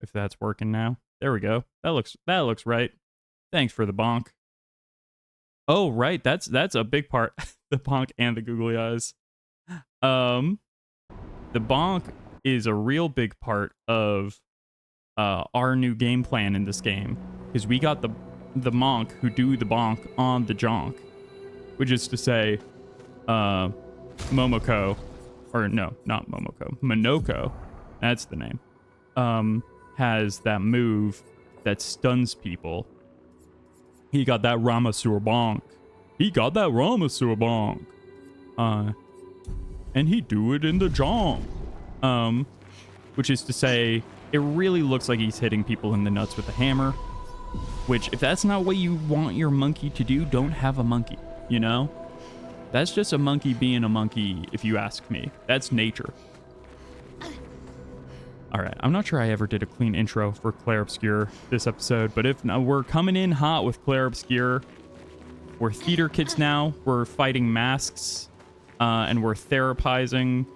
if that's working now. There we go. That looks right. Thanks for the bonk. Oh, right. That's a big part. The bonk and the googly eyes. The bonk is a real big part of our new game plan in this game, because we got the monk who do the bonk on the jonk, which is to say, Momoko, or no, not Momoko, Monoko, that's the name, has that move that stuns people. He got that Ramasur bonk. He got that Ramasur bonk. And he do it in the jonk. Which is to say, it really looks like he's hitting people in the nuts with a hammer. Which, if that's not what you want your monkey to do, don't have a monkey, you know? That's just a monkey being a monkey, if you ask me. That's nature. Alright, I'm not sure I ever did a clean intro for Clair Obscur this episode, but if not, we're coming in hot with Clair Obscur. We're theater kids now. We're fighting masks, and we're therapizing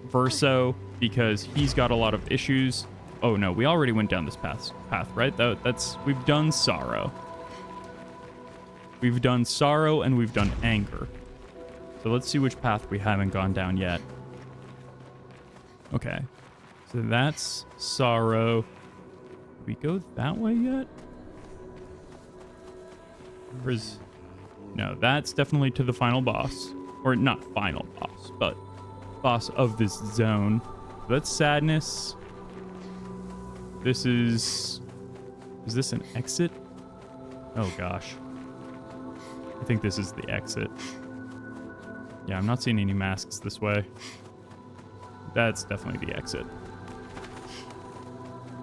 Verso because he's got a lot of issues. Oh no, we already went down this path, right? We've done sorrow. We've done sorrow and we've done anger. So let's see which path we haven't gone down yet. Okay. So that's sorrow. Did we go that way yet? No, that's definitely to the final boss. Or not final boss, but boss of this zone. So that's sadness. This is this an exit? Oh gosh. I think this is the exit. Yeah, I'm not seeing any masks this way. That's definitely the exit.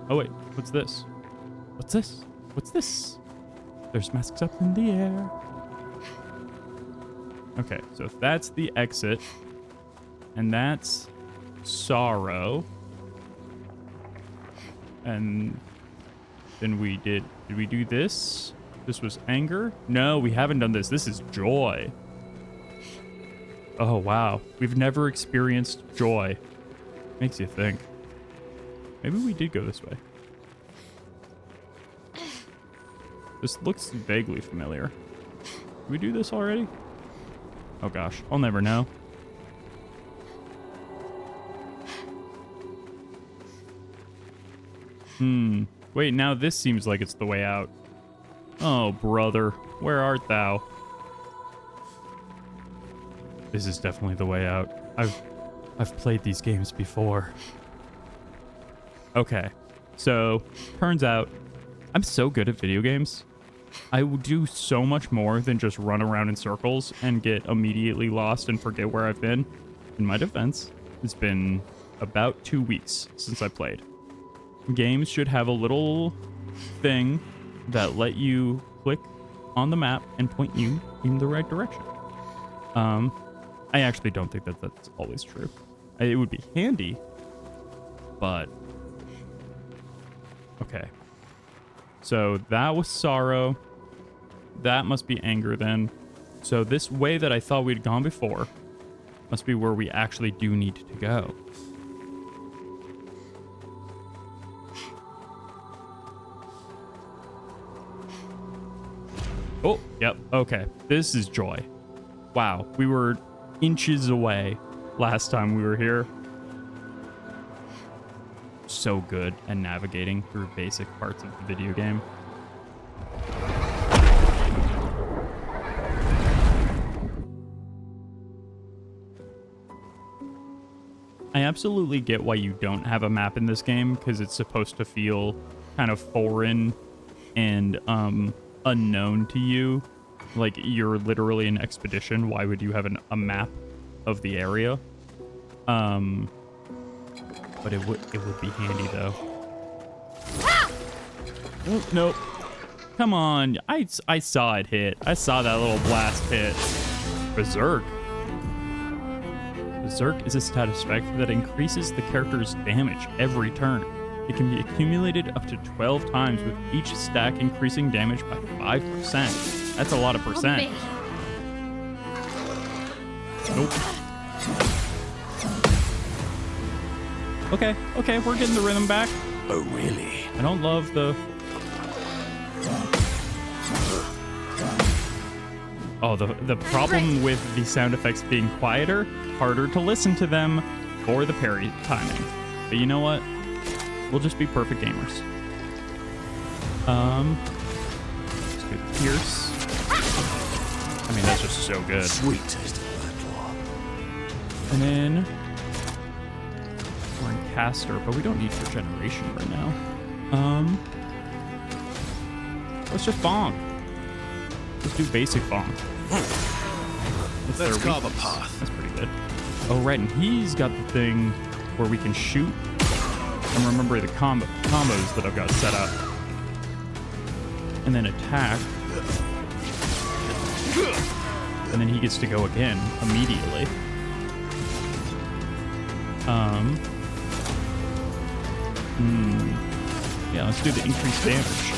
Oh wait, what's this? What's this? What's this? There's masks up in the air. Okay, so if that's the exit, and that's sorrow, and then did we do this? This was anger? No, we haven't done this. This is joy. Oh, wow. We've never experienced joy. Makes you think. Maybe we did go this way. This looks vaguely familiar. Did we do this already? Oh gosh, I'll never know. Wait, now this seems like it's the way out. Oh, brother, where art thou? This is definitely the way out. I've played these games before. Okay, so turns out I'm so good at video games. I will do so much more than just run around in circles and get immediately lost and forget where I've been. In my defense, it's been about 2 weeks since I played. Games should have a little thing that let you click on the map and point you in the right direction. I actually don't think that that's always true. It would be handy, but okay. So that was sorrow. That must be anger then. So this way that I thought we'd gone before must be where we actually do need to go. Oh, yep. Okay. This is joy. Wow. We were inches away last time we were here. So good at navigating through basic parts of the video game. I absolutely get why you don't have a map in this game, because it's supposed to feel kind of foreign and unknown to you. Like, you're literally an expedition. Why would you have a map of the area? But it would be handy though. Oh, nope. Come on. I saw it hit. I saw that little blast hit. Berserk. Berserk is a status effect that increases the character's damage every turn. It can be accumulated up to 12 times, with each stack increasing damage by 5%. That's a lot of percent. Nope. Okay, we're getting the rhythm back. Oh, really? I don't love the... Oh, the problem with the sound effects being quieter, harder to listen to them for the parry timing. But you know what? We'll just be perfect gamers. Let's do Pierce. I mean, that's just so good. Sweet taste of battle. And then we're in Caster, but we don't need regeneration right now. Let's just bonk. Let's do basic bonk. Let's carve a path. That's pretty good. Oh, right, and he's got the thing where we can shoot. And remember the combos that I've got set up. And then attack. And then he gets to go again immediately. Yeah, let's do the increased damage.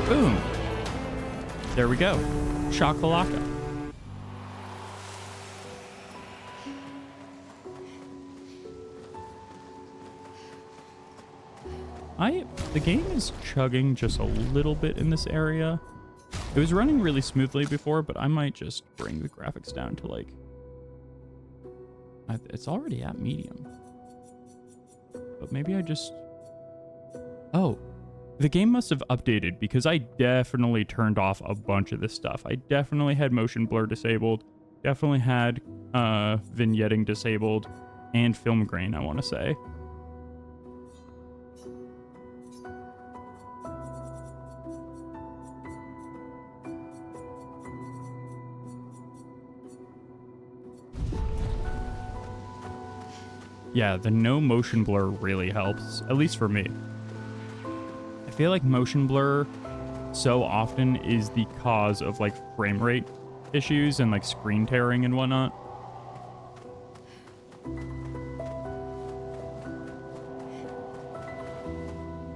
Boom. There we go. Shakalaka. The game is chugging just a little bit in this area. It was running really smoothly before, but I might just bring the graphics down to like... It's already at medium. But maybe I just... Oh, the game must have updated because I definitely turned off a bunch of this stuff. I definitely had motion blur disabled, definitely had vignetting disabled, and film grain, I want to say. Yeah, the no motion blur really helps, at least for me. I feel like motion blur so often is the cause of like frame rate issues and like screen tearing and whatnot.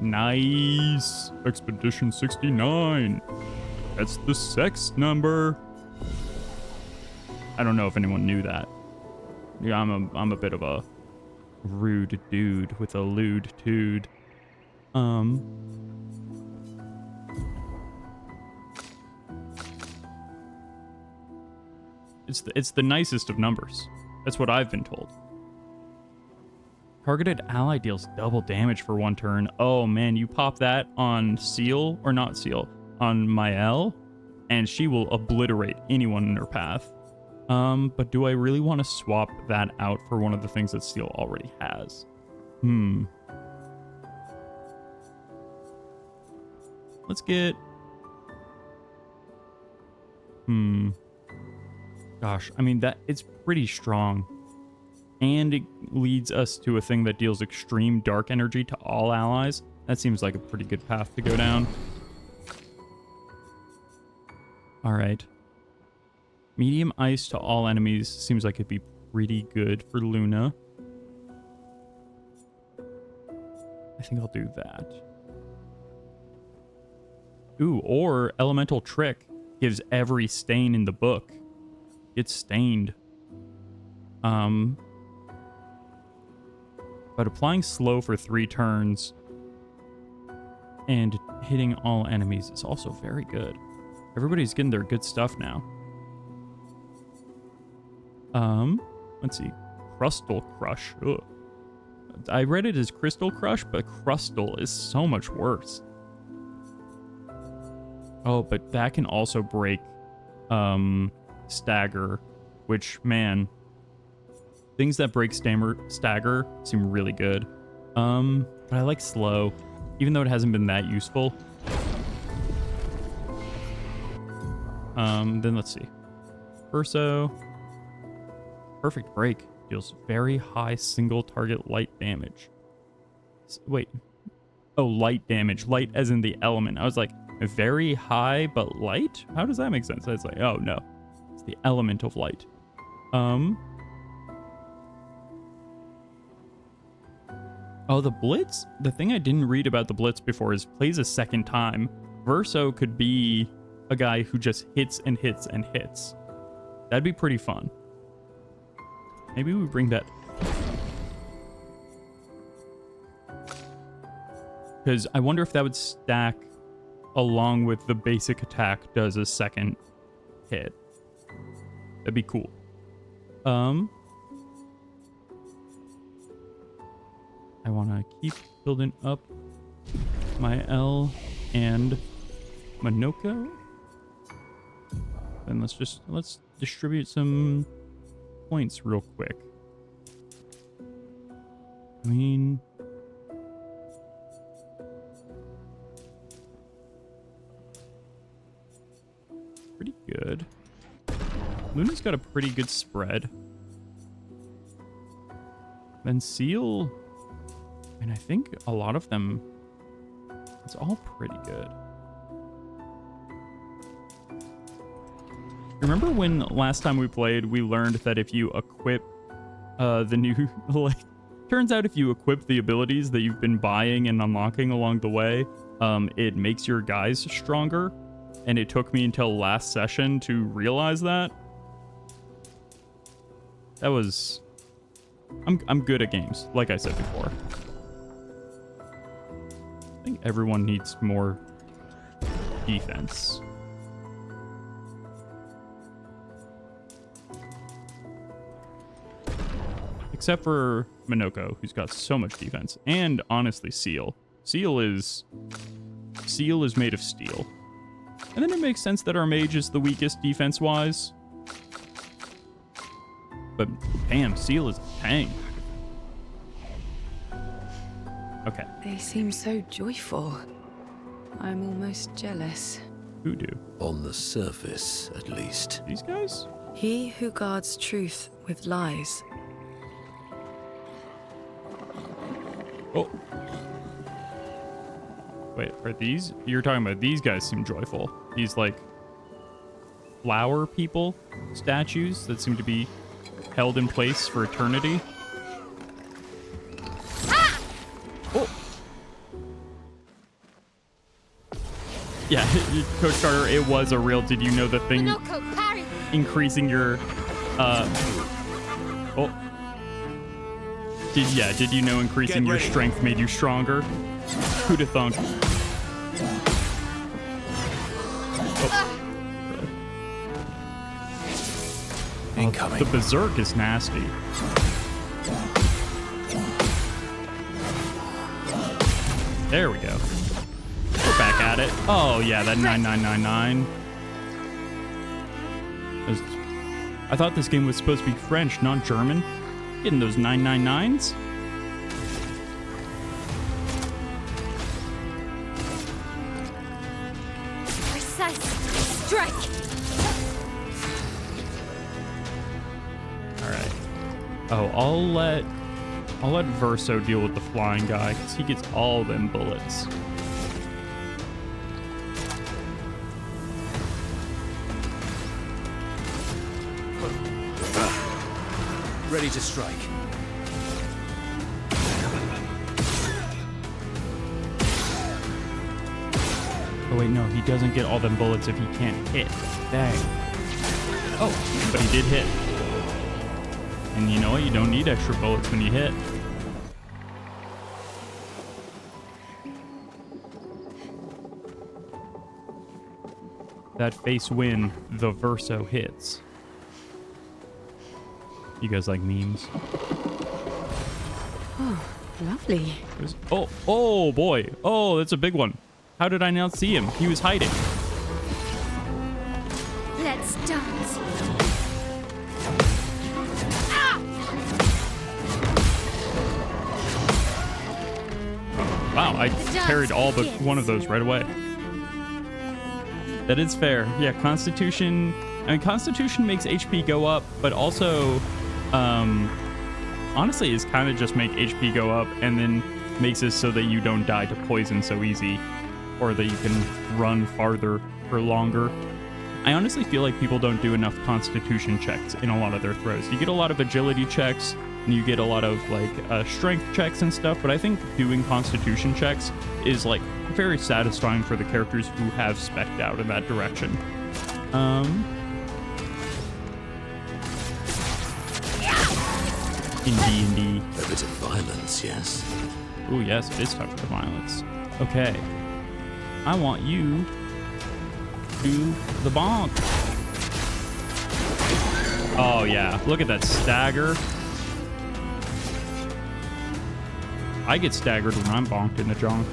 Nice. Expedition 69. That's the sex number. I don't know if anyone knew that. Yeah, I'm a bit of a rude dude with a lewd tude. It's the nicest of numbers. That's what I've been told. Targeted ally deals double damage for one turn. Oh man, you pop that on Seal, or not Seal, on Mael, and she will obliterate anyone in her path. But do I really want to swap that out for one of the things that Seal already has? Let's get... Gosh, I mean, it's pretty strong. And it leads us to a thing that deals extreme dark energy to all allies. That seems like a pretty good path to go down. Alright. Medium ice to all enemies seems like it'd be pretty good for Luna. I think I'll do that. Ooh, or Elemental Trick gives every stain in the book. It's stained. But applying slow for 3 turns and hitting all enemies is also very good. Everybody's getting their good stuff now. Let's see. Crustal Crush. Ugh. I read it as Crystal Crush, but Crustal is so much worse. Oh, but that can also break Stagger, which, man, things that break Stagger seem really good. But I like Slow, even though it hasn't been that useful. Then let's see. Verso. Perfect Break deals very high single target light damage. Wait. Oh, light damage. Light as in the element. I was like, very high but light? How does that make sense? It's like, oh no. It's the element of light. Oh, the Blitz? The thing I didn't read about the Blitz before is plays a second time. Verso could be a guy who just hits and hits and hits. That'd be pretty fun. Maybe we bring that... Because I wonder if that would stack along with the basic attack does a second hit. That'd be cool. I want to keep building up my L and Monoko. Then let's distribute some points real quick. I mean, pretty good. Luna's got a pretty good spread. Then Seal, and I think a lot of them, it's all pretty good. Remember when last time we played, we learned that if you equip the new, like, turns out if you equip the abilities that you've been buying and unlocking along the way, it makes your guys stronger. And it took me until last session to realize that. That was... I'm good at games, like I said before. I think everyone needs more defense. Except for Monoko, who's got so much defense. And honestly, Seal. Seal is made of steel. And then it makes sense that our mage is the weakest defense-wise. But damn, Seal is a tank. Okay. They seem so joyful. I'm almost jealous. Who do? On the surface, at least. These guys? He who guards truth with lies. Oh. Wait, are these? You're talking about these guys seem joyful. These, like, flower people, statues that seem to be held in place for eternity. Ah! Oh. Yeah, Coach Carter, it was a real, did you know the thing increasing your, oh. Did you know increasing your strength made you stronger? Who'd have thunk? Oh. Incoming. The Berserk is nasty. There we go. We're back at it. Oh, yeah, that 9999. I thought this game was supposed to be French, not German. Getting those 999s. Precise strike. All right. Oh, I'll let Verso deal with the flying guy because he gets all them bullets. Ready to strike. Oh wait, no, he doesn't get all them bullets if he can't hit. Dang. Oh, but he did hit. And you know what? You don't need extra bullets when you hit. That face win, the Verso hits. You guys like memes? Oh, lovely. Oh boy. Oh, that's a big one. How did I not see him? He was hiding. Let's dance. Wow, I parried all but one of those right away. That is fair. Yeah, Constitution. I mean, Constitution makes HP go up, but also, honestly, is kind of just make HP go up and then makes it so that you don't die to poison so easy, or that you can run farther for longer. I honestly feel like people don't do enough Constitution checks in a lot of their throws. You get a lot of agility checks, and you get a lot of like strength checks and stuff, but I think doing Constitution checks is like very satisfying for the characters who have specced out in that direction. In D&D. A bit of violence, yes. Oh yes, it is time for the violence. Okay. I want you to do the bonk. Oh, yeah. Look at that stagger. I get staggered when I'm bonked in the junk.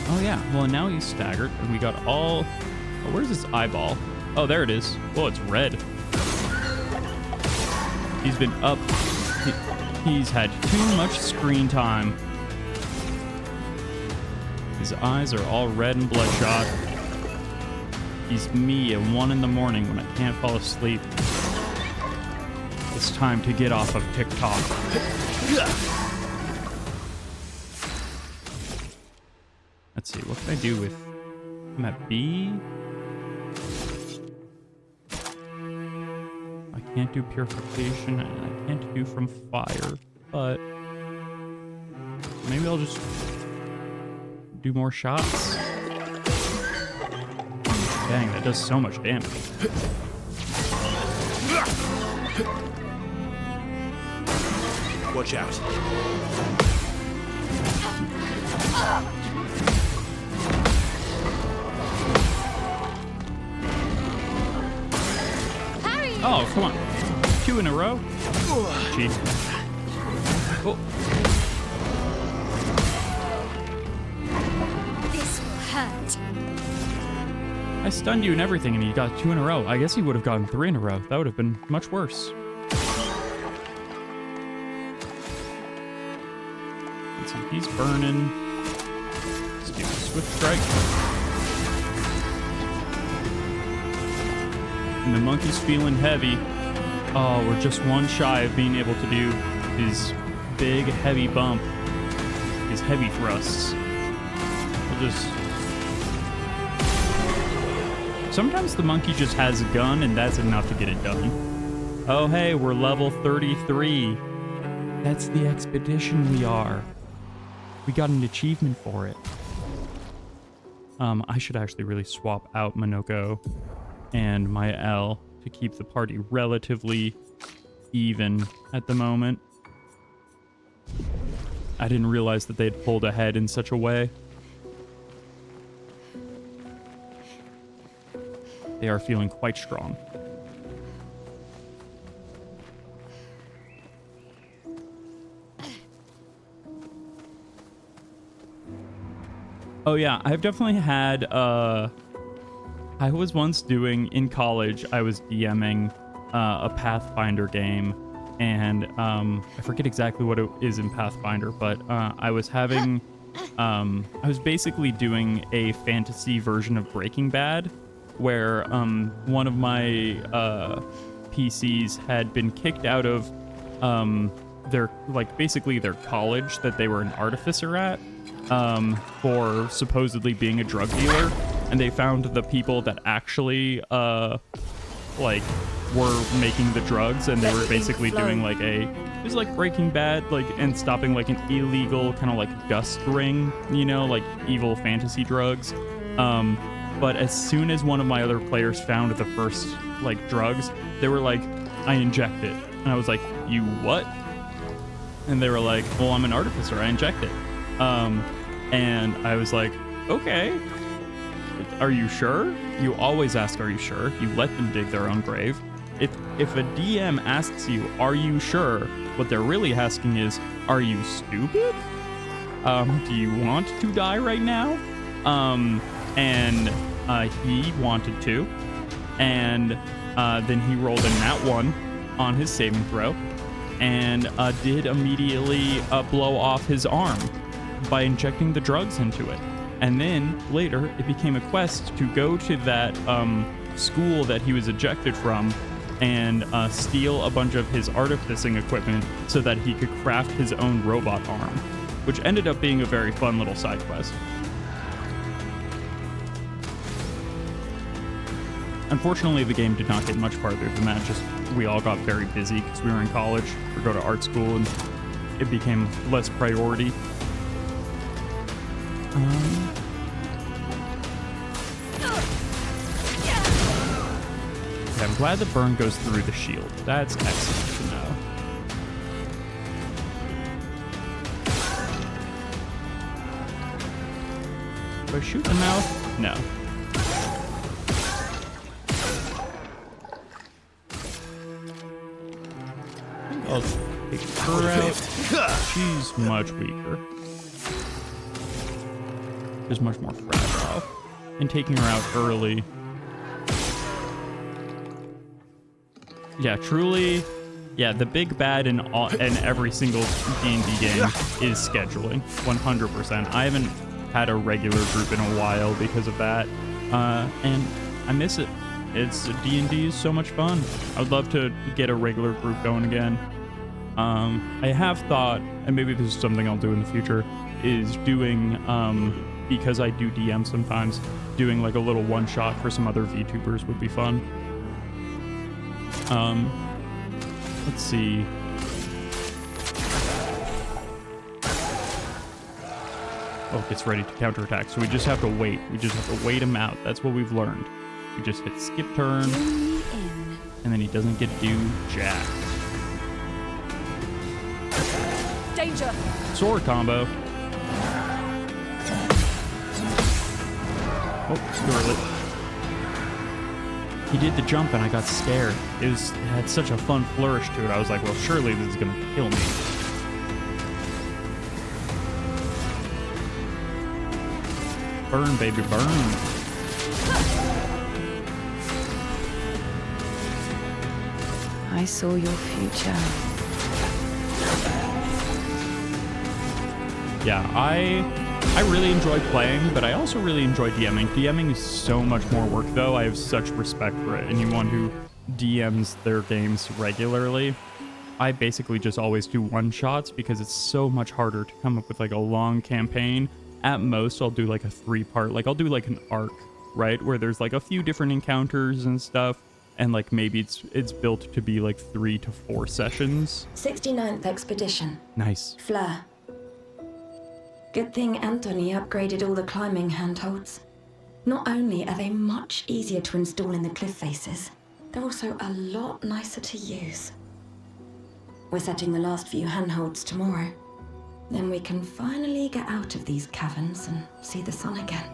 Oh, yeah. Well, now he's staggered, and we got all... Oh, where's his eyeball? Oh, there it is. Well, it's red. He's been up. He's had too much screen time. His eyes are all red and bloodshot. He's me at 1 in the morning when I can't fall asleep. It's time to get off of TikTok. Let's see, what can I do with... I'm at B. I can't do purification, and I can't do from fire, but... maybe I'll just do more shots. Dang, that does so much damage. Watch out. Harry! Oh, come on. 2 in a row? Cheat. Oh. This will hurt. I stunned you and everything, and he got 2 in a row. I guess he would have gotten 3 in a row. That would have been much worse. Let's see, he's burning. Let's do a swift strike. And the monkey's feeling heavy. Oh, we're just one shy of being able to do his big, heavy bump. His heavy thrusts. We'll just... Sometimes the monkey just has a gun, and that's enough to get it done. Oh, hey, we're level 33. That's the expedition we are. We got an achievement for it. I should actually really swap out Minoko and my L to keep the party relatively even at the moment. I didn't realize that they'd pulled ahead in such a way. They are feeling quite strong. Oh yeah, I've definitely had, I was once doing, in college, I was DMing a Pathfinder game, and I forget exactly what it is in Pathfinder, but I was having, I was basically doing a fantasy version of Breaking Bad, where one of my PCs had been kicked out of their, like, basically their college that they were an artificer at, for supposedly being a drug dealer, and they found the people that actually like were making the drugs, and they were basically doing like it was like Breaking Bad, like, and stopping like an illegal kind of like dust ring, you know, like evil fantasy drugs. But as soon as one of my other players found the first like drugs, they were like, I inject it. And I was like, you what? And they were like, well, I'm an artificer, I inject it. And I was like, okay, are you sure? You always ask, are you sure? You let them dig their own grave. If a DM asks you, are you sure? What they're really asking is, are you stupid? Do you want to die right now? And he wanted to. And then he rolled a nat 1 on his saving throw, and did immediately blow off his arm by injecting the drugs into it. And then later it became a quest to go to that school that he was ejected from and steal a bunch of his artificing equipment so that he could craft his own robot arm, which ended up being a very fun little side quest. Unfortunately, the game did not get much farther than that. Just we all got very busy because we were in college or go to art school, and it became less priority. Okay, I'm glad the burn goes through the shield. That's excellent to know. Do I shoot in the mouth? No. I'll take her out. She's much weaker. She's much more fragile. And taking her out early. Yeah, truly. Yeah, the big bad in every single D&D game is scheduling. 100%. I haven't had a regular group in a while because of that. And I miss it. It's D&D is so much fun. I would love to get a regular group going again. I have thought, and maybe this is something I'll do in the future, is doing, because I do DM sometimes, doing like a little one-shot for some other VTubers would be fun. Let's see. Oh, gets ready to counterattack. So we just have to wait. We just have to wait him out. That's what we've learned. We just hit skip turn, and then he doesn't get to do jack. Danger! Sword combo. Oh, too early. He did the jump and I got scared. It had such a fun flourish to it. I was like, well, surely this is gonna kill me. Burn, baby, burn. I saw your future. Yeah, I really enjoy playing, but I also really enjoy DMing. DMing is so much more work, though. I have such respect for it. Anyone who DMs their games regularly, I basically just always do one-shots because it's so much harder to come up with like a long campaign. At most, I'll do like a 3-part, like I'll do like an arc, right? Where there's like a few different encounters and stuff. And like maybe it's built to be like 3 to 4 sessions. 69th Expedition. Nice. Fleur. Good thing Anthony upgraded all the climbing handholds. Not only are they much easier to install in the cliff faces, they're also a lot nicer to use. We're setting the last few handholds tomorrow. Then we can finally get out of these caverns and see the sun again.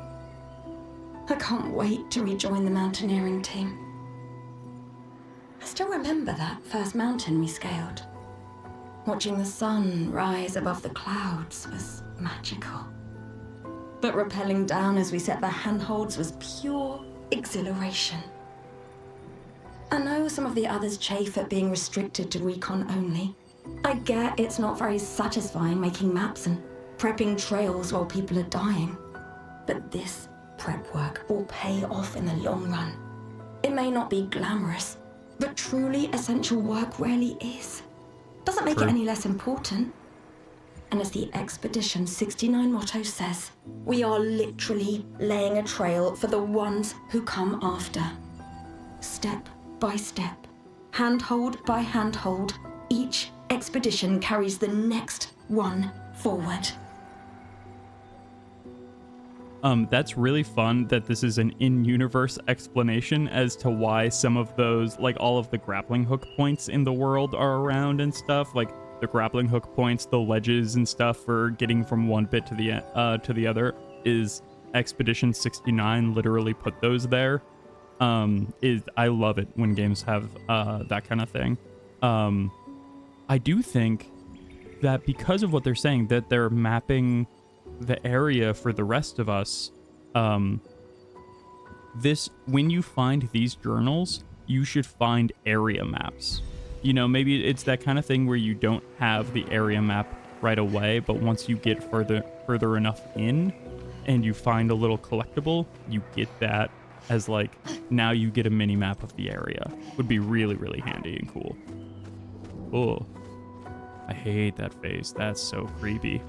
I can't wait to rejoin the mountaineering team. I still remember that first mountain we scaled. Watching the sun rise above the clouds was magical. But rappelling down as we set the handholds was pure exhilaration. I know some of the others chafe at being restricted to recon only. I get it's not very satisfying making maps and prepping trails while people are dying. But this prep work will pay off in the long run. It may not be glamorous, but truly essential work rarely is. Doesn't make it any less important. And as the Expedition 69 motto says, we are literally laying a trail for the ones who come after. Step by step, handhold by handhold, each expedition carries the next one forward. That's really fun that this is an in-universe explanation as to why some of those, like all of the grappling hook points in the world are around and stuff. Like the grappling hook points, the ledges and stuff for getting from one bit to the other is Expedition 69 literally put those there. I love it when games have that kind of thing. I do think that because of what they're saying, that they're mapping the area for the rest of us, when you find these journals, you should find area maps. You know, maybe it's that kind of thing where you don't have the area map right away, but once you get further enough in and you find a little collectible, you get that as like, now you get a mini map of the area. Would be really, really handy and cool. Oh, I hate that face. That's so creepy.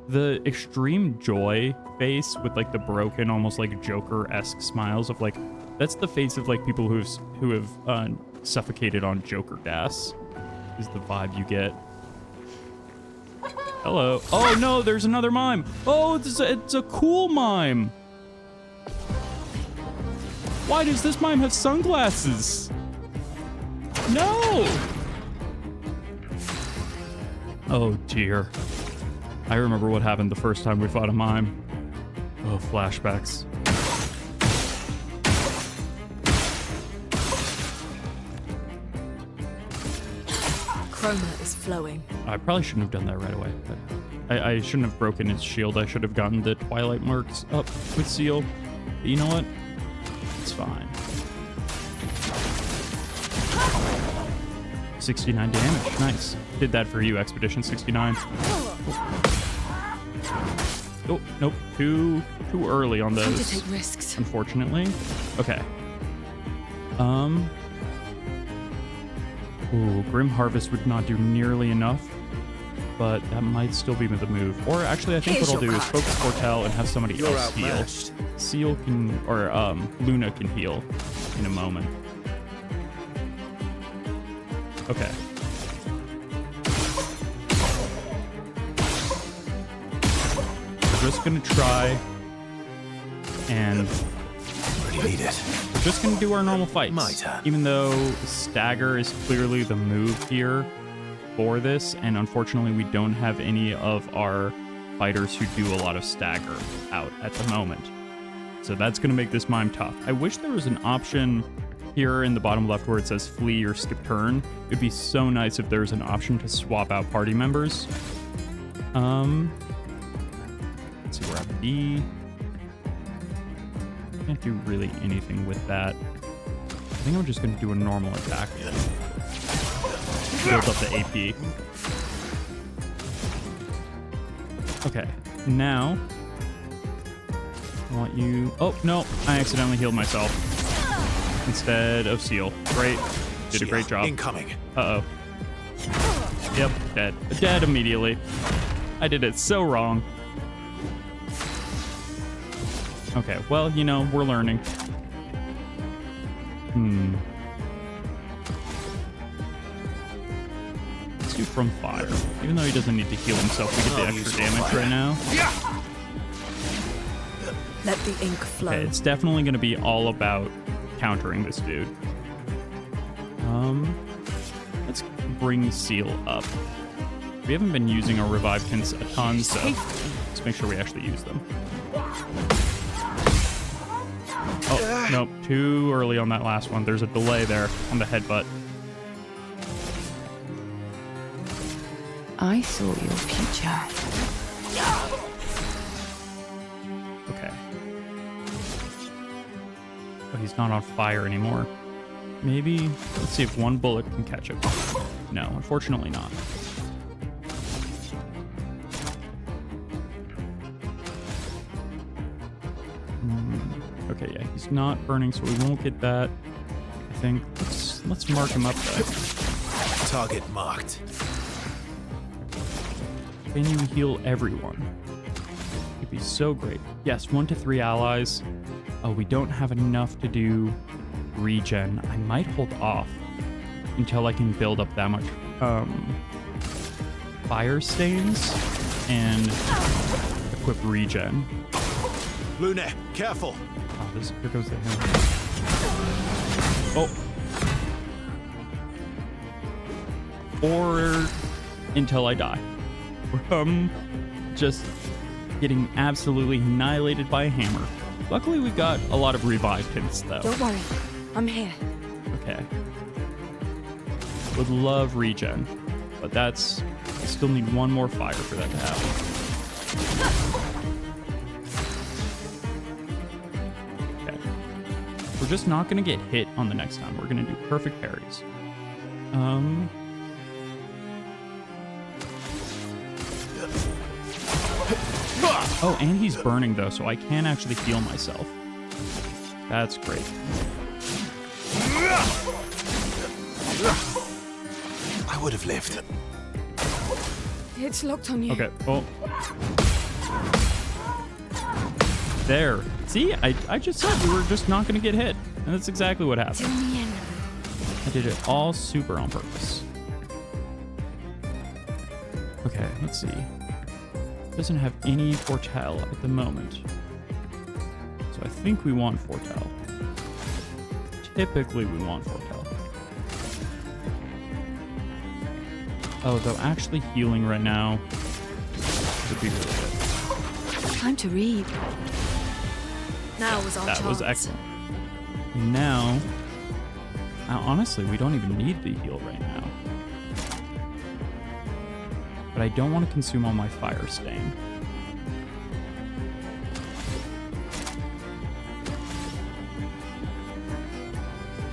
The extreme joy face with like the broken, almost like Joker-esque smiles of like, that's the face of like people who have suffocated on Joker gas, is the vibe you get. Hello. Oh no, there's another mime. Oh, it's a cool mime. Why does this mime have sunglasses? No. Oh dear. I remember what happened the first time we fought a mime. Oh, flashbacks. Chroma is flowing. I probably shouldn't have done that right away, but I shouldn't have broken his shield. I should have gotten the Twilight marks up with Seal. But you know what? It's fine. 69 damage. Nice. Did that for you, Expedition 69. Oh, nope. Too early on Time to those, take risks. unfortunately. Okay. Ooh, Grim Harvest would not do nearly enough, but that might still be the move. Or actually, I think Here's what I'll your do is card. focus Foretell and have somebody You're else heal. outmatched. Seal can, or Luna can heal in a moment. Okay. We're just gonna try and Really need it. we're just gonna do our normal fights. My turn. Even though stagger is clearly the move here for this, and unfortunately we don't have any of our fighters who do a lot of stagger out at the moment. So that's gonna make this mime tough. I wish there was an option here in the bottom left where it says flee or skip turn. It'd be so nice if there was an option to swap out party members. Let's see, we're at B. Can't do really anything with that. I think I'm just gonna do a normal attack. Build up the AP. Okay, now I want you. Oh no, I accidentally healed myself instead of Seal. Great, did a great job. Incoming. Uh oh. Yep, dead. Dead immediately. I did it so wrong. Okay, well, you know, we're learning. Let's do from fire. Even though he doesn't need to heal himself, we get the extra damage right now. Let the ink flow. Okay, it's definitely going to be all about countering this dude. Let's bring Seal up. We haven't been using our revive hints a ton, so let's make sure we actually use them. Oh, nope, too early on that last one. There's a delay there on the headbutt. I saw your future. Okay. Oh, he's not on fire anymore. Maybe, let's see if one bullet can catch him. No, unfortunately not. Okay, yeah, he's not burning, so we won't get that. I think let's mark him up though. Target marked. Can you heal everyone? It'd be so great. Yes, 1 to 3 allies. Oh, we don't have enough to do regen. I might hold off until I can build up that much fire stains and equip regen. Luna, careful. Oh, here goes the hammer. Oh. Or until I die. Just getting absolutely annihilated by a hammer. Luckily, we got a lot of revive hints, though. Don't worry, I'm here. Okay. Would love regen, but that's... I still need one more fire for that to happen. Okay. We're just not going to get hit on the next time. We're going to do perfect parries. Oh, and he's burning, though, so I can actually heal myself. That's great. I would have lived. It's locked on you. Okay, oh. There. See, I just said we were just not going to get hit. And that's exactly what happened. Till the end. I did it all super on purpose. Okay, let's see. Doesn't have any foretell at the moment. So I think we want foretell. Typically we want foretell. Oh, though actually healing right now would be really good. Time to read. Now was our That chance. was excellent. Now, honestly, we don't even need the heal right now. But I don't want to consume all my fire stain.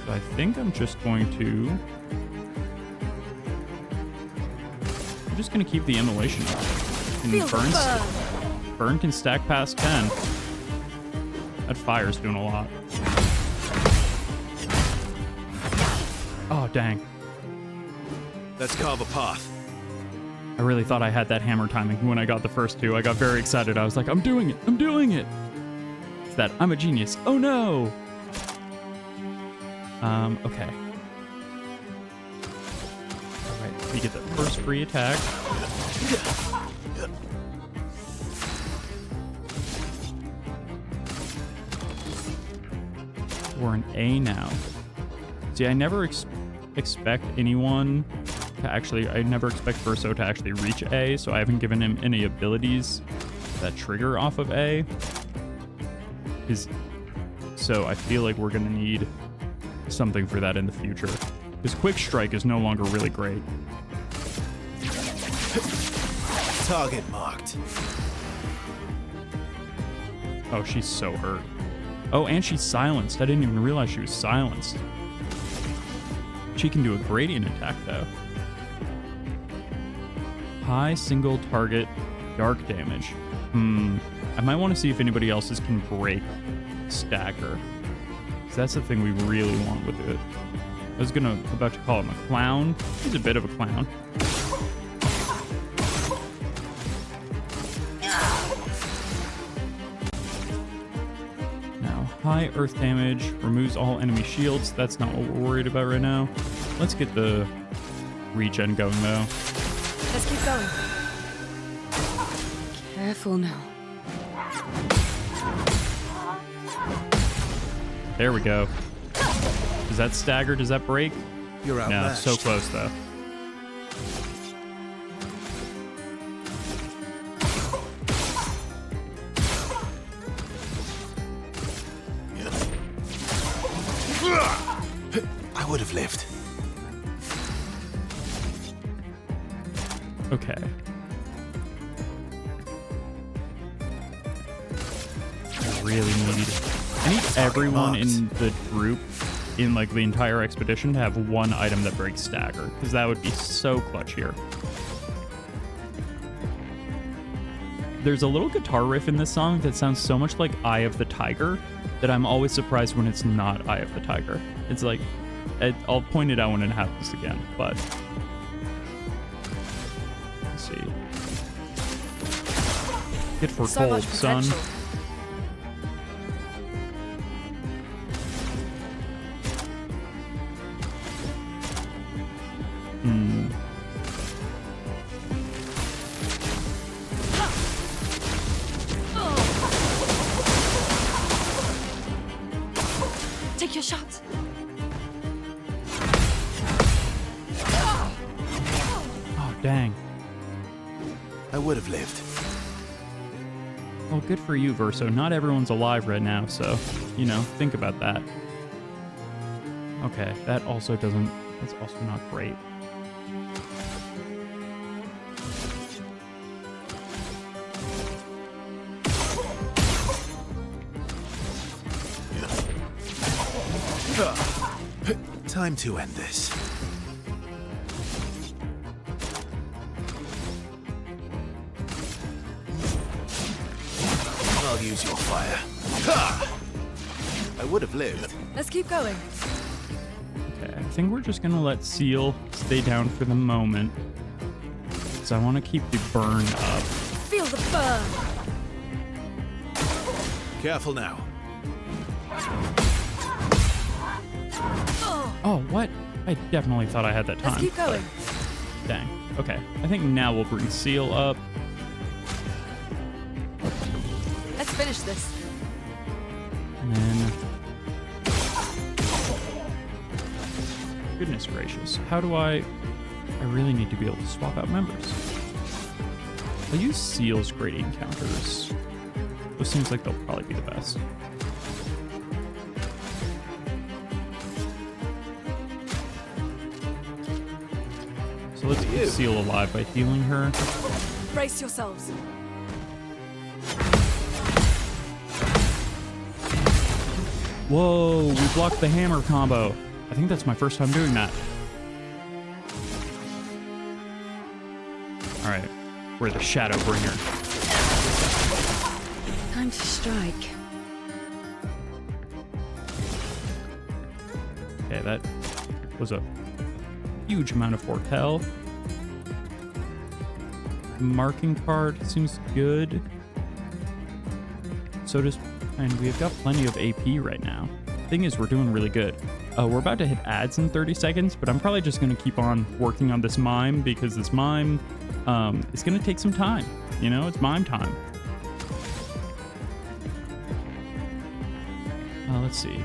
So I think I'm just going to... I'm just going to keep the immolation up. And Feel the burn can stack past 10. That fire's doing a lot. Oh, dang. Let's carve a path. I really thought I had that hammer timing when I got the first two. I got very excited. I was like, I'm doing it. I'm doing it. It's that I'm a genius. Oh, no. Okay. All right, we get the first free attack. We're an A now. See, I never expect anyone to actually... I never expect Verso to actually reach A, so I haven't given him any abilities that trigger off of A. So I feel like we're going to need something for that in the future. Because Quick Strike is no longer really great. Target marked. Oh, she's so hurt. Oh, and she's silenced. I didn't even realize she was silenced. She can do a gradient attack, though. High single target dark damage. I might want to see if anybody else's can break stagger. 'Cause that's the thing we really want with it. I was about to call him a clown. He's a bit of a clown. High earth damage, removes all enemy shields. That's not what we're worried about right now. Let's get the regen going, though. Let's keep going. Careful now. There we go. Does that stagger? Does that break? You're No, outmatched. so close, though. I would have lived. Okay. I need everyone in the group, in like the entire expedition, to have one item that breaks stagger, because that would be so clutch here. There's a little guitar riff in this song that sounds so much like Eye of the Tiger that I'm always surprised when it's not Eye of the Tiger. It's like, I'll point it out when it happens again, but let's see. Hit for So gold, much son. potential. Take your shot. Oh, dang. I would have lived. Well, good for you, Verso. Not everyone's alive right now, so, you know, think about that. Okay, that's also not great. Time to end this. I'll use your fire. Ha! I would have lived. Let's keep going. Okay, I think we're just gonna let Seal stay down for the moment. Because I want to keep the burn up. Feel the burn. Careful now. Oh, what? I definitely thought I had that time. Let's keep going. but Dang. Okay, I think now we'll bring Seal up. Let's finish this. And then... Goodness gracious. How do I really need to be able to swap out members. I'll use Seal's great encounters. Those seems like they'll probably be the best. So let's get Seal alive by healing her. Brace yourselves. Whoa, we blocked the hammer combo. I think that's my first time doing that. All right, we're the Shadow Bringer. Time to strike. Okay, that was a huge amount of foretell. Marking card seems good. So does, and we've got plenty of AP right now. Thing is, we're doing really good. We're about to hit ads in 30 seconds, but I'm probably just going to keep on working on this mime because this mime is going to take some time. You know, it's mime time. Let's see.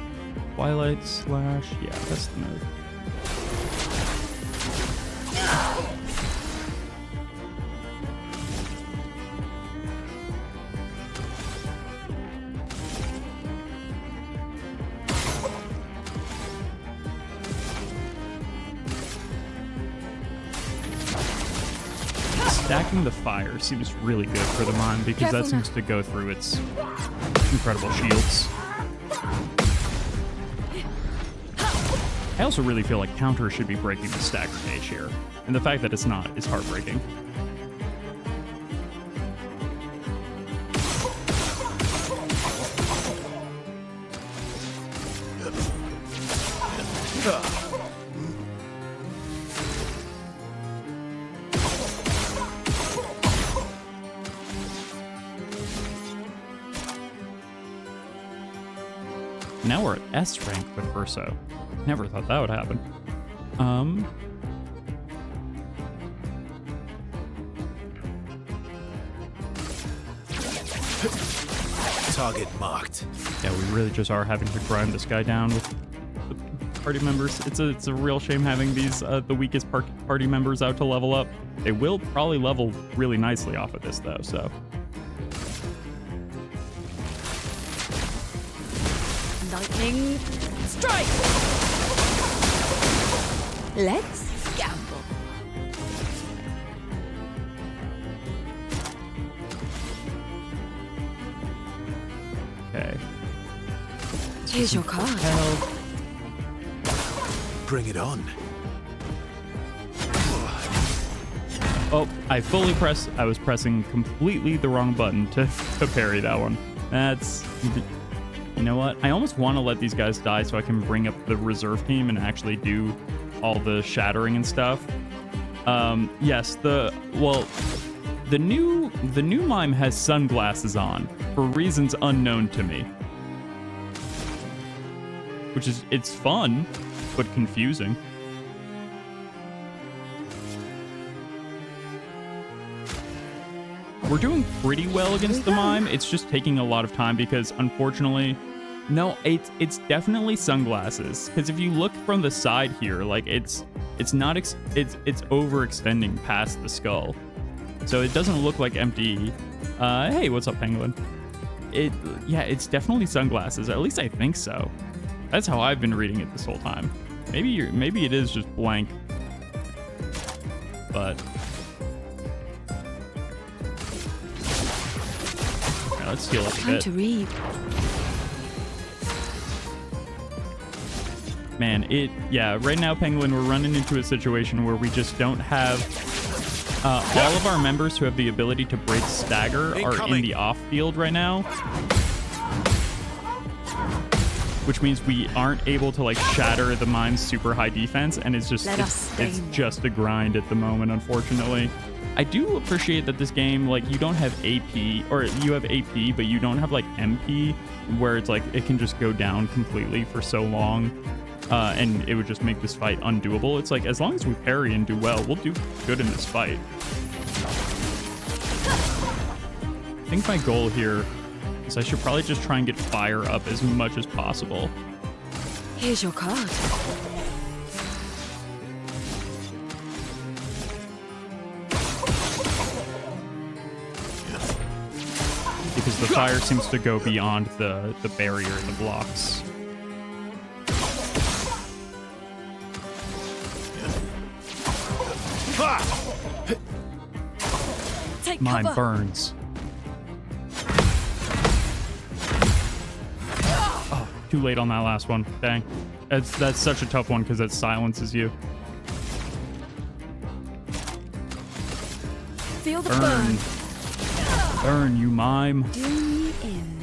Twilight slash, yeah, that's the move. Stacking the fire seems really good for the mime because Careful that seems to go through its incredible shields. I also really feel like counter should be breaking the stagger gauge here, and the fact that it's not is heartbreaking. Now we're at S rank with Verso. Never thought that would happen. Target marked. Yeah, we really just are having to grind this guy down with the party members. It's a real shame having these the weakest party members out to level up. They will probably level really nicely off of this though, so. Lightning strike! Let's gamble. Okay. Here's your card. Bring it on. Oh, I was pressing completely the wrong button to parry that one. That's, you know what? I almost want to let these guys die so I can bring up the reserve team and actually do all the shattering and stuff. Yes, the new mime has sunglasses on for reasons unknown to me. Which is, it's fun, but confusing. We're doing pretty well against the mime. It's just taking a lot of time because, unfortunately, no, it's definitely sunglasses. Because if you look from the side here, like it's overextending past the skull, so it doesn't look like empty. Hey, what's up, Penguin? Yeah, it's definitely sunglasses. At least I think so. That's how I've been reading it this whole time. Maybe it is just blank, but. Let's heal up a Time bit. to read. Man, yeah, right now, Penguin, we're running into a situation where we just don't have all of our members who have the ability to break stagger are in the off field right now, which means we aren't able to like shatter the mime's super high defense, and it's just a grind at the moment, unfortunately. I do appreciate that this game, like, you don't have AP, or you have AP, but you don't have, like, MP, where it's, like, it can just go down completely for so long, and it would just make this fight undoable. It's like, as long as we parry and do well, we'll do good in this fight. I think my goal here is I should probably just try and get fire up as much as possible. Here's your card. because the fire seems to go beyond the barrier, the blocks. Take Mine cover. burns. Oh, too late on that last one. Dang. That's such a tough one because it silences you. Feel the Burn. burn. Burn, you mime. Do me in.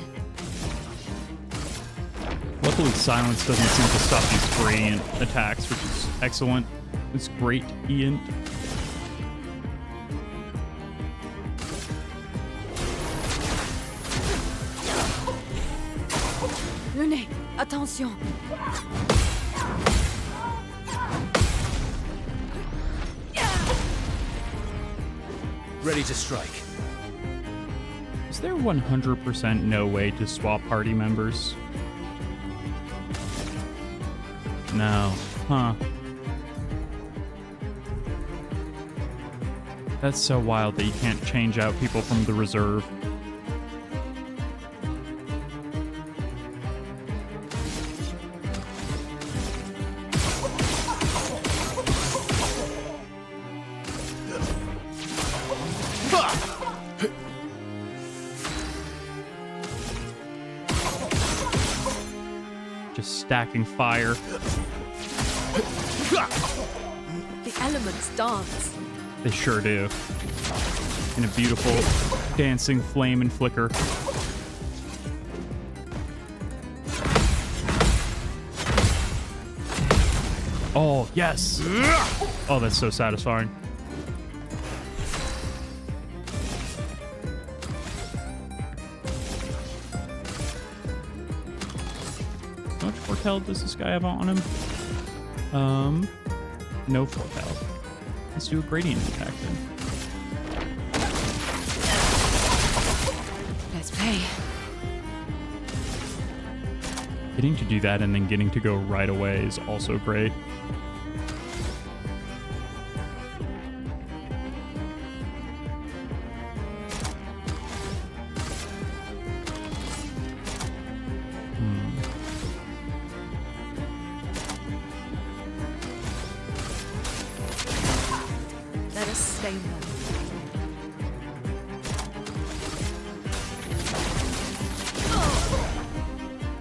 Luckily, silence doesn't seem to stop these gradient attacks, which is excellent. It's great, Ian. Le nez. Attention. Ready to strike. Is there 100% no way to swap party members? No. Huh. That's so wild that you can't change out people from the reserve. Just stacking fire. The elements dance. They sure do. In a beautiful dancing flame and flicker. Oh, yes. Oh, that's so satisfying. How much foretell does this guy have on him? No foretell. Let's do a gradient attack then. Let's play. Getting to do that and then getting to go right away is also great. Let us stain them.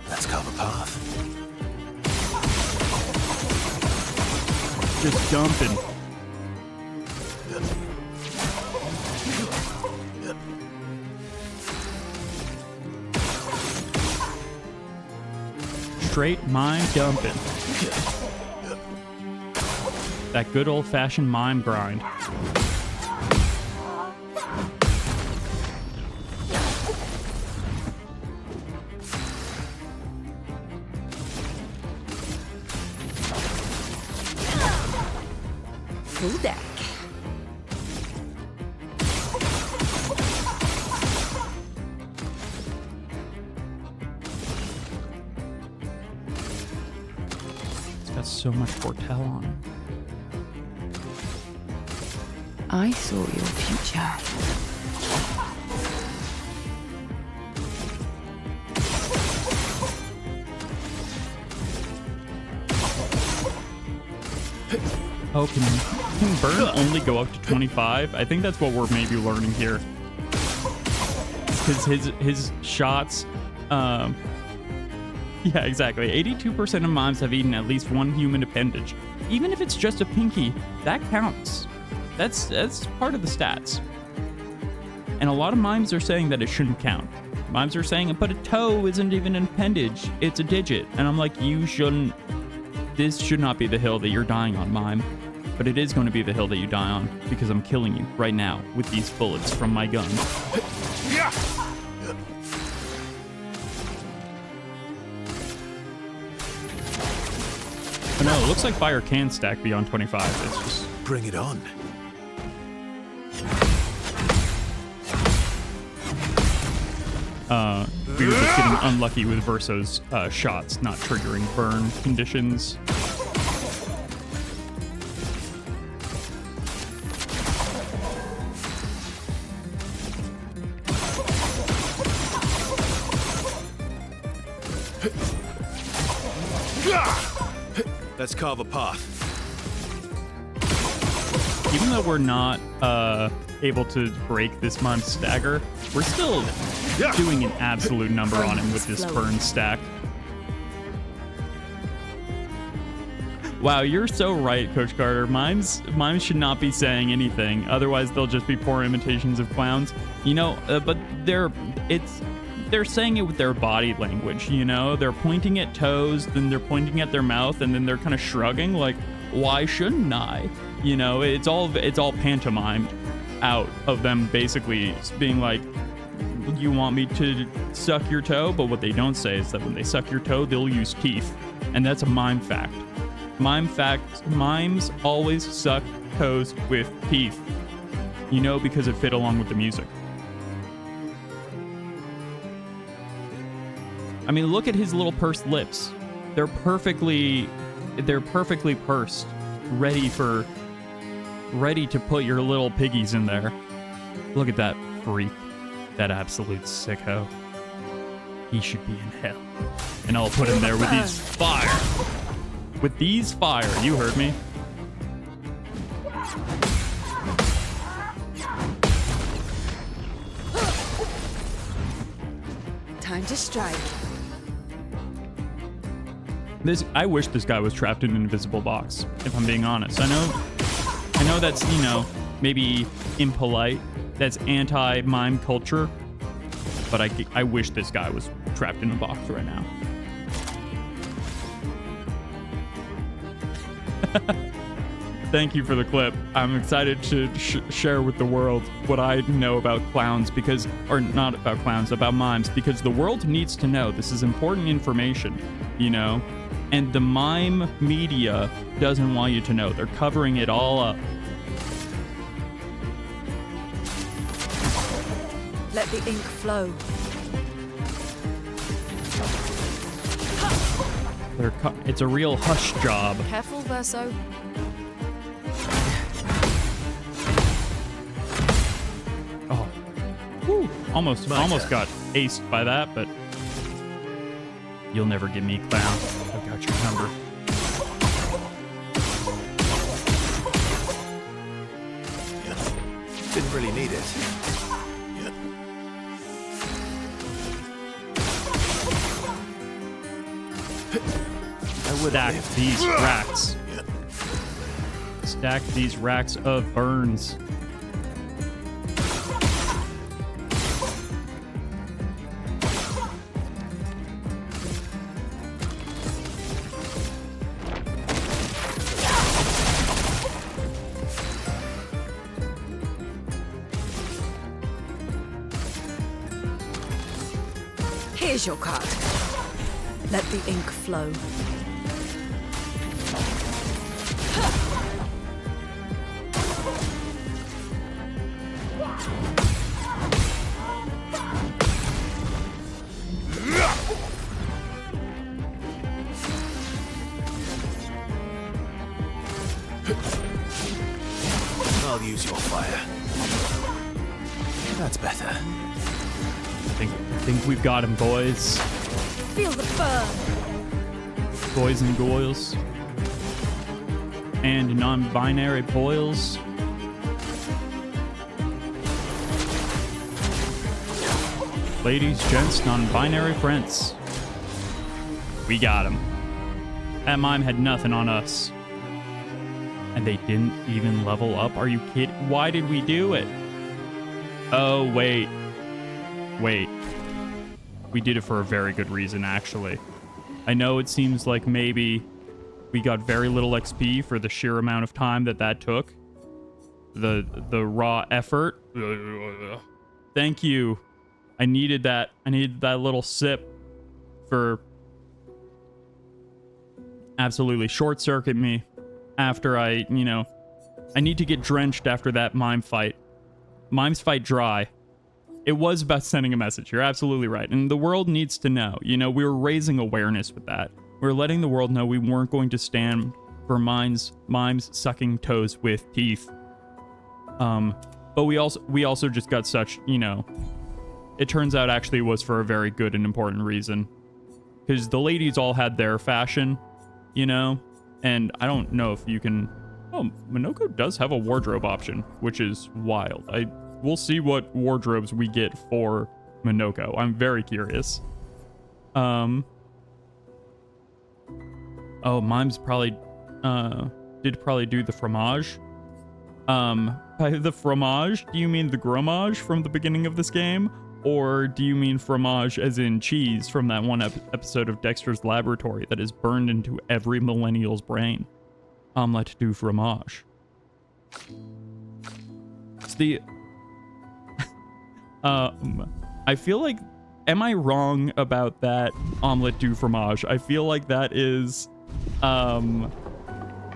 Let's carve a path. Just dumping. Straight mime dumping. That good old-fashioned mime grind. Full deck. It's got so much foretell on it. I saw your future. Oh, can burn only go up to 25? I think that's what we're maybe learning here. Because his shots, yeah, exactly. 82% of mimes have eaten at least one human appendage. Even if it's just a pinky, that counts. That's part of the stats. And a lot of mimes are saying that it shouldn't count. Mimes are saying, but a toe isn't even an appendage. It's a digit. And I'm like, you shouldn't. This should not be the hill that you're dying on, mime. But it is going to be the hill that you die on because I'm killing you right now with these bullets from my gun. But no, it looks like fire can stack beyond 25. It's just... Bring it on. We were just getting unlucky with Verso's shots not triggering burn conditions. Let's carve a path. Even though we're not able to break this Mimes stagger, we're still doing an absolute number on him with this burn stack. Wow, you're so right, Coach Carter. Mimes should not be saying anything. Otherwise, they'll just be poor imitations of clowns. You know, but they're saying it with their body language, you know? They're pointing at toes, then they're pointing at their mouth, and then they're kind of shrugging like, why shouldn't I? You know, it's all pantomimed out of them basically being like, you want me to suck your toe? But what they don't say is that when they suck your toe, they'll use teeth. And that's a mime fact. Mimes always suck toes with teeth. You know, because it fit along with the music. I mean, look at his little pursed lips. They're perfectly pursed, ready to put your little piggies in there. Look at that freak, that absolute sicko. He should be in hell. And I'll put him there with these fire. With these fire, you heard me. Time to strike. I wish this guy was trapped in an invisible box, if I'm being honest. I know that's, you know, maybe impolite. That's anti-mime culture. But I wish this guy was trapped in a box right now. Thank you for the clip. I'm excited to share with the world what I know about clowns or not about clowns, about mimes, because the world needs to know. This is important information, you know? And the mime media doesn't want you to know. They're covering it all up. Let the ink flow. It's a real hush job. Careful, Verso. Oh, whew. Almost got aced by that, but you'll never get me, clown. I've got your number. Didn't really need it. Stack these racks. Stack these racks of burns. Here's your card. Let the ink flow. I'll use your fire. That's better. I think we've got him, boys. Feel the burn. Boys and goils. And non-binary boils. Ladies, gents, non-binary friends. We got him. That mime had nothing on us. And they didn't even level up? Are you kidding? Why did we do it? Oh, wait. Wait. We did it for a very good reason, actually. I know it seems like maybe we got very little XP for the sheer amount of time that took. The raw effort. Thank you. I needed that. I needed that little sip for absolutely short circuit me after I need to get drenched after that mime fight. Mimes fight dry. It was about sending a message. You're absolutely right. And the world needs to know. You know, we were raising awareness with that. We were letting the world know we weren't going to stand for mimes sucking toes with teeth. But we also just got such, it turns out actually was for a very good and important reason. because the ladies all had their fashion, you know, and I don't know if you can. Oh, Minoko does have a wardrobe option, which is wild. We'll see what wardrobes we get for Minoko. I'm very curious. Oh, Mimes probably did probably do the fromage. By the fromage, do you mean the gromage from the beginning of this game? Or do you mean fromage as in cheese from that one episode of Dexter's Laboratory that is burned into every millennial's brain? Omelette du fromage. It's the... I feel like... Am I wrong about that omelette du fromage? I feel like that is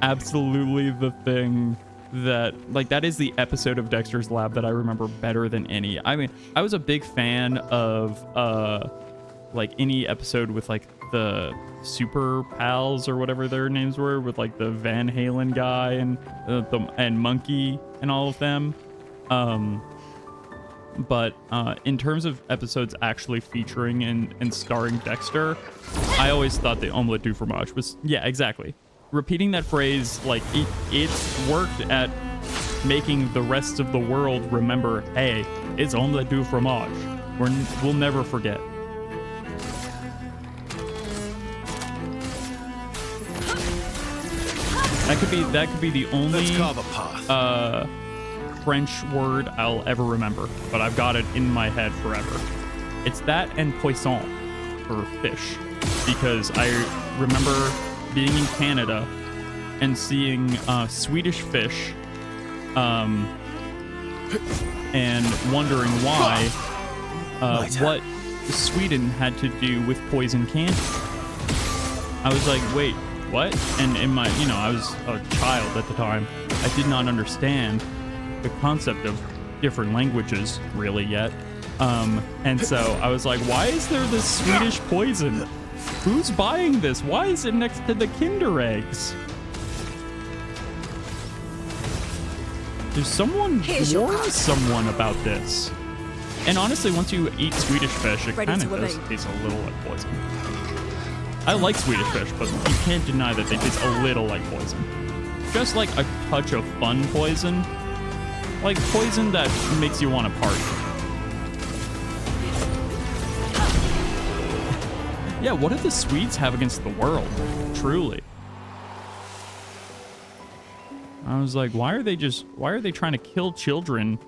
absolutely the thing that, like, that is the episode of Dexter's Lab that I remember better than any. I mean, I was a big fan of like any episode with like the Super Pals or whatever their names were, with like the Van Halen guy and Monkey and all of them. But in terms of episodes actually featuring and starring Dexter, I always thought the omelette du fromage was, yeah, exactly. Repeating that phrase, like, it's worked at making the rest of the world remember, hey, it's omelette du fromage. We'll never forget. That could be the only French word I'll ever remember, but I've got it in my head forever. It's that and poisson, for fish, because I remember being in Canada and seeing Swedish fish and wondering why what Sweden had to do with poison candy. I was like, wait, what? And in my, you know, I was a child at the time. I did not understand the concept of different languages really yet. And so I was like, why is there this Swedish poison? Who's buying this? Why is it next to the Kinder Eggs? There's someone warn someone about this. And honestly, once you eat Swedish fish, it kind of does taste a little like poison. I like Swedish fish, but you can't deny that they taste a little like poison. Just like a touch of fun poison. Like poison that makes you want to party. Yeah, what do the Swedes have against the world? Truly. I was like, why are they trying to kill children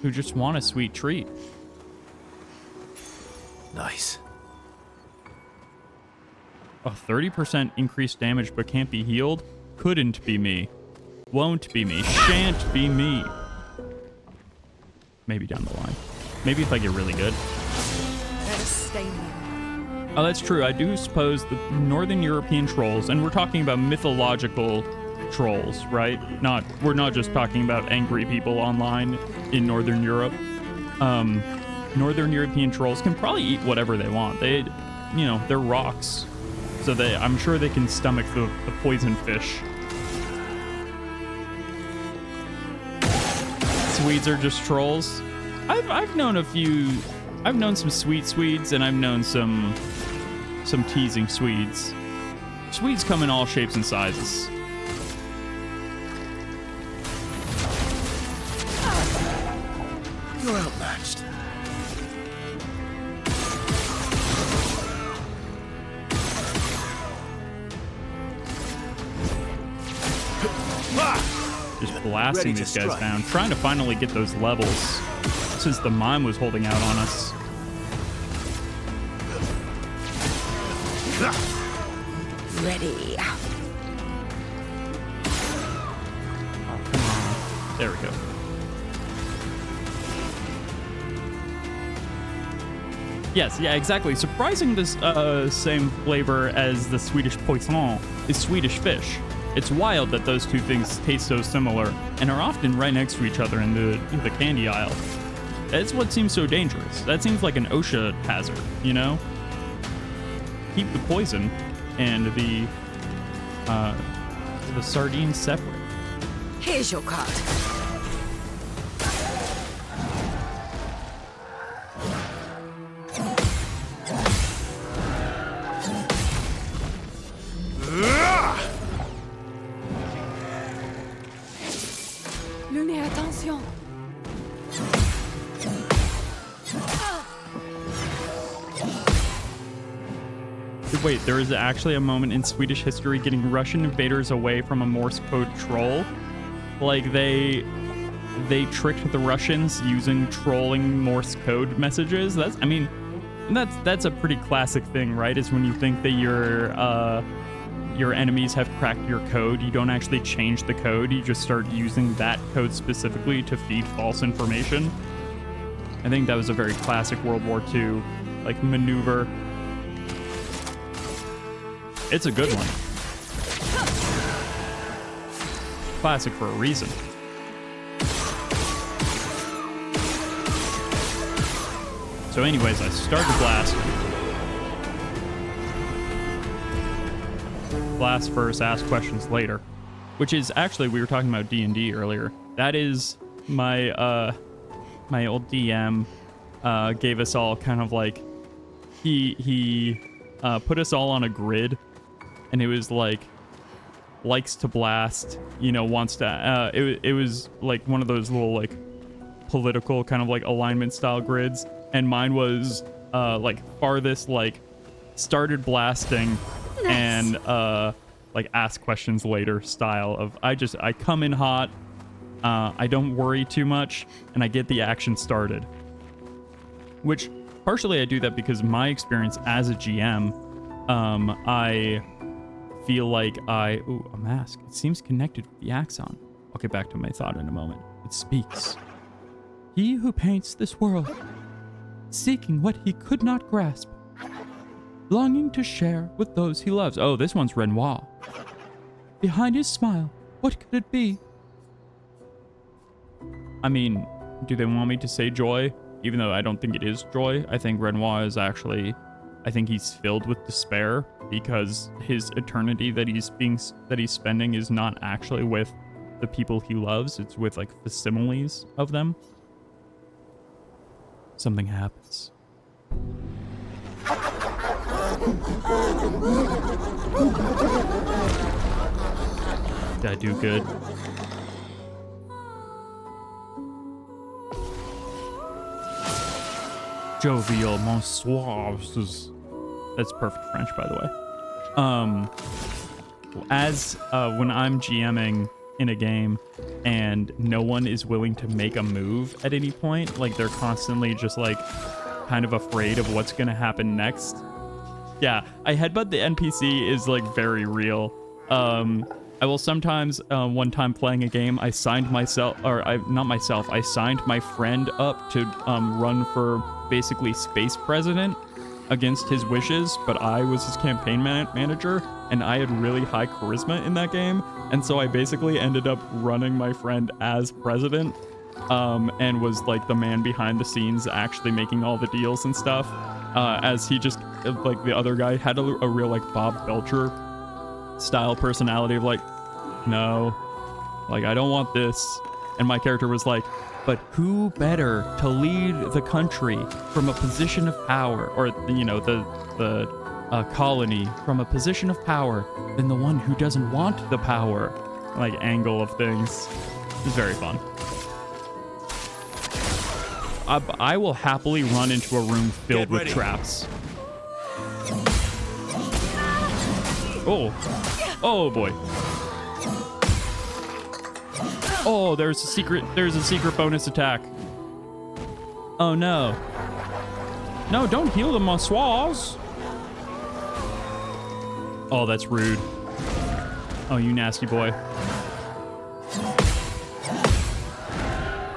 who just want a sweet treat? Nice. A 30% increased damage but can't be healed? Couldn't be me. Won't be me. Shan't be me. Maybe down the line. Maybe if I get really good. Oh, that's true. I do suppose the Northern European trolls, and we're talking about mythological trolls, right? We're not just talking about angry people online in Northern Europe. Northern European trolls can probably eat whatever they want. They're rocks. So I'm sure they can stomach the poison fish. Swedes are just trolls. I've known some sweet Swedes, and I've known some teasing Swedes. Swedes come in all shapes and sizes. You're outmatched. Just blasting these guys down, trying to finally get those levels since the mime was holding out on us. Ready. Oh, come on. There we go. Yes, yeah, exactly. Surprising this same flavor as the Swedish poisson is Swedish fish. It's wild that those two things taste so similar and are often right next to each other in the candy aisle. That's what seems so dangerous. That seems like an OSHA hazard, you know? Keep the poison and the sardines separate. Here's your card. wait, there is actually a moment in Swedish history getting Russian invaders away from a Morse code troll. Like they tricked the Russians using trolling Morse code messages. That's a pretty classic thing, right? Is when you think that your enemies have cracked your code, you don't actually change the code, you just start using that code specifically to feed false information. I think that was a very classic World War II like maneuver. It's a good one. Classic for a reason. So anyways, I start the blast. Blast first, ask questions later. Which is actually, we were talking about D&D earlier. That is my my old DM gave us all kind of like, he put us all on a grid, and it was like, likes to blast, you know, wants to, it was like one of those little like political kind of like alignment style grids. And mine was like farthest, like started blasting and like ask questions later style of I come in hot, I don't worry too much, and I get the action started. Which partially I do that because my experience as a GM, I feel like ooh, a mask. It seems connected with the axon. I'll get back to my thought in a moment. It speaks. He who paints this world, seeking what he could not grasp, longing to share with those he loves. Oh, this one's Renoir. Behind his smile, what could it be? I mean, do they want me to say joy? Even though I don't think it is joy. I think Renoir is actually, I think he's filled with despair because his eternity that he's spending is not actually with the people he loves. It's with like facsimiles of them. Something happens. Did I do good? Jovial bonsoir. That's perfect French, by the way. When I'm GMing in a game and no one is willing to make a move at any point, like they're constantly just like kind of afraid of what's gonna happen next. Yeah, I headbutt the NPC is like very real. I will sometimes, one time playing a game, I signed myself, I signed my friend up to run for basically space president against his wishes, but I was his campaign manager, and I had really high charisma in that game, and so I basically ended up running my friend as president, and was like the man behind the scenes actually making all the deals and stuff, as he just, like the other guy had a real like Bob Belcher style personality of like, no, like I don't want this. And my character was like, but who better to lead the country from a position of power, or you know, the colony from a position of power, than the one who doesn't want the power? Like angle of things. It's very fun. I will happily run into a room filled with traps. Oh boy. Oh, there's a secret bonus attack. Oh no. No, don't heal the Monsoirs. Oh, that's rude. Oh, you nasty boy.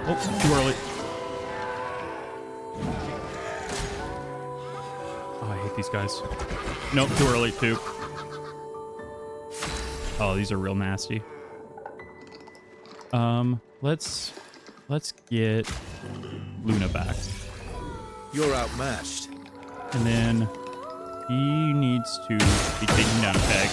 Oh, too early. Oh, I hate these guys. Nope, too early too. Oh, these are real nasty. Let's get Luna back. You're outmatched. And then he needs to be taken down a peg.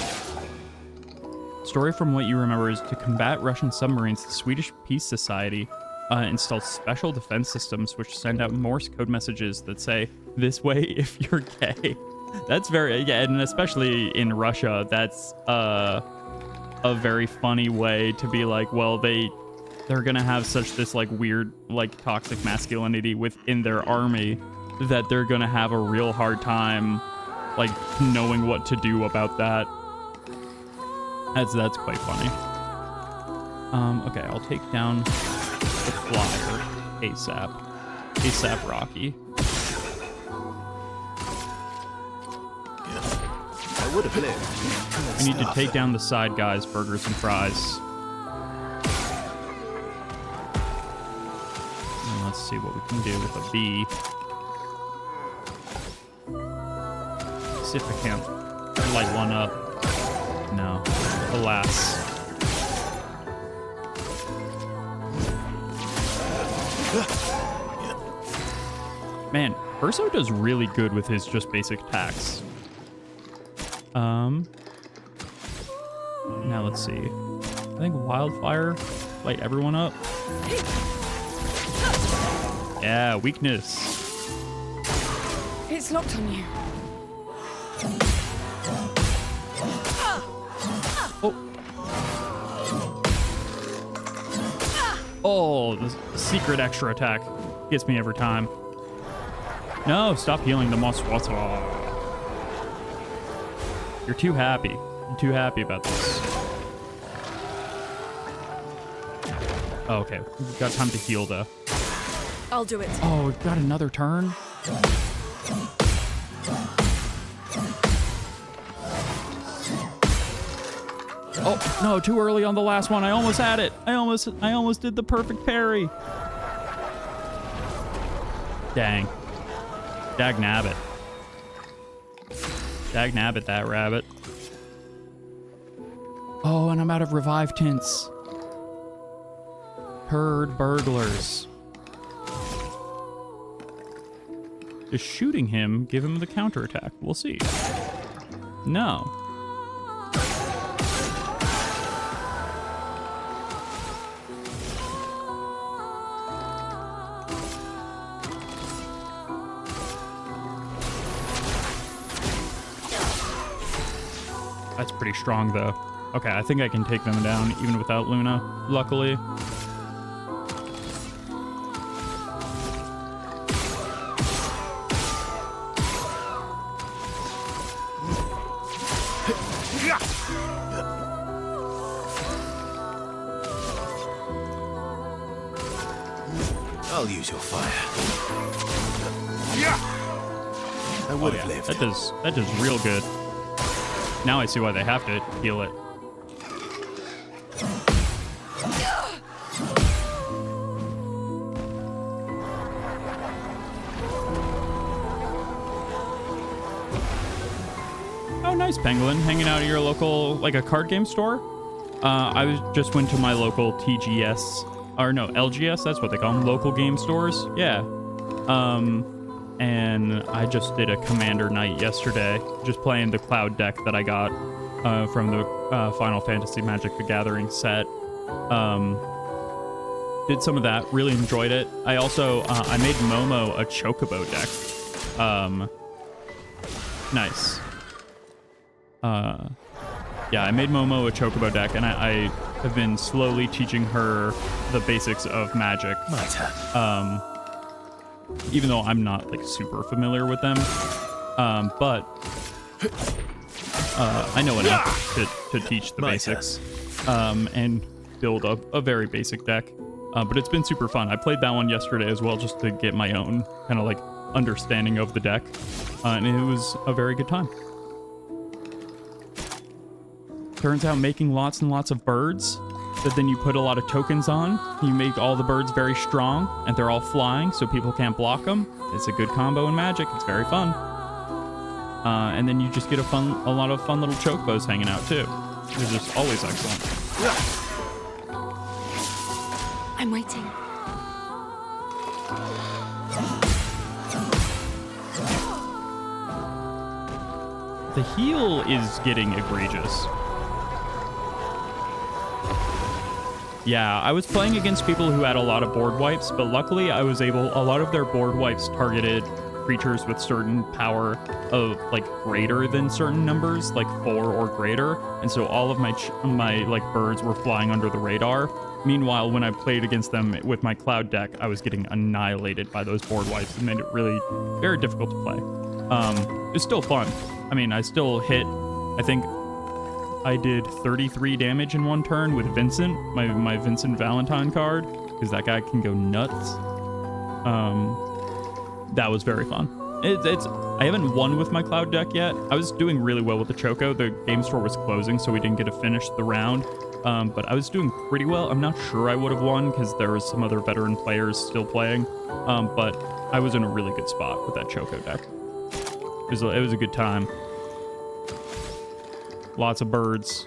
Story from what you remember is to combat Russian submarines, the Swedish Peace Society installed special defense systems which send out Morse code messages that say, "This way if you're gay." That's very, yeah, and especially in Russia, that's a very funny way to be like, well, they're gonna have such this like weird like toxic masculinity within their army that they're gonna have a real hard time like knowing what to do about that. That's quite funny. Okay, I'll take down the flyer ASAP. ASAP Rocky. I would have lived. We need to take down the side guys, burgers and fries. And let's see what we can do with a B. See if I can't light one up. No. Alas. Man, Urso does really good with his just basic attacks. Now let's see. I think Wildfire light everyone up. Yeah, weakness. It's locked on you. Oh, the secret extra attack gets me every time. No, stop healing the Moswasa. You're too happy. You're too happy about this. Oh, okay, we've got time to heal though. I'll do it. Oh, we've got another turn. Oh, no, too early on the last one. I almost had it. I almost did the perfect parry. Dang. Dag nabbit. Dag nabbit that rabbit. Oh, and I'm out of revive tints. Herd burglars. Is shooting him give him the counterattack? We'll see. No. That's pretty strong, though. Okay, I think I can take them down even without Luna, luckily. I'll use your fire. I would have lived. That does real good. Now I see why they have to heal it. Oh, nice, Penguin. Hanging out at your local, like a card game store? Just went to my local TGS, or no, LGS, that's what they call them, local game stores. Yeah. And I just did a Commander night yesterday, just playing the Cloud deck that I got from the Final Fantasy Magic the Gathering set. Did some of that, really enjoyed it. I also, I made Momo a Chocobo deck. Nice. Yeah, I made Momo a Chocobo deck, and I have been slowly teaching her the basics of Magic. My turn. Even though I'm not like super familiar with them, but I know enough to teach the basics and build a very basic deck. But it's been super fun. I played that one yesterday as well, just to get my own kind of like understanding of the deck, and it was a very good time. Turns out making lots and lots of birds that then you put a lot of tokens on, you make all the birds very strong, and they're all flying, so people can't block them. It's a good combo in Magic. It's very fun. And then you just get a lot of fun little chocobos hanging out too. They're just always excellent. I'm waiting. The heal is getting egregious. Yeah, I was playing against people who had a lot of board wipes, but luckily I was able, a lot of their board wipes targeted creatures with certain power of like greater than certain numbers, like 4 or greater, and so all of my like birds were flying under the radar. Meanwhile, when I played against them with my Cloud deck, I was getting annihilated by those board wipes. It made it really very difficult to play. It's still fun. I mean, I still hit, I think I did 33 damage in one turn with Vincent, my Vincent Valentine card, because that guy can go nuts. That was very fun. I haven't won with my Cloud deck yet. I was doing really well with the Choco. The game store was closing, so we didn't get to finish the round. But I was doing pretty well. I'm not sure I would have won because there was some other veteran players still playing. But I was in a really good spot with that Choco deck. It was a good time. Lots of birds.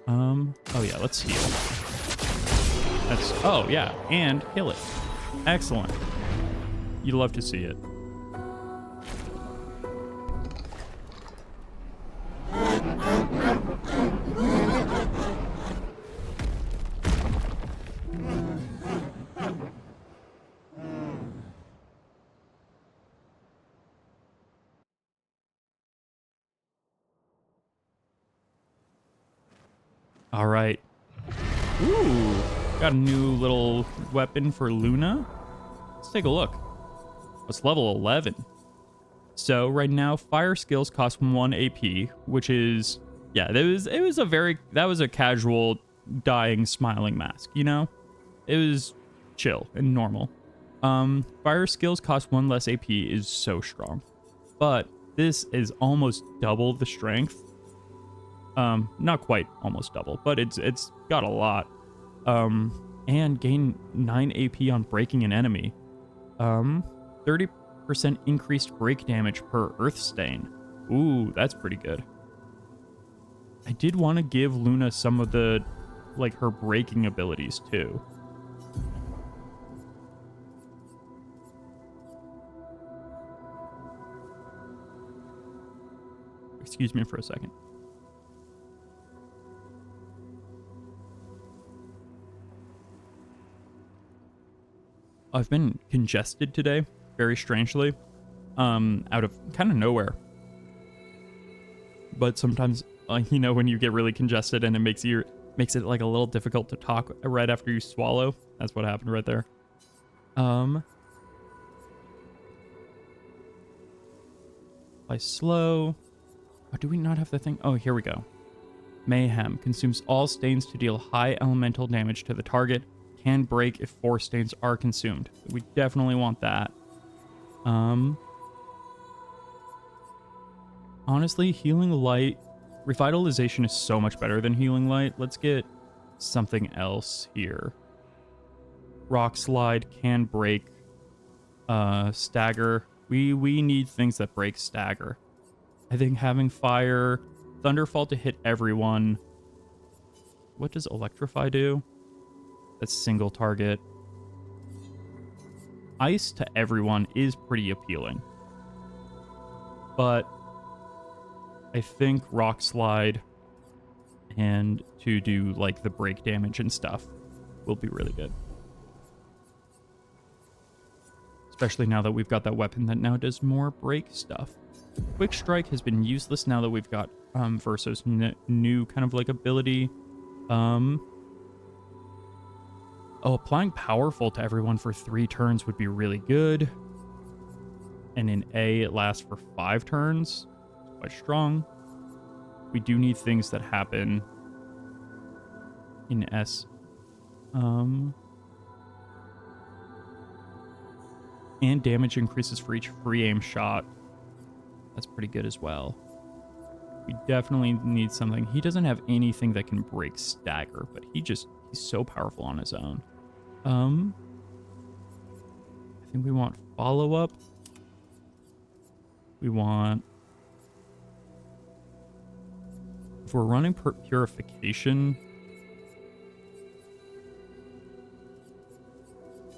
Oh yeah, let's heal. Oh yeah, and kill it. Excellent. You'd love to see it. All right. Ooh, got a new little weapon for Luna. Let's take a look. It's level 11. So right now, fire skills cost 1 AP, which is, yeah, that was a casual dying smiling mask, you know? It was chill and normal. Fire skills cost 1 less AP is so strong. But this is almost double the strength. Not quite almost double, but it's got a lot. And gain 9 AP on breaking an enemy. 30% increased break damage per Earth Stain. Ooh, that's pretty good. I did want to give Luna some of the, like, her breaking abilities too. Excuse me for a second. I've been congested today, very strangely, out of kind of nowhere. But sometimes, you know, when you get really congested and it makes it like a little difficult to talk right after you swallow. That's what happened right there. By slow. Oh, do we not have the thing? Oh, here we go. Mayhem consumes all stains to deal high elemental damage to the target. Can break if 4 stains are consumed. We definitely want that. Honestly, Healing Light, Revitalization is so much better than Healing Light. Let's get something else here. Rock Slide can break Stagger. We need things that break Stagger. I think having Fire, Thunderfall to hit everyone. What does Electrify do? That's single target. Ice to everyone is pretty appealing. But I think Rock Slide and to do like the break damage and stuff will be really good. Especially now that we've got that weapon that now does more break stuff. Quick Strike has been useless now that we've got Verso's new kind of like ability. Oh, applying Powerful to everyone for 3 turns would be really good. And in A, it lasts for 5 turns. It's quite strong. We do need things that happen in S. And damage increases for each free aim shot. That's pretty good as well. We definitely need something. He doesn't have anything that can break Stagger, but he's so powerful on his own. I think we want follow-up. We want... If we're running Purification...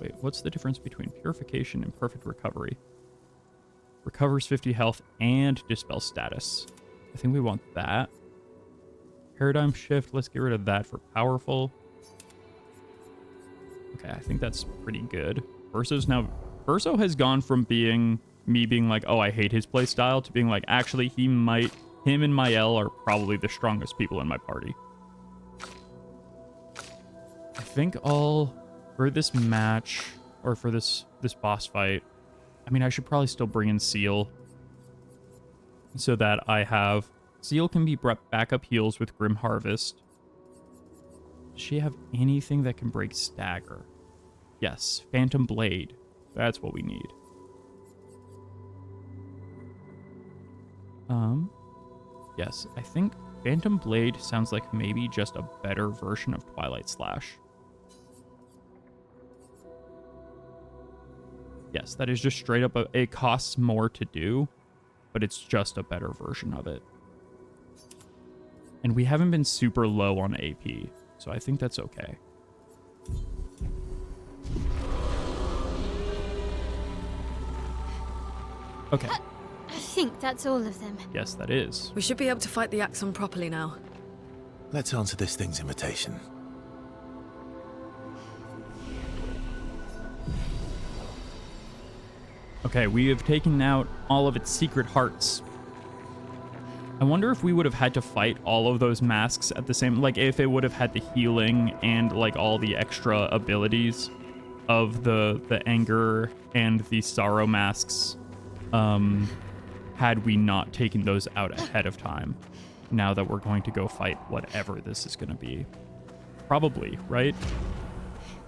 Wait, what's the difference between Purification and Perfect Recovery? Recovers 50 health and Dispel status. I think we want that. Paradigm Shift, let's get rid of that for Powerful. Okay, I think that's pretty good. Verso has gone from being like, oh, I hate his playstyle, to being like, actually, him and Mael are probably the strongest people in my party. I think for this match, or for this boss fight, I mean, I should probably still bring in Seal so that I have... Seal can be brought back up heals with Grim Harvest. Does she have anything that can break Stagger? Yes, Phantom Blade. That's what we need. Yes, I think Phantom Blade sounds like maybe just a better version of Twilight Slash. Yes, that is just straight up it costs more to do, but it's just a better version of it. And we haven't been super low on AP, so I think that's okay. Okay. I think that's all of them. Yes, that is. We should be able to fight the Axon properly now. Let's answer this thing's invitation. Okay, we have taken out all of its secret hearts. I wonder if we would have had to fight all of those masks at the same... Like, if it would have had the healing and, like, all the extra abilities of the anger and the sorrow masks, had we not taken those out ahead of time, now that we're going to go fight whatever this is going to be. Probably, right?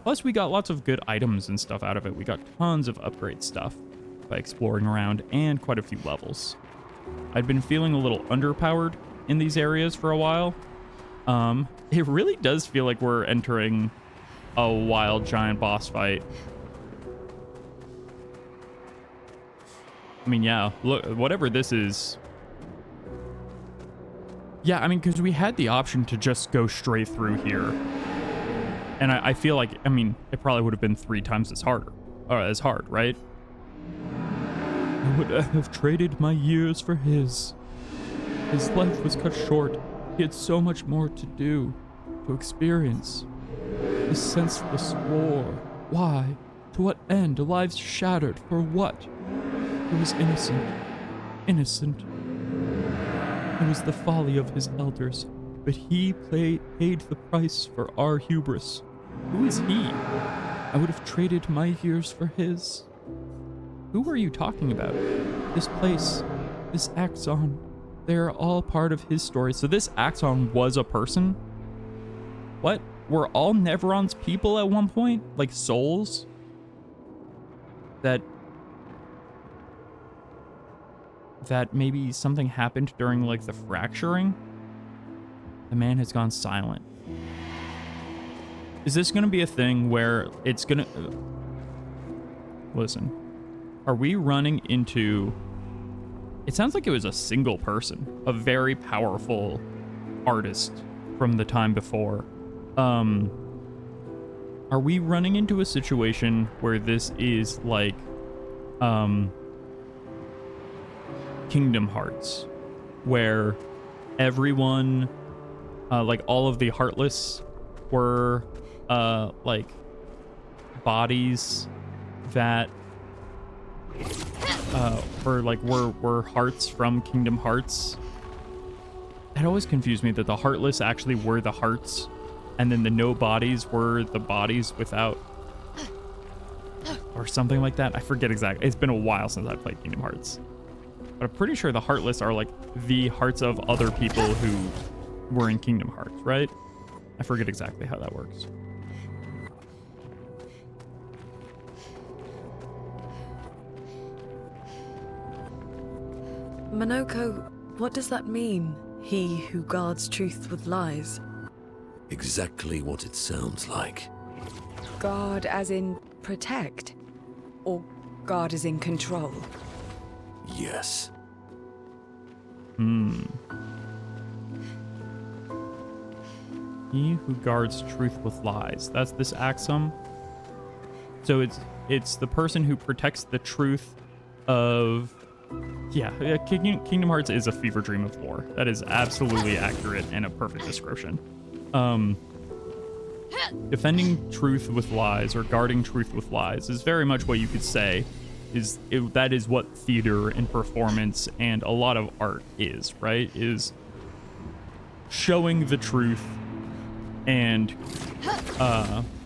Plus, we got lots of good items and stuff out of it. We got tons of upgrade stuff by exploring around and quite a few levels. I'd been feeling a little underpowered in these areas for a while. It really does feel like we're entering a wild giant boss fight. I mean, yeah, look, whatever this is. Yeah, I mean, because we had the option to just go straight through here. And I feel like, I mean, it probably would have been 3 times as hard, right? I would have traded my years for his. His life was cut short. He had so much more to do, to experience. His senseless war. Why? To what end? Lives shattered. For what? He was innocent. Innocent. It was the folly of his elders, but he paid the price for our hubris. Who is he? I would have traded my years for his. Who are you talking about? This place, this Axon, they are all part of his story. So this Axon was a person? What? Were all Neveron's people at one point? Like souls? That maybe something happened during like the fracturing? The man has gone silent. Is this gonna be a thing where it's gonna... Listen. Are we running into... It sounds like it was a single person. A very powerful artist from the time before. Are we running into a situation where this is like... Kingdom Hearts, where everyone, like all of the Heartless were, like bodies that, were hearts from Kingdom Hearts. It always confused me that the Heartless actually were the hearts, and then the no bodies were the bodies without, or something like that. I forget exactly. It's been a while since I played Kingdom Hearts. But I'm pretty sure the Heartless are like the hearts of other people who were in Kingdom Hearts, right? I forget exactly how that works. Monoko, what does that mean? He who guards truth with lies. Exactly what it sounds like. Guard as in protect? Or guard as in control? Yes. He who guards truth with lies. That's this Axum. So it's the person who protects the truth of... Yeah, Kingdom Hearts is a fever dream of lore. That is absolutely accurate and a perfect description. Defending truth with lies or guarding truth with lies is very much what you could say that is what theater and performance and a lot of art is, right? Is showing the truth and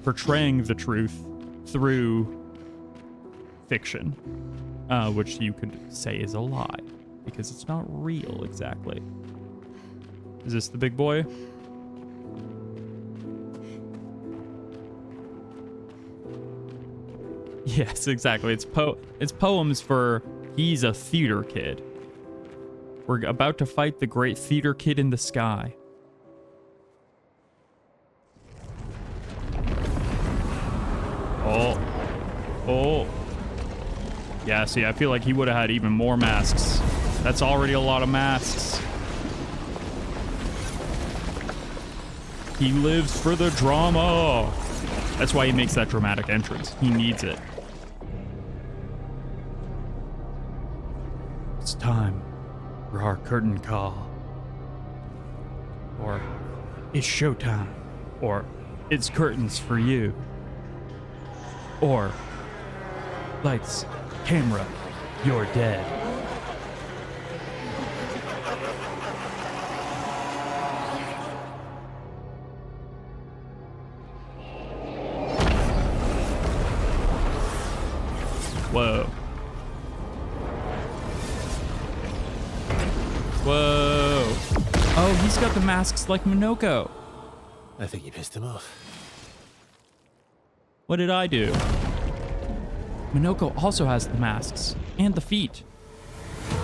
portraying the truth through fiction, which you could say is a lie because it's not real exactly. Is this the big boy? Yes, exactly. It's poems for he's a theater kid. We're about to fight the great theater kid in the sky. Oh. Oh. Yeah, see, I feel like he would have had even more masks. That's already a lot of masks. He lives for the drama. That's why he makes that dramatic entrance. He needs it. It's time for our curtain call. Or, it's showtime. Or, it's curtains for you. Or, lights, camera, you're dead. Whoa. Whoa. Oh, he's got the masks like Minoko. I think you pissed him off. What did I do? Minoko also has the masks and the feet.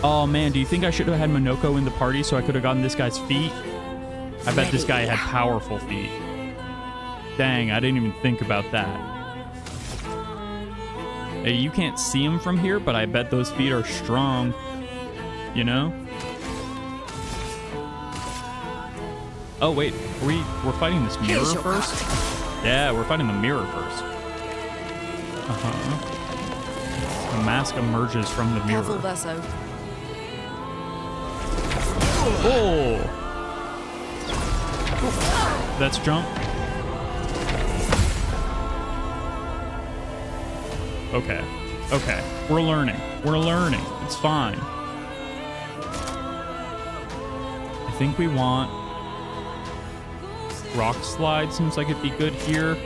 Oh man, do you think I should have had Minoko in the party so I could have gotten this guy's feet? I bet this guy had powerful feet. Dang, I didn't even think about that. Hey, you can't see him from here, but I bet those feet are strong. You know? Oh wait, we're fighting this mirror first? Yeah, we're fighting the mirror first. The mask emerges from the mirror. Careful, Verso. Oh! That's jump. Okay. Okay. We're learning. We're learning. It's fine. I think we want... Rock slide seems like it'd be good here.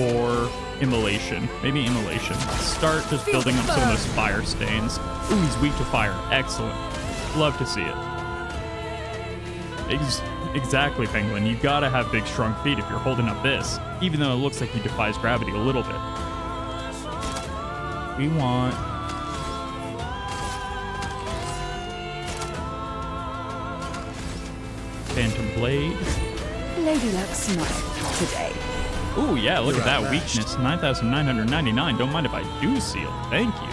Or immolation. Maybe immolation. Start just building up some of those fire stains. Ooh, he's weak to fire. Excellent. Love to see it. Exactly, Penguin. You gotta have big, strong feet if you're holding up this. Even though it looks like he defies gravity a little bit. We want... Phantom Blade. Lady Luck smile today. Ooh, yeah, look at that weakness. 9,999. Don't mind if I do seal. Thank you.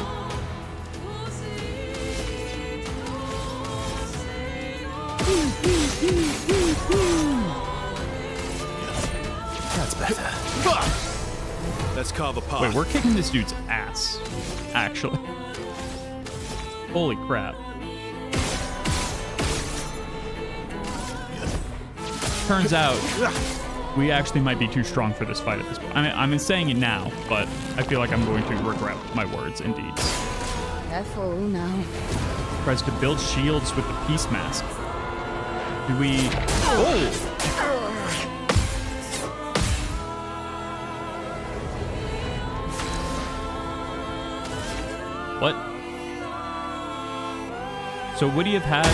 That's better. Let's carve a path. Wait, we're kicking this dude's ass, actually. Holy crap. Turns out, we actually might be too strong for this fight at this point. I mean, I'm saying it now, but I feel like I'm going to regret my words and deeds. Careful now. Tries to build shields with the peace mask. Do we... Oh! What? So would he have had...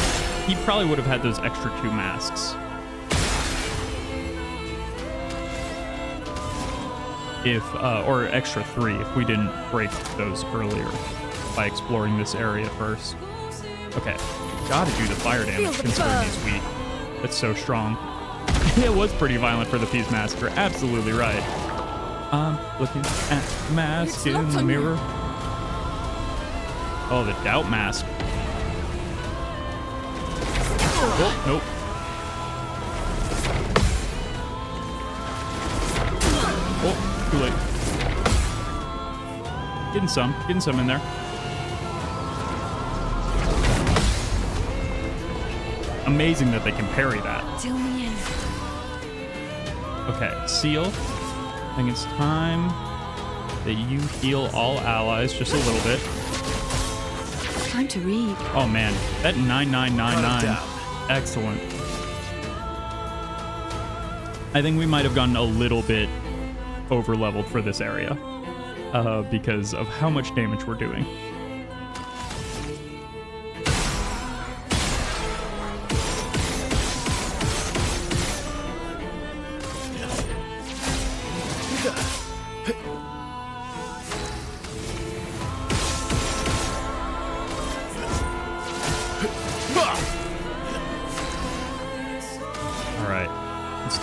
He probably would have had those extra 2 masks. If, or extra 3 if we didn't break those earlier by exploring this area first. Okay, gotta do the fire damage considering he's weak. That's so strong. It was pretty violent for the Peace Mask. You're absolutely right. Looking at the mask in the mirror. Oh, the Doubt Mask. Oh, nope. Oh, too late. Getting some in there. Amazing that they can parry that. Till me in. Okay, seal. I think it's time that you heal all allies just a little bit. Time to read. Oh man, that 9999. Excellent. I think we might have gone a little bit over leveled for this area because of how much damage we're doing.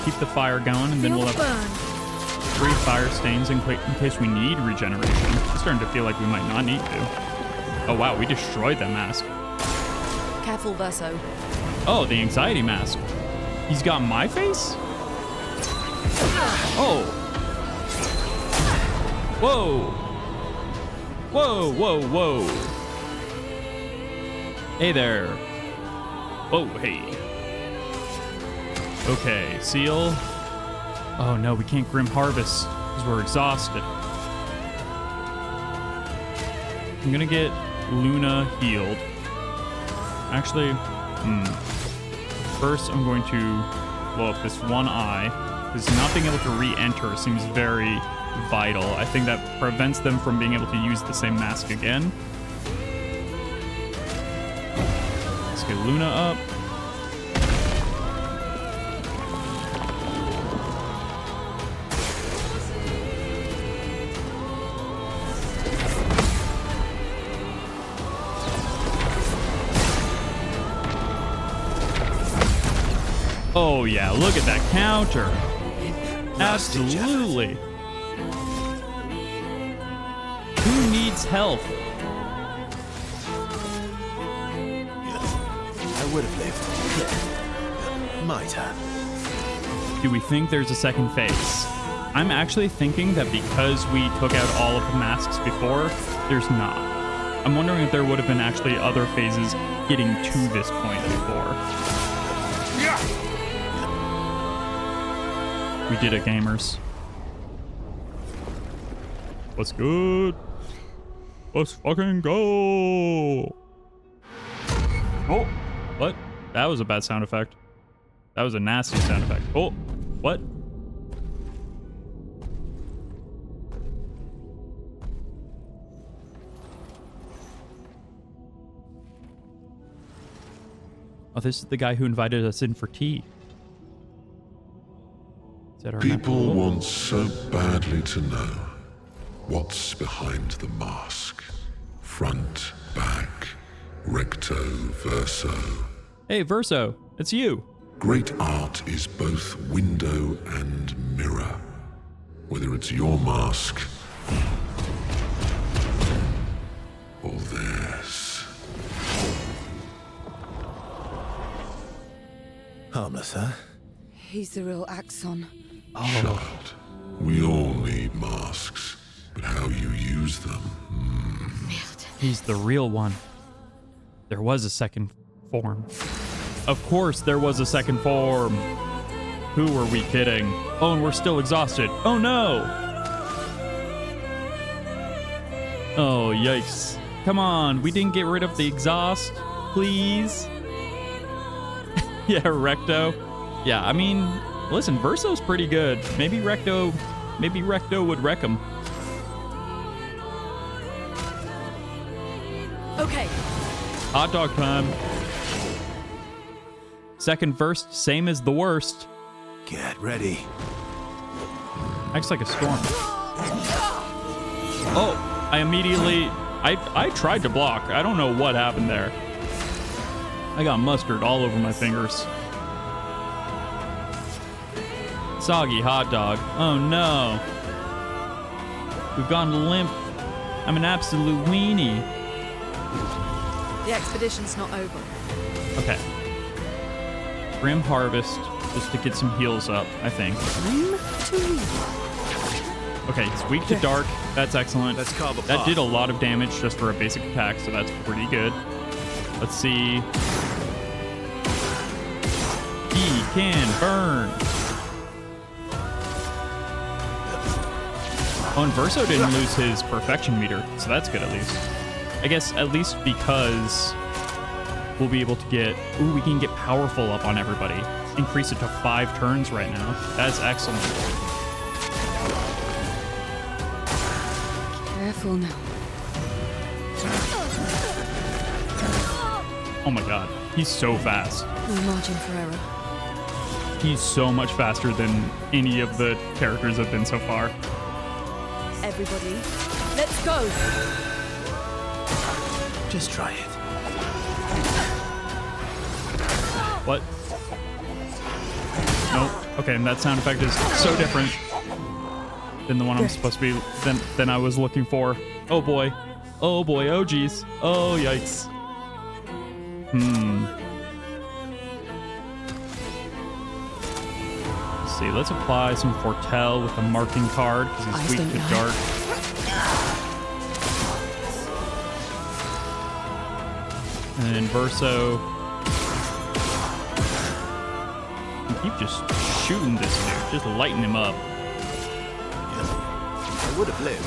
Keep the fire going, and then we'll have 3 fire stains in case we need regeneration. I'm starting to feel like we might not need to. Oh wow, we destroyed that mask. Careful, Verso. Oh, the anxiety mask. He's got my face? Oh. Whoa. Whoa, whoa, whoa. Hey there. Whoa, hey. Okay, seal. Oh no, we can't Grim Harvest because we're exhausted. I'm gonna get Luna healed. Actually, first I'm going to blow up this one eye because not being able to re-enter seems very vital. I think that prevents them from being able to use the same mask again. Let's get Luna up. Oh yeah, look at that counter. Absolutely. Who needs health? I would have lived. Yeah. My turn. Do we think there's a second phase? I'm actually thinking that because we took out all of the masks before, there's not. I'm wondering if there would have been actually other phases getting to this point before. We did it, gamers. What's good? Let's fucking go. Oh, what? That was a bad sound effect. That was a nasty sound effect. Oh, what? Oh, this is the guy who invited us in for tea. People want so badly to know what's behind the mask. Front, back, recto, verso. Hey, Verso, it's you. Great art is both window and mirror. Whether it's your mask or theirs. Harmless, huh? He's the real Axon. Child, we all need masks, but how you use them. He's the real one. There was a second form. Of course there was a second form. Who were we kidding? Oh, and we're still exhausted. Oh no! Oh, yikes. Come on, we didn't get rid of the exhaust, please. Yeah, Recto. Yeah, I mean, listen, Verso's pretty good. Maybe Recto would wreck him. Okay. Hot dog time. Second first, same as the worst. Get ready. Acts like a storm. Oh, I immediately... I tried to block. I don't know what happened there. I got mustard all over my fingers. Soggy hot dog. Oh no. We've gone limp. I'm an absolute weenie. The expedition's not over. Okay. Grim Harvest, just to get some heals up, I think. Okay, it's weak to dark. That's excellent. Let's carve That apart. did a lot of damage just for a basic attack, so that's pretty good. Let's see. He can burn. Oh, and Verso didn't lose his perfection meter, so that's good at least. I guess at least because we'll be able to get... Ooh, we can get powerful up on everybody. Increase it to 5 turns right now. That's excellent. Careful now. Oh my god. He's so fast. No margin for error. He's so much faster than any of the characters have been so far. Everybody, let's go! Just try it. What? Nope. Okay, and that sound effect is so different than the one I'm supposed to be, than I was looking for. Oh boy. Oh boy. Oh geez. Oh yikes. Let's see, let's apply some foretell with the marking card because Eyes he's weak don't to lie. dark. And then Verso. Keep just shooting this dude, just lighting him up. I would have lived.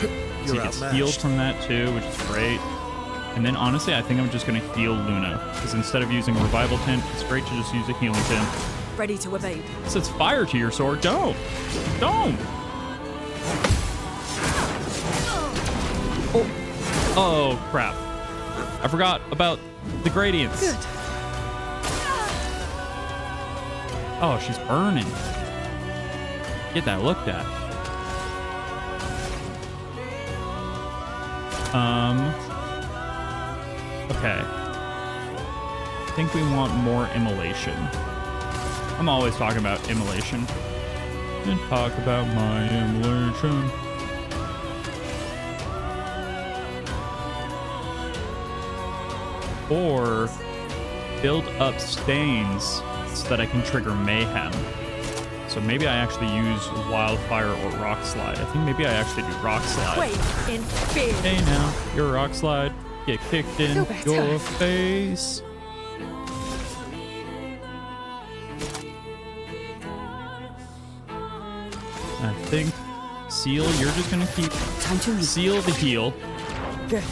So he You're gets outmatched. healed from that too, which is great. And then honestly, I think I'm just gonna heal Luna. Because instead of using a revival tint, it's great to just use a healing tint. Ready to evade. It sets fire to your sword. Don't! Don't! Oh, oh crap. I forgot about the gradients. Good. Oh, she's burning. Get that looked at. Okay. I think we want more immolation. I'm always talking about immolation. And talk about my immolation. Or build up stains so that I can trigger mayhem. So maybe I actually use wildfire or rock slide. I think maybe I actually do rock slide. Wait, in fear. Hey now, your rock slide. Get kicked in Feel better. your face. I think Seal, you're just gonna keep Time to leave. Seal the heal. Good.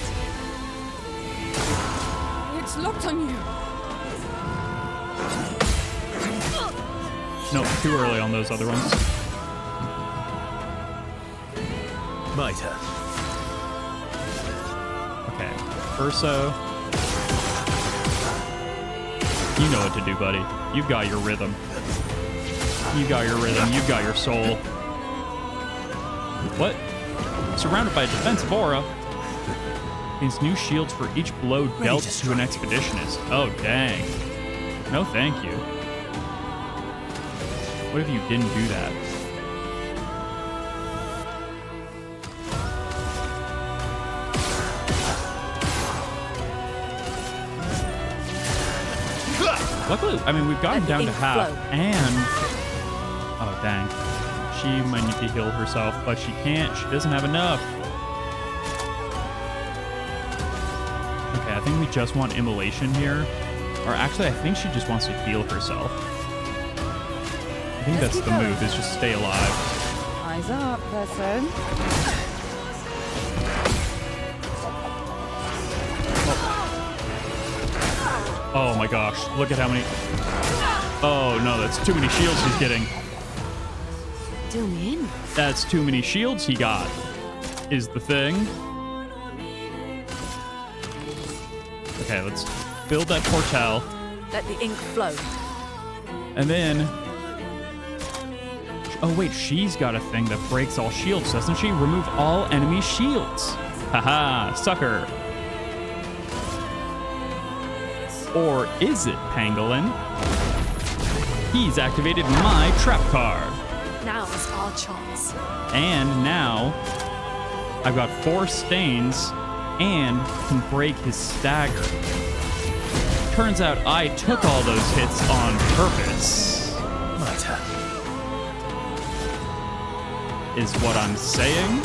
It's locked on you. No, too early on those other ones. Mitre. Okay, Urso. You know what to do, buddy. You've got your rhythm. You got your rhythm. You've got your soul. What? Surrounded by a defensive aura. Means new shields for each blow dealt to an expeditionist. Oh, dang. No, thank you. What if you didn't do that? Luckily, I mean, we've gotten down to ink half, flow. and... Oh, dang. She might need to heal herself, but she can't. She doesn't have enough. Okay, I think we just want immolation here. Or actually, I think she just wants to heal herself. I think Let's that's keep the going. move, is just stay alive. Eyes up, person. Oh my gosh, look at how many... Oh no, that's too many shields he's getting. Deal me in. That's too many shields he got, is the thing. Okay, let's build that portal. Let the ink flow. And then... Oh wait, she's got a thing that breaks all shields, doesn't she? Remove all enemy shields. Haha, sucker. Or is it, Pangolin? He's activated my trap card. Now is our chance. And now I've got 4 stains and can break his stagger. Turns out I took all those hits on purpose, Mitre. is what I'm saying.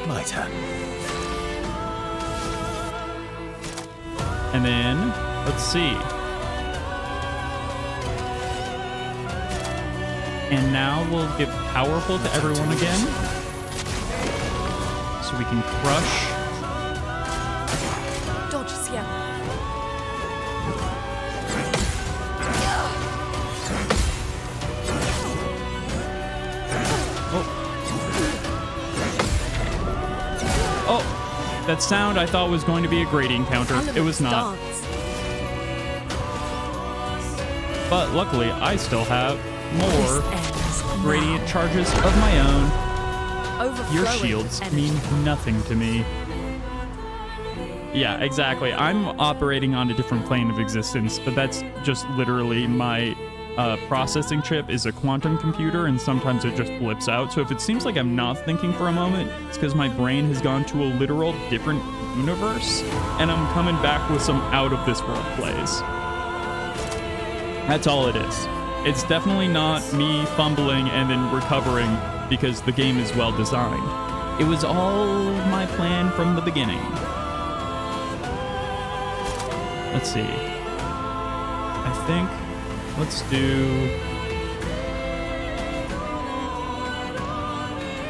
Mitre. And then, let's see. And now we'll give powerful to everyone again. So we can crush. Dodge, Ciel. That sound I thought was going to be a Grady encounter. It was not. Dance. But luckily, I still have more Ends gradient now. charges of my own. Your Overflowing shields energy. mean nothing to me. Yeah, exactly. I'm operating on a different plane of existence, but that's just literally my processing chip is a quantum computer, and sometimes it just flips out. So if it seems like I'm not thinking for a moment, it's because my brain has gone to a literal different universe, and I'm coming back with some out-of-this-world plays. That's all it is. It's definitely not me fumbling and then recovering because the game is well designed. It was all my plan from the beginning. Let's see. I think let's do...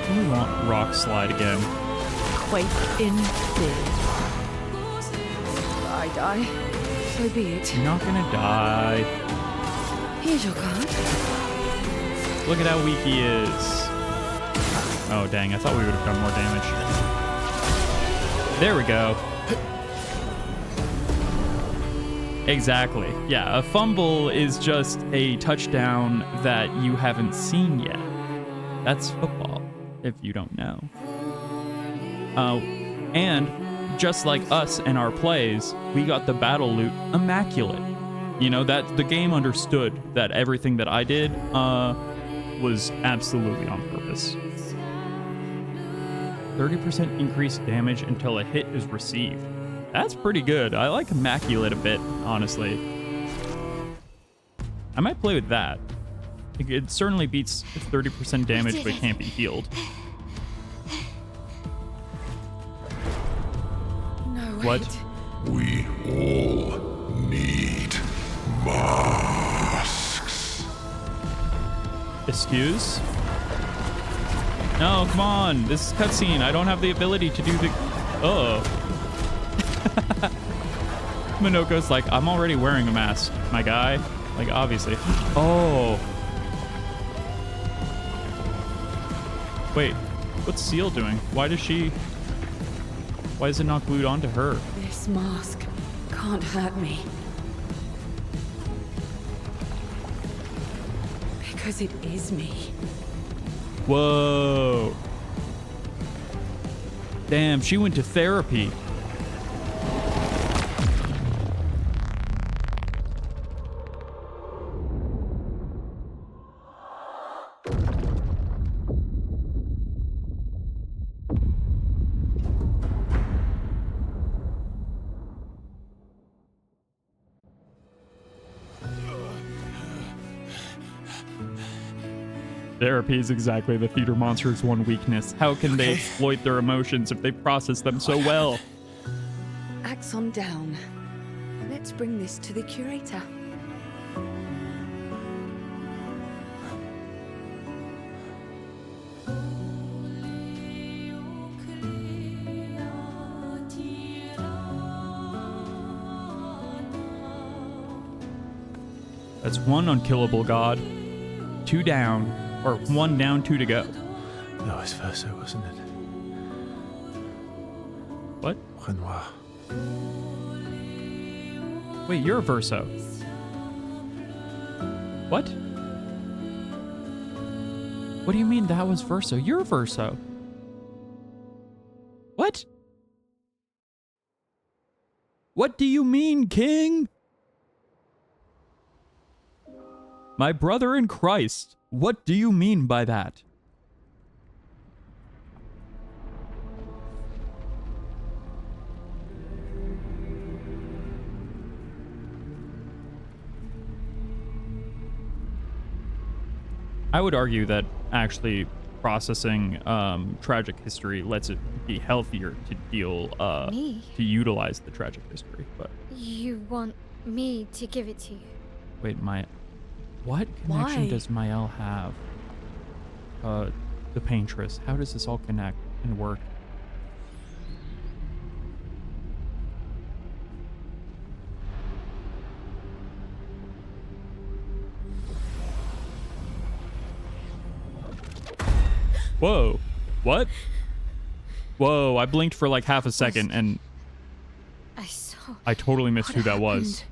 We want Rock Slide again. Quake in fear. I die. So be it. You're not gonna die. Here's your card. Look at how weak he is. Oh, dang. I thought we would have done more damage. There we go. Exactly. Yeah, a fumble is just a touchdown that you haven't seen yet. That's football, if you don't know. And just like us and our plays, we got the battle loot immaculate. You know, that the game understood that everything that I did was absolutely on purpose. 30% increased damage until a hit is received. That's pretty good. I like immaculate a bit, honestly. I might play with that. It certainly beats 30% damage, but can't be healed. No, What? wait. We all need masks. Excuse? No, come on. This is cutscene. I don't have the ability to do the... Oh. Minoko's like, I'm already wearing a mask, my guy. Like, obviously. Oh. Wait, what's Seal doing? Why is it not glued onto her? This mask can't hurt me. Because it is me. Whoa. Damn, she went to therapy. Therapy is exactly the theater monster's one weakness. How can they exploit their emotions if they process them so well? Axon down. Let's bring this to the curator. That's one unkillable god. 2 down. Or 1 down, 2 to go. No, it's Verso, wasn't it? What? Renoir. Wait, you're a Verso. What? What do you mean that was Verso? You're a Verso. What? What do you mean, King? My brother in Christ. What do you mean by that? I would argue that actually processing tragic history lets it be healthier to deal Me? to utilize the tragic history. But You want me to give it to you? wait, what connection Why? does Mael have? The Paintress. How does this all connect and work? Whoa. What? Whoa, I blinked for like half a second and I saw. I totally missed who that was.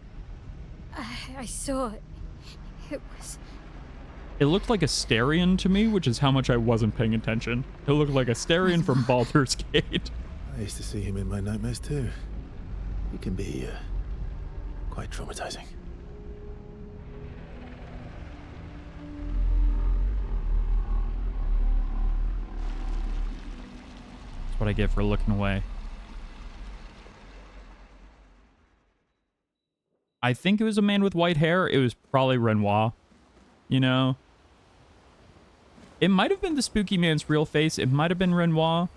I saw it. It was. It looked like a Starion to me, which is how much I wasn't paying attention. It looked like a Starion from Baldur's Gate. I used to see him in my nightmares too. He can be quite traumatizing. That's what I get for looking away. I think it was a man with white hair. It was probably Renoir. You know? It might have been the spooky man's real face. It might have been Renoir,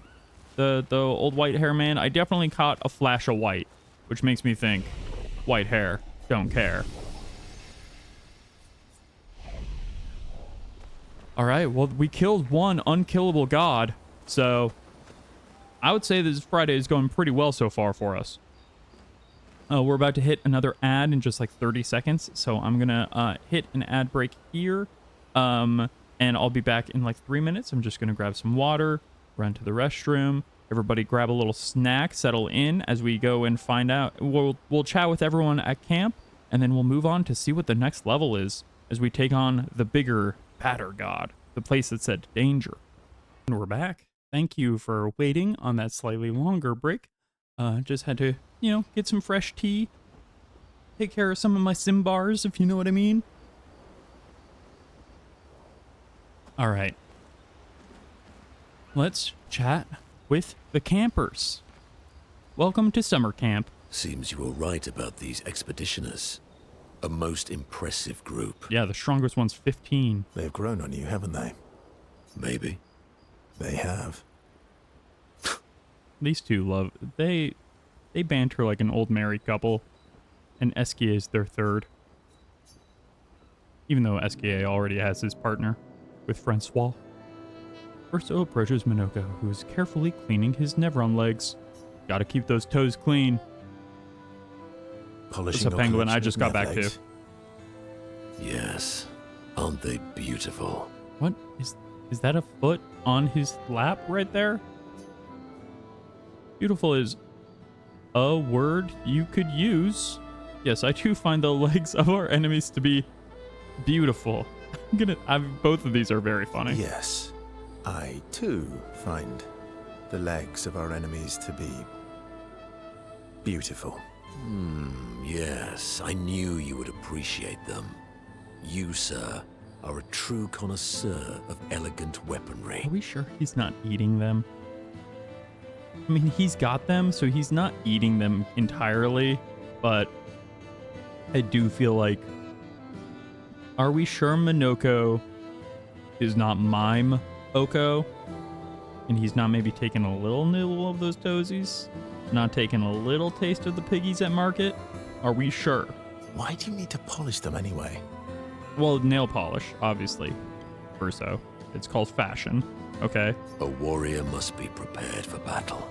the old white hair man. I definitely caught a flash of white, which makes me think white hair, don't care. All right, well, we killed one unkillable god, so I would say this Friday is going pretty well so far for us. We're about to hit another ad in just like 30 seconds, so I'm gonna hit an ad break here, and I'll be back in like 3 minutes. I'm just gonna grab some water, run to the restroom. Everybody grab a little snack, settle in as we go and find out. We'll chat with everyone at camp, and then we'll move on to see what the next level is as we take on the bigger, badder god, the place that said danger. And we're back. Thank you for waiting on that slightly longer break. Just had to, you know, get some fresh tea, take care of some of my sim bars, if you know what I mean. All right. Let's chat with the campers. Welcome to summer camp. Seems you were right about these expeditioners. A most impressive group. Yeah, the strongest one's 15. They've grown on you, haven't they? Maybe. They have. These two love... They banter like an old married couple. And Esquier is their third. Even though Esquier already has his partner with Francois. Urso approaches Minoko, who is carefully cleaning his Nevron legs. Gotta keep those toes clean. Polishing What's up, Penguin? I just got back too. Yes. Aren't they beautiful? What? Is that a foot on his lap right there? Beautiful is a word you could use. Yes, I too find the legs of our enemies to be beautiful. Both of these are very funny. Yes. I too find the legs of our enemies to be beautiful. Yes. I knew you would appreciate them. You, sir, are a true connoisseur of elegant weaponry. Are we sure he's not eating them? I mean, he's got them, so he's not eating them entirely, but I do feel like... Are we sure Minoko is not Mime Oko? And he's not maybe taking a little nibble of those toesies? Not taking a little taste of the piggies at market? Are we sure? Why do you need to polish them anyway? Well, nail polish, obviously. Urso. It's called fashion. Okay. A warrior must be prepared for battle.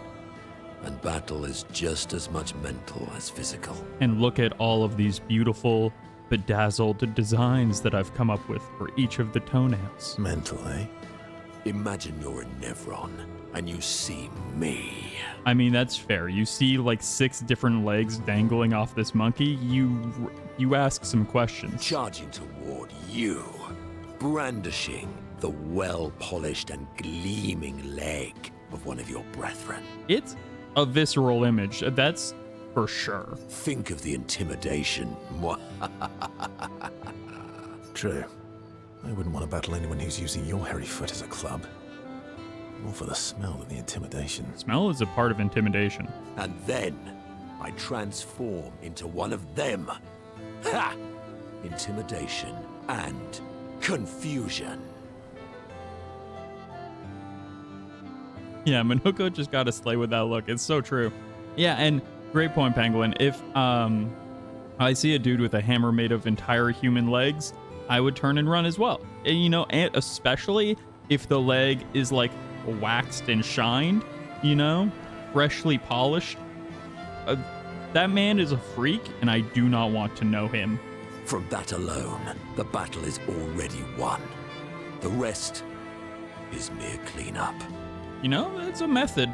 And battle is just as much mental as physical. And look at all of these beautiful, bedazzled designs that I've come up with for each of the toenails. Mental, eh? Imagine you're in Nevron and you see me. I mean, that's fair. You see like 6 different legs dangling off this monkey. You ask some questions. Charging toward you, brandishing the well-polished and gleaming leg of one of your brethren. It's a visceral image. That's for sure. Think of the intimidation. True. I wouldn't want to battle anyone who's using your hairy foot as a club. More for the smell than the intimidation. Smell is a part of intimidation. And then I transform into one of them. Ha! Intimidation and confusion. Yeah, Minoko just got to slay with that look. It's so true. Yeah, and great point, Penguin. If I see a dude with a hammer made of entire human legs, I would turn and run as well. And, you know, and especially if the leg is like waxed and shined, you know, freshly polished. That man is a freak, and I do not want to know him. From that alone, the battle is already won. The rest is mere cleanup. You know, it's a method.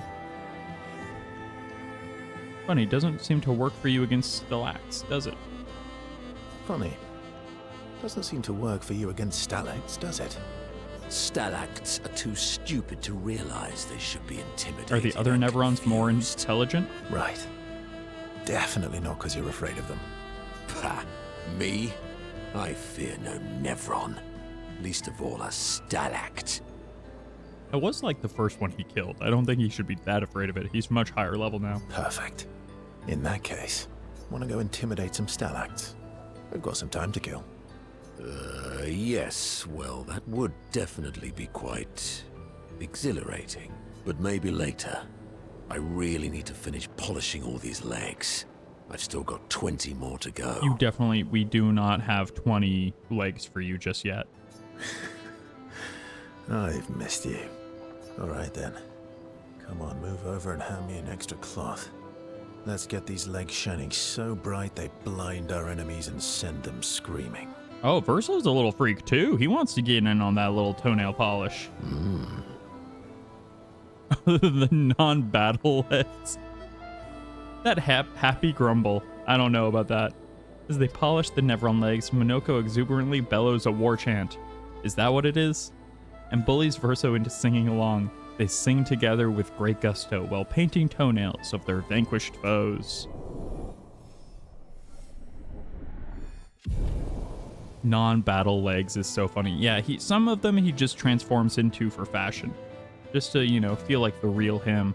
Funny, doesn't seem to work for you against stalactites, does it? Funny. Doesn't seem to work for you against stalactites, does it? Stalactites are too stupid to realize they should be intimidated. Are the other and Neverons more confused. intelligent? Right. Definitely not because you're afraid of them. Pah, me? I fear no Nevron. Least of all a stalact. I was like the first one he killed. I don't think he should be that afraid of it. He's much higher level now. Perfect. In that case, want to go intimidate some stalactites? We've got some time to kill. Yes, well, that would definitely be quite exhilarating. But maybe later. I really need to finish polishing all these legs. I've still got 20 more to go. We do not have 20 legs for you just yet. I've missed you. All right then. Come on, move over and hand me an extra cloth. Let's get these legs shining so bright they blind our enemies and send them screaming. Oh, Verso's a little freak too. He wants to get in on that little toenail polish. The non-battle heads. That happy grumble. I don't know about that. As they polish the Nevron legs, Minoko exuberantly bellows a war chant. Is that what it is? And bullies Verso into singing along. They sing together with great gusto while painting toenails of their vanquished foes. Non-battle legs is so funny. Yeah, some of them he just transforms into for fashion. Just to, feel like the real him.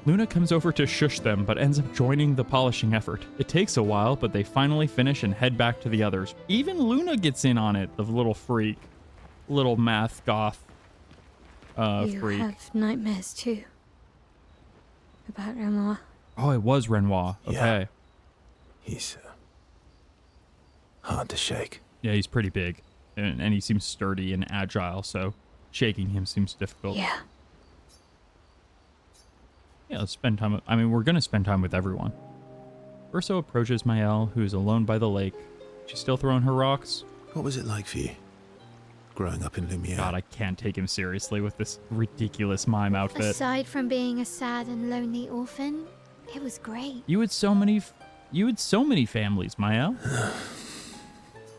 Luna comes over to shush them, but ends up joining the polishing effort. It takes a while, but they finally finish and head back to the others. Even Luna gets in on it, the little freak. Little math goth You freak. have nightmares too. About Renoir. Oh, it was Renoir. Okay. Yeah. He's hard to shake. Yeah, he's pretty big. And he seems sturdy and agile, so shaking him seems difficult. Yeah. Yeah, let's spend time with, we're going to spend time with everyone. Verso approaches Mael, who is alone by the lake. She's still throwing her rocks. What was it like for you? Growing up in Lumiere? God, I can't take him seriously with this ridiculous mime outfit. Aside from being a sad and lonely orphan, it was great. You had so many families, Mael.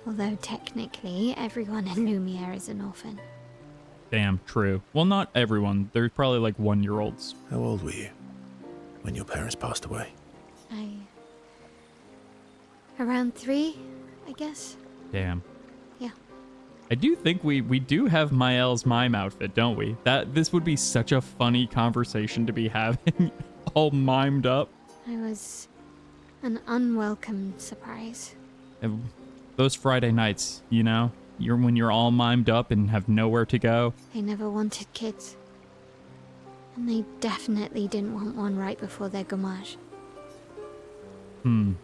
Although technically, everyone in Lumiere is an orphan. Damn, true. Well, not everyone. There's probably like 1-year-olds. How old were you when your parents passed away? Around 3, I guess. Damn. Yeah. I do think we do have Mael's mime outfit, don't we? This would be such a funny conversation to be having, all mimed up. I was an unwelcome surprise. And those Friday nights, when you're all mimed up and have nowhere to go. They never wanted kids. And they definitely didn't want one right before their gommage.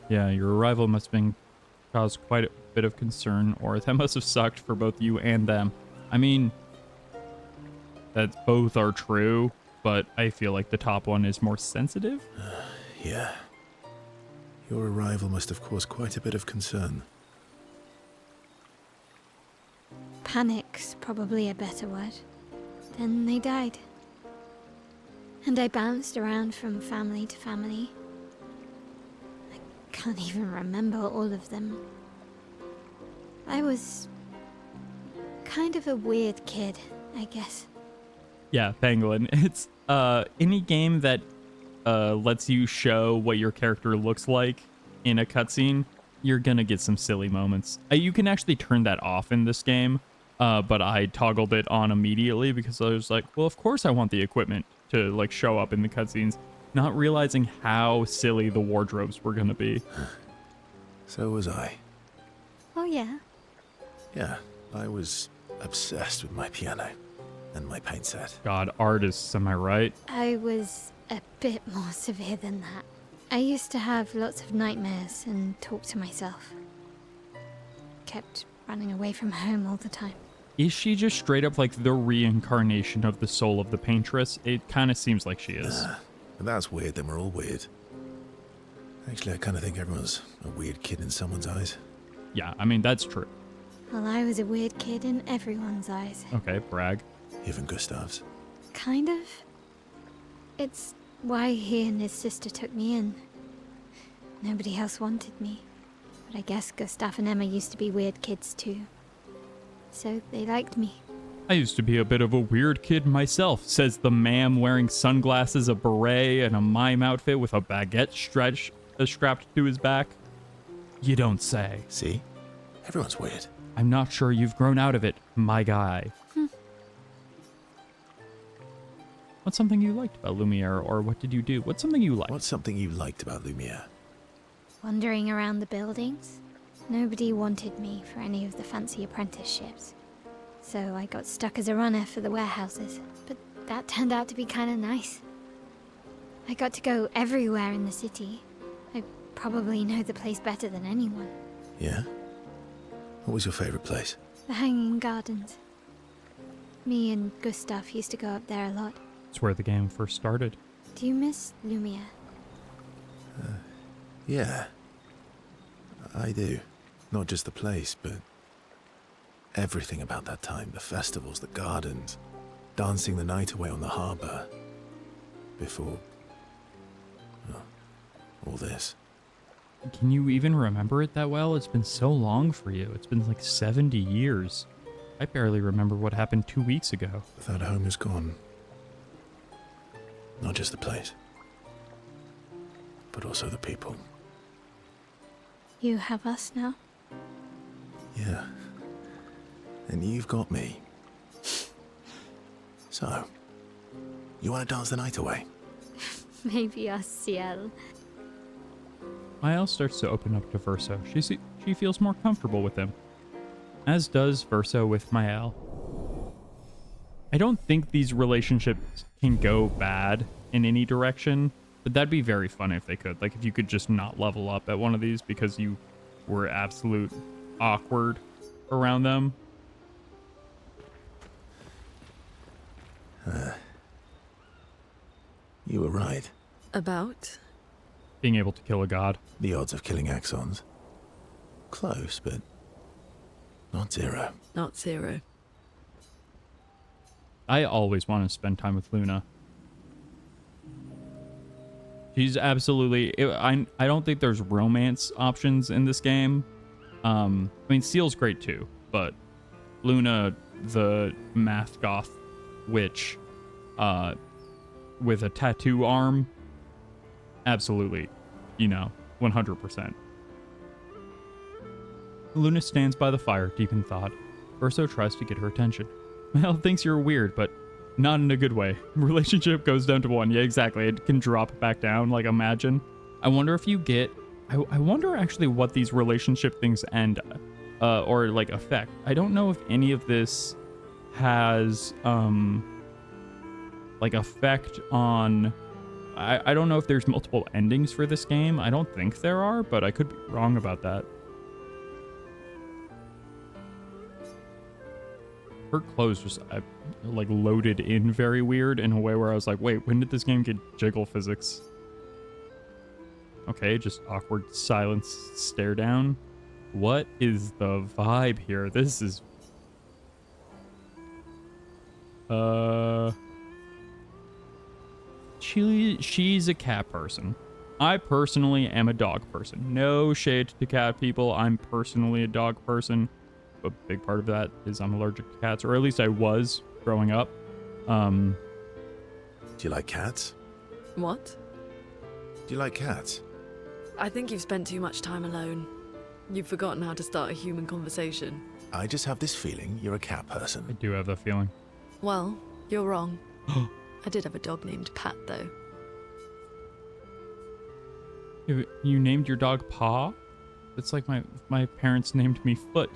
Yeah, your arrival must have caused quite a bit of concern, or that must have sucked for both you and them. That both are true, but I feel like the top one is more sensitive. Yeah. Your arrival must have caused quite a bit of concern. Panic's probably a better word. Then they died. And I bounced around from family to family. I can't even remember all of them. I was kind of a weird kid, I guess. Yeah, Pangolin. It's any game that lets you show what your character looks like in a cutscene, you're gonna get some silly moments. You can actually turn that off in this game, but I toggled it on immediately because I was like, well, of course I want the equipment to like show up in the cutscenes, not realizing how silly the wardrobes were gonna be. So was I. Oh yeah? Yeah, I was obsessed with my piano and my paint set. God, artists, am I right? I was a bit more severe than that. I used to have lots of nightmares and talk to myself. Kept running away from home all the time. Is she just straight up like the reincarnation of the soul of the paintress? It kind of seems like she is. If that's weird, then we're all weird. Actually, I kind of think everyone's a weird kid in someone's eyes. Yeah, that's true. Well, I was a weird kid in everyone's eyes. Okay, brag. Even Gustav's. Kind of. It's why he and his sister took me in. Nobody else wanted me. But I guess Gustav and Emma used to be weird kids too. So they liked me. I used to be a bit of a weird kid myself, says the ma'am wearing sunglasses, a beret, and a mime outfit with a baguette strapped to his back. You don't say. See? Everyone's weird. I'm not sure you've grown out of it, my guy. What's something you liked about Lumiere, or what did you do? What's something you liked? What's something you liked about Lumiere? Wandering around the buildings. Nobody wanted me for any of the fancy apprenticeships. So I got stuck as a runner for the warehouses. But that turned out to be kind of nice. I got to go everywhere in the city. I probably know the place better than anyone. Yeah? What was your favorite place? The Hanging Gardens. Me and Gustav used to go up there a lot. It's where the game first started. Do you miss Lumiere? Yeah. I do. Not just the place, but everything about that time. The festivals, the gardens, dancing the night away on the harbour. Before... well, all this. Can you even remember it that well? It's been so long for you. It's been like 70 years. I barely remember what happened 2 weeks ago. That home is gone. Not just the place, but also the people. You have us now? Yeah. And you've got me. So, you want to dance the night away? Maybe us, Ciel. Mael starts to open up to Verso. She feels more comfortable with him, as does Verso with Mael. I don't think these relationships can go bad in any direction, but that'd be very fun if they could. Like, if you could just not level up at one of these because you were absolute awkward around them. You were right. About? Being able to kill a god. The odds of killing Axons. Close, but not zero. Not zero. I always want to spend time with Luna. She's absolutely... I don't think there's romance options in this game. I mean, Seal's great too, but Luna, the math goth witch with a tattoo arm, absolutely, 100%. Luna stands by the fire, deep in thought. Verso tries to get her attention. Mel thinks you're weird, but not in a good way. Relationship goes down to 1. Yeah, exactly. It can drop back down, like, imagine. I wonder if you get... I wonder actually what these relationship things end or, like, affect. I don't know if any of this has, like, effect on... I don't know if there's multiple endings for this game. I don't think there are, but I could be wrong about that. Her clothes just like loaded in very weird in a way where I was like, wait, when did this game get jiggle physics? Okay, just awkward silence, stare down. What is the vibe here? This is... She's a cat person. I personally am a dog person. No shade to cat people. I'm personally a dog person. A big part of that is I'm allergic to cats, or at least I was growing up. Do you like cats? What? Do you like cats? I think you've spent too much time alone. You've forgotten how to start a human conversation. I just have this feeling you're a cat I person. do have that feeling. Well, you're wrong. I did have a dog named Pat, though. You named your dog Paw? It's like my parents named me Foot.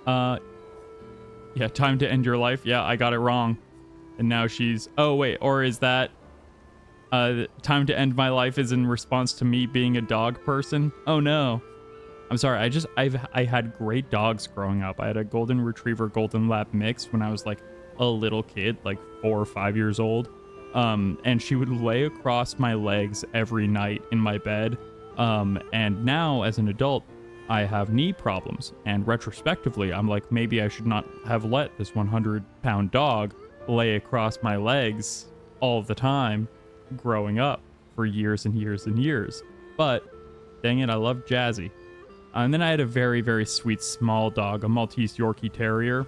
Yeah, time to end your life. Yeah, I got it wrong. And now she's... Oh, wait. Or is that... time to end my life is in response to me being a dog person? Oh, no. I'm sorry. I had great dogs growing up. I had a golden retriever, golden lab mix when I was like a little kid, like 4 or 5 years old. And she would lay across my legs every night in my bed. And now as an adult, I have knee problems, and retrospectively, I'm like, maybe I should not have let this 100-pound dog lay across my legs all the time. growing up for years and years and years. But dang it, I love Jazzy. And then I had a very, very sweet small dog, a Maltese Yorkie Terrier,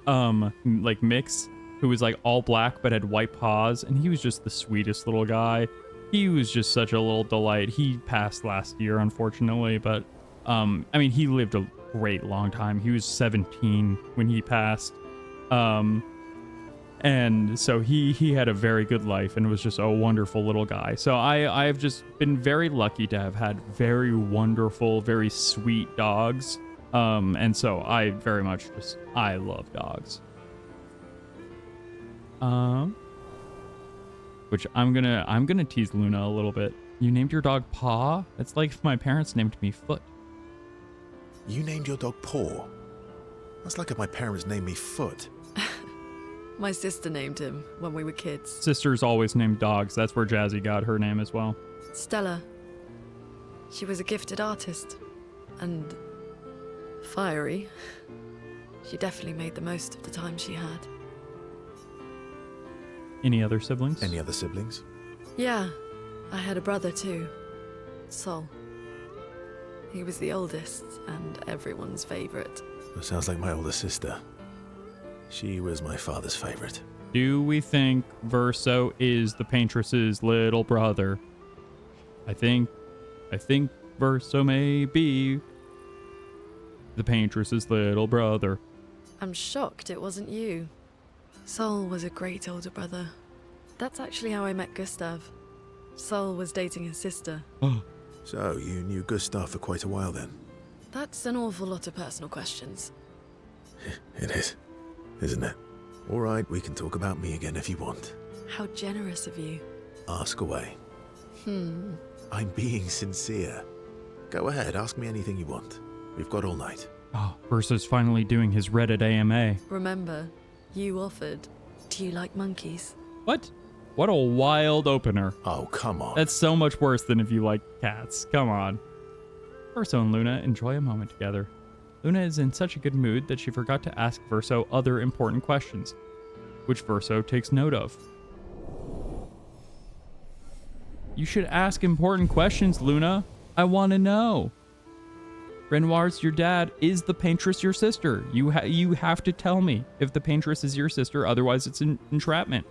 like mix, who was like all black but had white paws, and he was just the sweetest little guy. He was just such a little delight. He passed last year, unfortunately, but I mean, he lived a great long time. He was 17 when he passed. And so he had a very good life and was just a wonderful little guy. So I've just been very lucky to have had very wonderful, very sweet dogs. And so I very much I love dogs. Which I'm gonna tease Luna a little bit. You named your dog Paw? It's like if my parents named me Foot. You named your dog Paw? That's like if my parents named me Foot. My sister named him when we were kids. Sisters always named dogs. That's where Jazzy got her name as well. Stella. She was a gifted artist. And fiery. She definitely made the most of the time she had. Any other siblings? Any other siblings? Yeah, I had a brother too. Sol. He was the oldest and everyone's favorite. That sounds like my older sister. She was my father's favorite. Do we think Verso is the Paintress's little brother? I think Verso may be the Paintress's little brother. I'm shocked it wasn't you. Sol was a great older brother. That's actually how I met Gustav. Sol was dating his sister. So, you knew Gustav for quite a while then? That's an awful lot of personal questions. It is, isn't it? All right, we can talk about me again if you want. How generous of you. Ask away. I'm being sincere. Go ahead, ask me anything you want. We've got all night. Oh, Verso's finally doing his Reddit AMA. Remember, you offered. Do you like monkeys? What? What a wild opener. Oh, come on. That's so much worse than if you like cats. Come on. Verso and Luna enjoy a moment together. Luna is in such a good mood that she forgot to ask Verso other important questions, which Verso takes note of. You should ask important questions, Luna. I want to know. Renoir's your dad. Is the Paintress your sister? You have to tell me if the Paintress is your sister, otherwise it's an entrapment.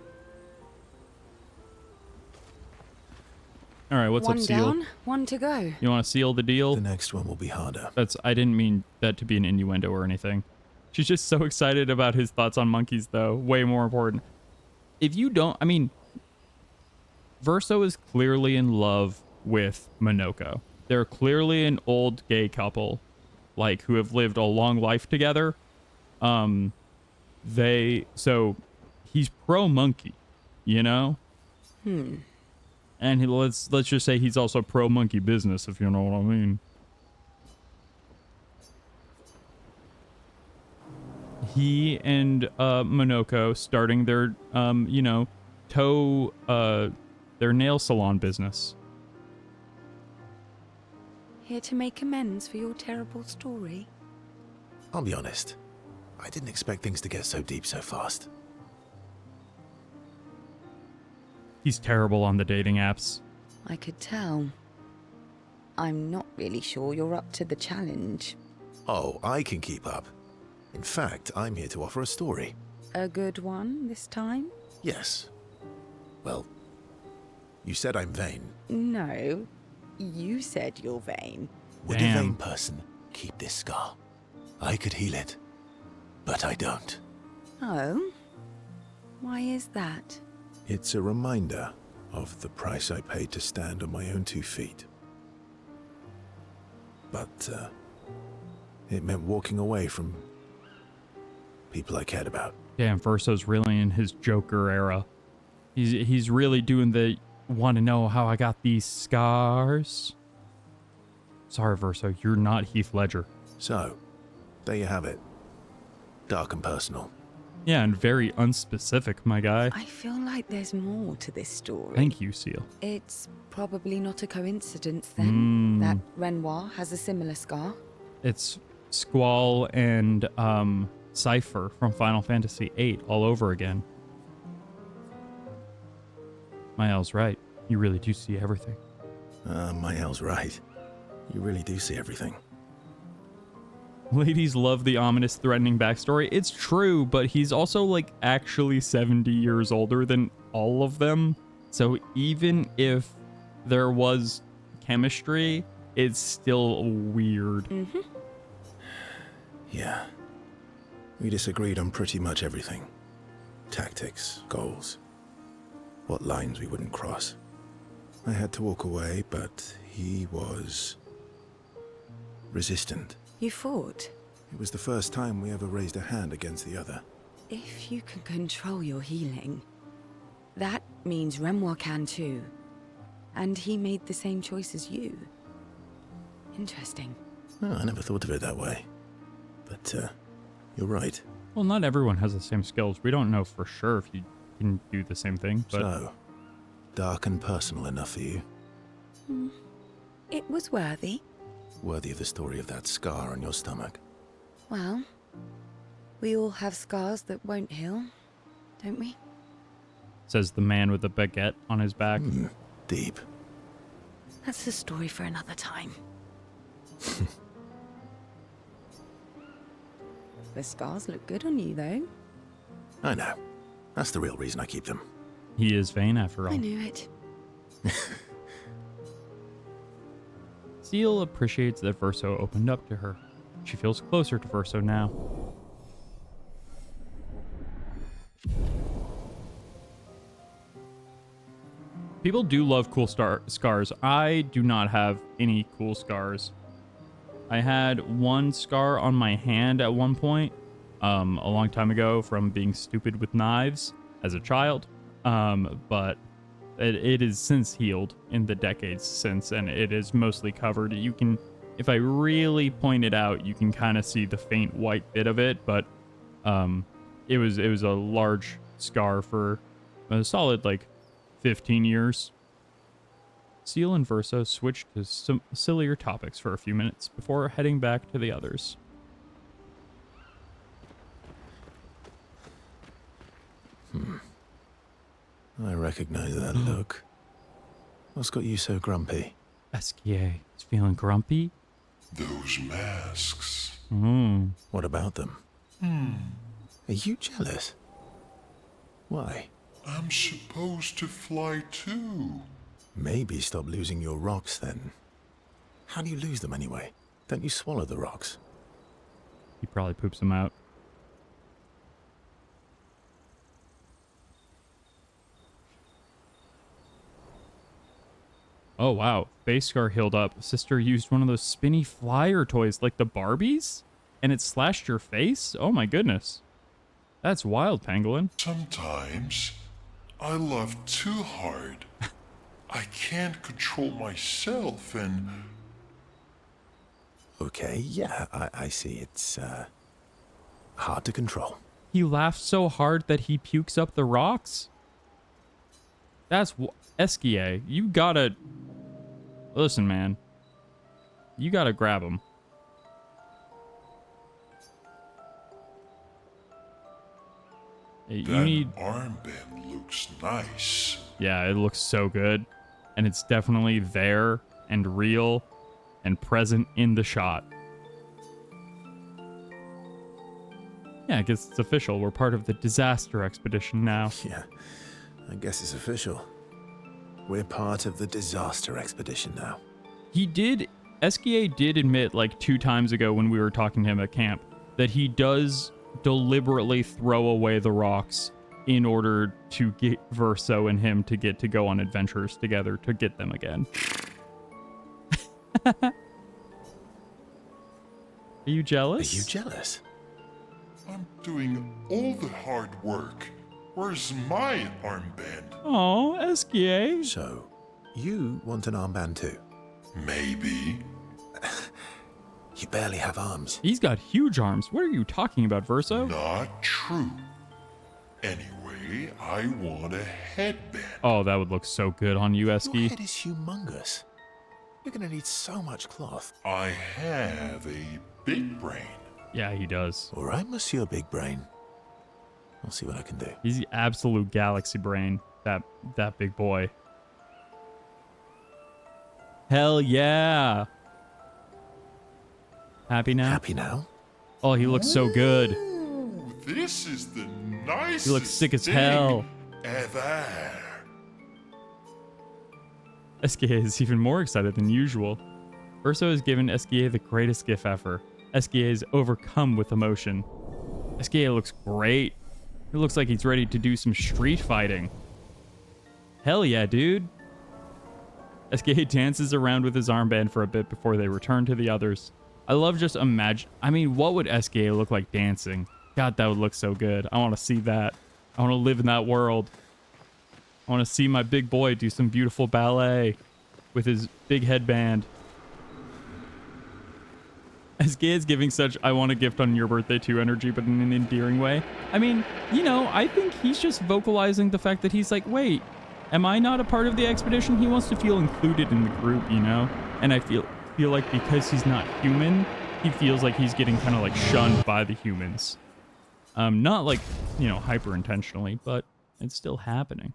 All right, what's up, Seal? One down, one to go. You want to seal the deal? The next one will be harder. I didn't mean that to be an innuendo or anything. She's just so excited about his thoughts on monkeys, though. Way more important. If you don't, I mean, Verso is clearly in love with Minoko. They're clearly an old gay couple, like, who have lived a long life together. So he's pro monkey, you know? And let's just say he's also pro monkey business, if you know what I mean. He and Minoko starting their their nail salon business. Here to make amends for your terrible story? I'll be honest. I didn't expect things to get so deep so fast. He's terrible on the dating apps. I could tell. I'm not really sure you're up to the challenge. Oh, I can keep up. In fact, I'm here to offer a story. A good one this time? Yes. Well, you said I'm vain. No, you said you're vain. Would Damn. a vain person keep this scar? I could heal it, but I don't. Oh? Why is that? It's a reminder of the price I paid to stand on my own 2 feet. But, it meant walking away from people I cared about. Damn, Verso's really in his Joker era. He's really doing the want to know how I got these scars. Sorry, Verso, you're not Heath Ledger. So, there you have it. Dark and personal. Yeah, and very unspecific, my guy. I feel like there's more to this story. Thank you, Seal. It's probably not a coincidence then that Renoir has a similar scar. It's Squall and Cypher from Final Fantasy VIII all over again. Mael's right. You really do see everything. Mael's right. You really do see everything. Ladies love the ominous, threatening backstory. It's true, but he's also like actually 70 years older than all of them. So even if there was chemistry, it's still weird. Mm-hmm. Yeah. We disagreed on pretty much everything. Tactics, goals, what lines we wouldn't cross. I had to walk away, but he was resistant. You fought? It was the first time we ever raised a hand against the other. If you can control your healing, that means Renoir can too. And he made the same choice as you. Interesting. Oh, I never thought of it that way. But, you're right. Well, not everyone has the same skills. We don't know for sure if you can do the same thing, but... So, dark and personal enough for you? It was worthy. Worthy of the story of that scar on your stomach. Well, we all have scars that won't heal, don't we? Says the man with the baguette on his back. Deep. That's a story for another time. The scars look good on you, though. I know. That's the real reason I keep them. He is vain after all. I knew it. Seal appreciates that Verso opened up to her. She feels closer to Verso now. People do love cool scars. I do not have any cool scars. I had one scar on my hand at one point, a long time ago from being stupid with knives as a child. But it is since healed in the decades since, and it is mostly covered. You can, if I really point it out, you can kind of see the faint white bit of it, but it was a large scar for a solid like 15 years. Seal and Verso switched to some sillier topics for a few minutes before heading back to the others. I recognize that look. What's got you so grumpy? Esquier is feeling grumpy. Those masks. What about them? Are you jealous? Why? I'm supposed to fly too. Maybe stop losing your rocks then. How do you lose them anyway? Don't you swallow the rocks? He probably poops them out. Oh, wow. Base scar healed up. Sister used one of those spinny flyer toys like the Barbies? And it slashed your face? Oh my goodness. That's wild, Pangolin. Sometimes I love too hard. I can't control myself and... Okay, yeah, I see. It's, hard to control. He laughed so hard that he pukes up the rocks? That's... Esquier, you gotta... Listen, man. You gotta grab him. You that need... armband looks nice. Yeah, it looks so good. And it's definitely there and real and present in the shot. Yeah, I guess it's official. We're part of the disaster expedition now. Yeah, I guess it's official. We're part of the disaster expedition now. Esquier did admit like 2 times ago when we were talking to him at camp that he does deliberately throw away the rocks in order to get Verso and him to get to go on adventures together to get them again. Are you jealous? Are you jealous? I'm doing all the hard work. Where's my armband? Oh, Esquier. So, you want an armband too? Maybe. You barely have arms. He's got huge arms. What are you talking about, Verso? Not true. Anyway, I want a headband. Oh, that would look so good on you, Your Esky. head is humongous. You're gonna need so much cloth. I have a big brain. Yeah, he does. All right, Monsieur Big Brain. I'll see what I can do. He's the absolute galaxy brain, that big boy. Hell yeah. Happy now? Happy now? Oh, he looks so good. Ooh, this is the nicest He looks sick as thing hell. ever. SKA is even more excited than usual. Urso has given SKA the greatest gift ever. SKA is overcome with emotion. SKA looks great. It looks like he's ready to do some street fighting. Hell yeah, dude. SKA dances around with his armband for a bit before they return to the others. I love just imagine. I mean, what would SKA look like dancing? God, that would look so good. I want to see that. I want to live in that world. I want to see my big boy do some beautiful ballet with his big headband. SKA is giving such I want a gift on your birthday too energy, but in an endearing way. I mean, you know, I think he's just vocalizing the fact that he's like, wait, am I not a part of the expedition? He wants to feel included in the group, you know? And I feel like because he's not human, he feels like he's getting kind of like shunned by the humans. Not like, you know, hyper intentionally, but it's still happening.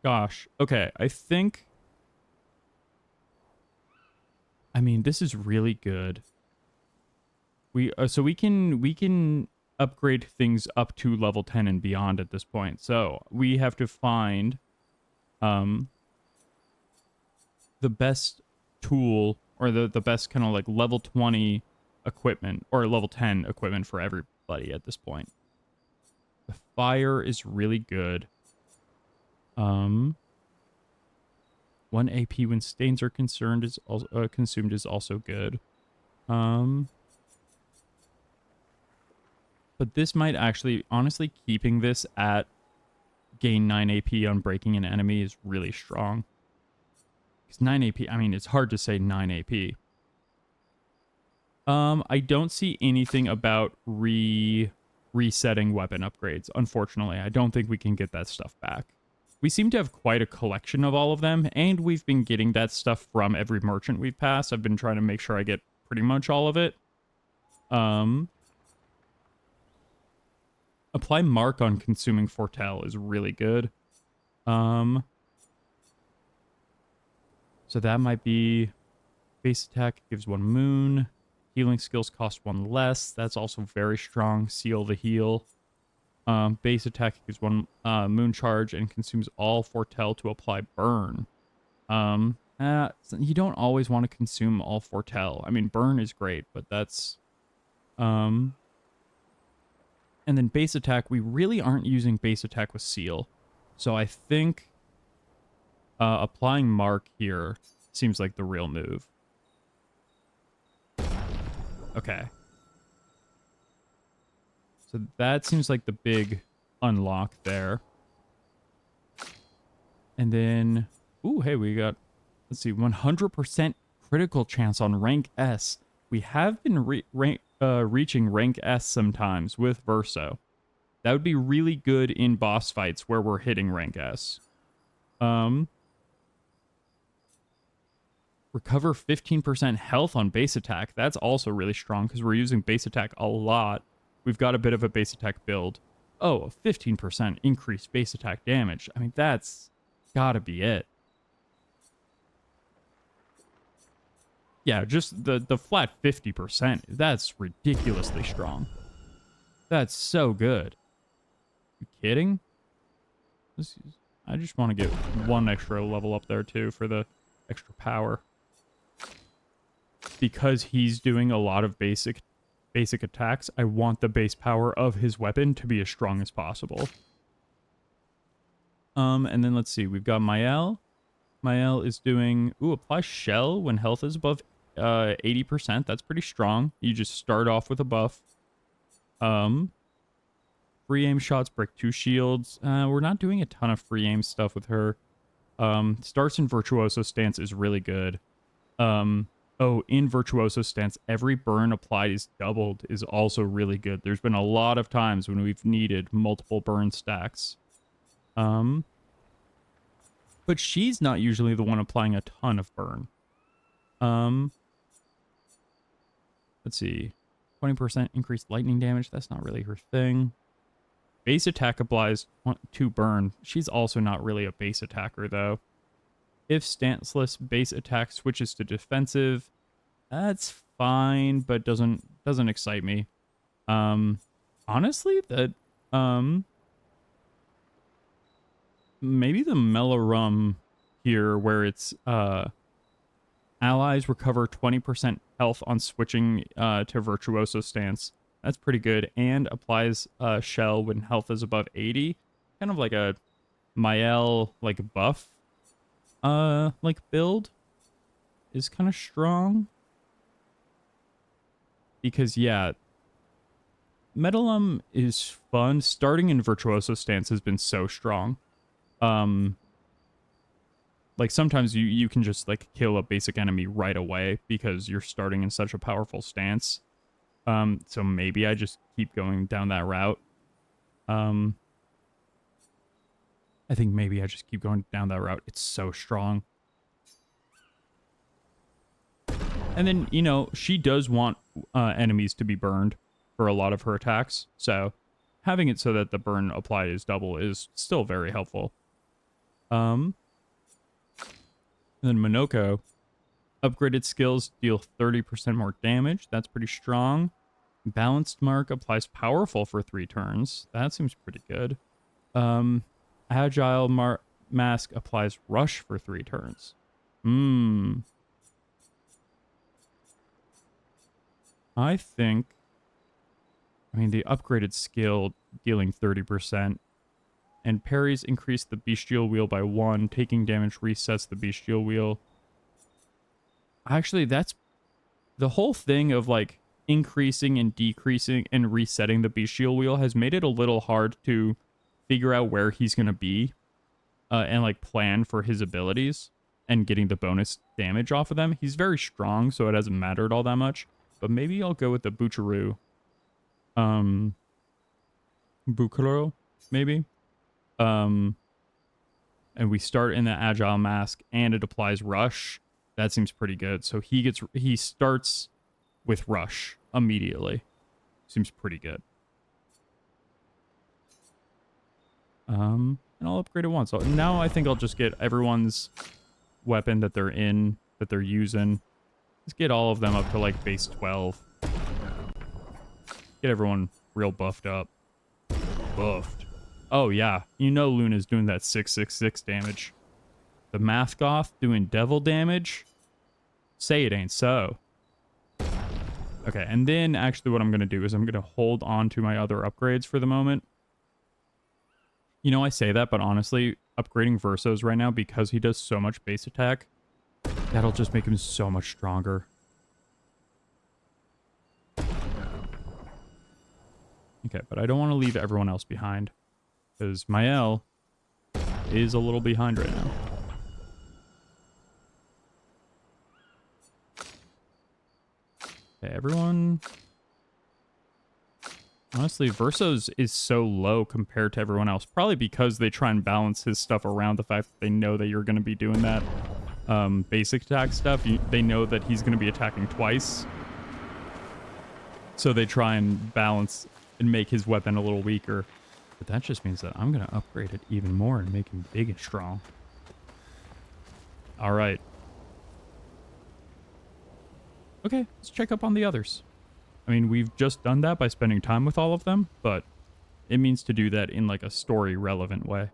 Gosh. Okay, I think... I mean, this is really good. So we can upgrade things up to level 10 and beyond at this point. So we have to find the best tool or the best kind of like level 20 equipment or level 10 equipment for everybody at this point. The fire is really good. 1 AP when stains are consumed is also good. But this might actually, honestly, keeping this at gain 9 AP on breaking an enemy is really strong. Because 9 AP, I mean, it's hard to say 9 AP. I don't see anything about resetting weapon upgrades, unfortunately. I don't think we can get that stuff back. We seem to have quite a collection of all of them, and we've been getting that stuff from every merchant we've passed. I've been trying to make sure I get pretty much all of it. Apply Mark on Consuming Foretell is really good. So that might be... Base attack gives 1 moon. Healing skills cost 1 less. That's also very strong. Seal the heal. Base attack gives 1 moon charge and consumes all Foretell to apply burn. You don't always want to consume all Foretell. I mean, burn is great, but that's... And then base attack, we really aren't using base attack with seal. So I think applying Mark here seems like the real move. Okay. So that seems like the big unlock there. And then, ooh, hey, we got, let's see, 100% critical chance on rank S. We have been reaching rank S sometimes with Verso. That would be really good in boss fights where we're hitting rank S. Recover 15% health on base attack. That's also really strong because we're using base attack a lot. We've got a bit of a base attack build. Oh, 15% increased base attack damage. I mean, that's gotta be it. Yeah, just the flat 50%. That's ridiculously strong. That's so good. You kidding? I just want to get 1 extra level up there too for the extra power. Because he's doing a lot of basic attacks, I want the base power of his weapon to be as strong as possible. And then let's see, we've got Mael. Mael is doing, apply shell when health is above 80%. That's pretty strong. You just start off with a buff. Free aim shots break 2 shields. We're not doing a ton of free aim stuff with her. Starts in Virtuoso stance is really good. In Virtuoso stance, every burn applied is doubled is also really good. There's been a lot of times when we've needed multiple burn stacks. But she's not usually the one applying a ton of burn. Let's see. 20% increased lightning damage. That's not really her thing. Base attack applies to burn. She's also not really a base attacker, though. If stanceless base attack switches to defensive, that's fine, but doesn't excite me. Honestly, that maybe the mellow rum here, where it's allies recover 20% health on switching to virtuoso stance. That's pretty good, and applies shell when health is above 80. Kind of like a Mael like buff like build is kind of strong. Because yeah, Metalum is fun. Starting in virtuoso stance has been so strong. Like sometimes you can just like kill a basic enemy right away because you're starting in such a powerful stance. So maybe I just keep going down that route. I think maybe I just keep going down that route. It's so strong. And then, you know, she does want enemies to be burned for a lot of her attacks. So having it so that the burn apply is double is still very helpful. And then Monoko, upgraded skills deal 30% more damage. That's pretty strong. Balanced mark applies powerful for 3 turns. That seems pretty good. Agile mask applies rush for 3 turns. I think, I mean, the upgraded skill dealing 30%. And parries increase the bestial wheel by 1. Taking damage resets the bestial wheel. Actually, that's the whole thing of like increasing and decreasing and resetting the bestial wheel has made it a little hard to figure out where he's going to be and like plan for his abilities and getting the bonus damage off of them. He's very strong, so it hasn't mattered all that much. But maybe I'll go with the Boucheru. Boucheru, maybe. And we start in the agile mask and it applies rush. That seems pretty good. So he starts with rush immediately. Seems pretty good. And I'll upgrade it once. So now I think I'll just get everyone's weapon that they're using. Let's get all of them up to like base 12. Get everyone real buffed up. Buffed. Oh yeah, you know Luna's doing that 666 damage. The mask off doing devil damage. Say it ain't so. Okay, and then actually what I'm going to do is I'm going to hold on to my other upgrades for the moment. You know, I say that, but honestly, upgrading Versos right now, because he does so much base attack, that'll just make him so much stronger. Okay, but I don't want to leave everyone else behind, because Mael is a little behind right now. Okay, everyone... Honestly, Versos is so low compared to everyone else. Probably because they try and balance his stuff around the fact that they know that you're going to be doing that basic attack stuff. They know that he's going to be attacking twice. So they try and balance and make his weapon a little weaker. But that just means that I'm going to upgrade it even more and make him big and strong. All right. Okay, let's check up on the others. I mean, we've just done that by spending time with all of them, but it means to do that in like a story-relevant way.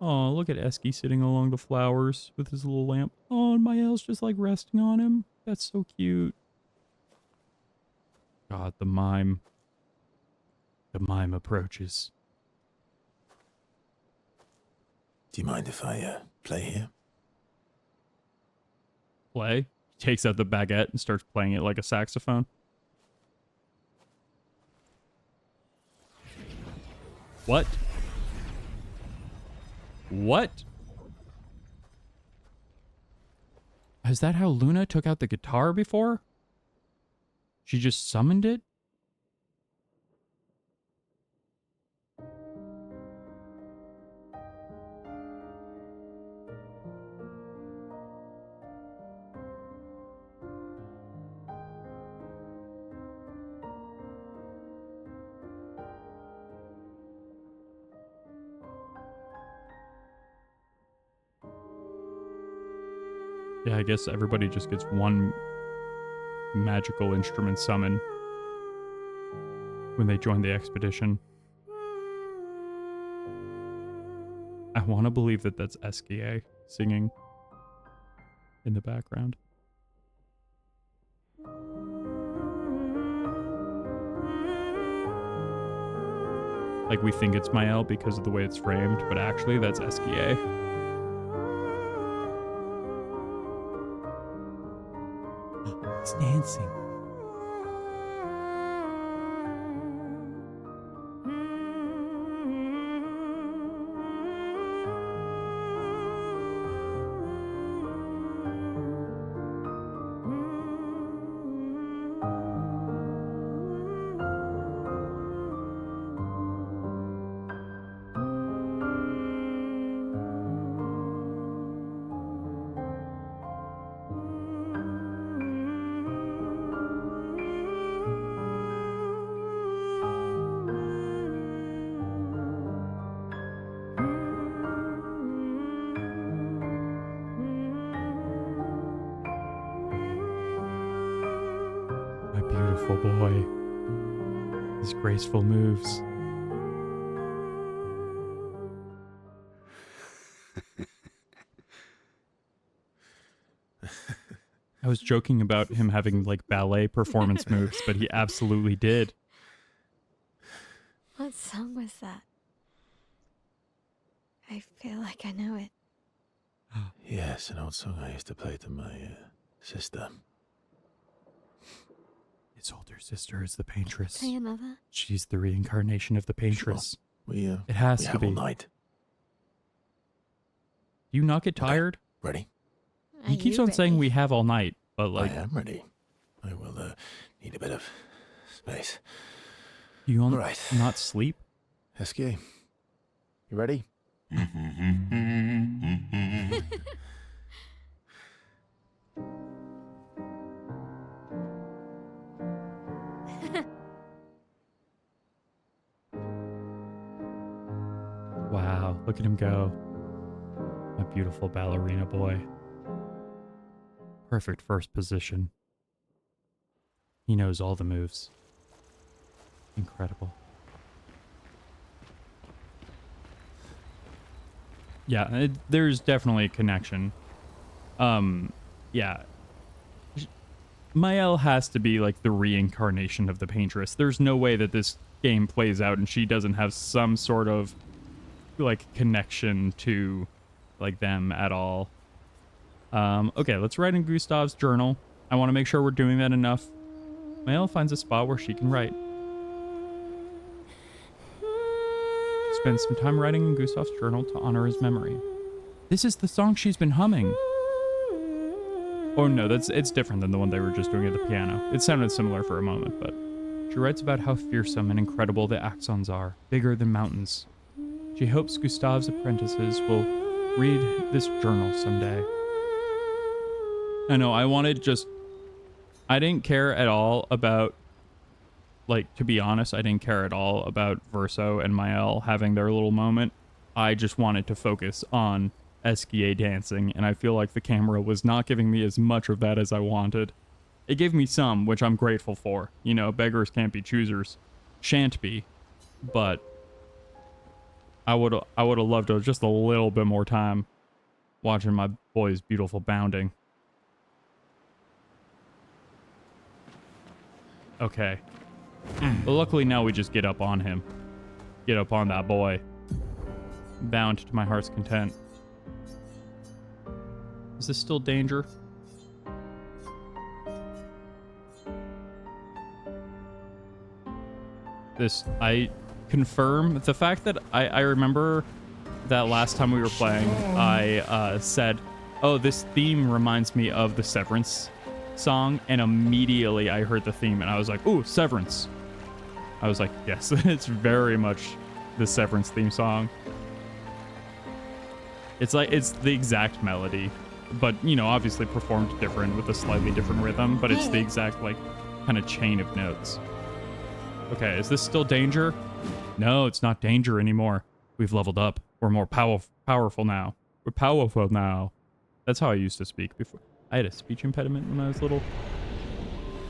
Oh, look at Esky sitting along the flowers with his little lamp. Oh, and Mael's just like resting on him. That's so cute. God, the mime. The mime approaches. Do you mind if I play here? Play? He takes out the baguette and starts playing it like a saxophone. What? What? Is that how Luna took out the guitar before? She just summoned it? Yeah, I guess everybody just gets one magical instrument summon when they join the expedition. I want to believe that that's SKA singing in the background. Like, we think it's Mael because of the way it's framed, but actually that's SKA. It's dancing. Beautiful boy. His graceful moves. I was joking about him having like ballet performance moves, but he absolutely did. What song was that? I feel like I know it. Yes, an old song I used to play to my sister. His older sister is the paintress. Play another. She's the reincarnation of the paintress. Sure. It has we to have be. all night. Do you not get tired? Ready? He keeps on saying we have all night, but like... I am ready. I will need a bit of space. You all right. Not sleep? SK, you ready? Wow, look at him go. My beautiful ballerina boy. Perfect first position. He knows all the moves. Incredible. Yeah, there's definitely a connection. Yeah. Mael has to be like the reincarnation of the paintress. There's no way that this game plays out and she doesn't have some sort of like connection to like them at all. Okay, let's write in Gustav's journal. I want to make sure we're doing that enough. Mael finds a spot where she can write. She spends some time writing in Gustav's journal to honor his memory. This is the song she's been humming. Oh no, it's different than the one they were just doing at the piano. It sounded similar for a moment, but she writes about how fearsome and incredible the axons are, bigger than mountains. She hopes Gustav's apprentices will read this journal someday. I know, I didn't care at all about, like, to be honest, I didn't care at all about Verso and Mael having their little moment. I just wanted to focus on SKA dancing, and I feel like the camera was not giving me as much of that as I wanted. It gave me some, which I'm grateful for. You know, beggars can't be choosers. Shan't be. But I would have loved just a little bit more time watching my boy's beautiful bounding. Okay. But luckily now we just get up on him. Get up on that boy. Bound to my heart's content. Is this still danger? I confirm the fact that I remember that last time we were playing, I said, oh, this theme reminds me of the Severance song, and immediately I heard the theme and I was like, ooh, Severance. I was like, yes, it's very much the Severance theme song. It's like, it's the exact melody, but, you know, obviously performed different with a slightly different rhythm, but it's the exact, like, kind of chain of notes. Okay, is this still danger? No, it's not danger anymore. We've leveled up. We're more powerful now. We're powerful now. That's how I used to speak before. I had a speech impediment when I was little.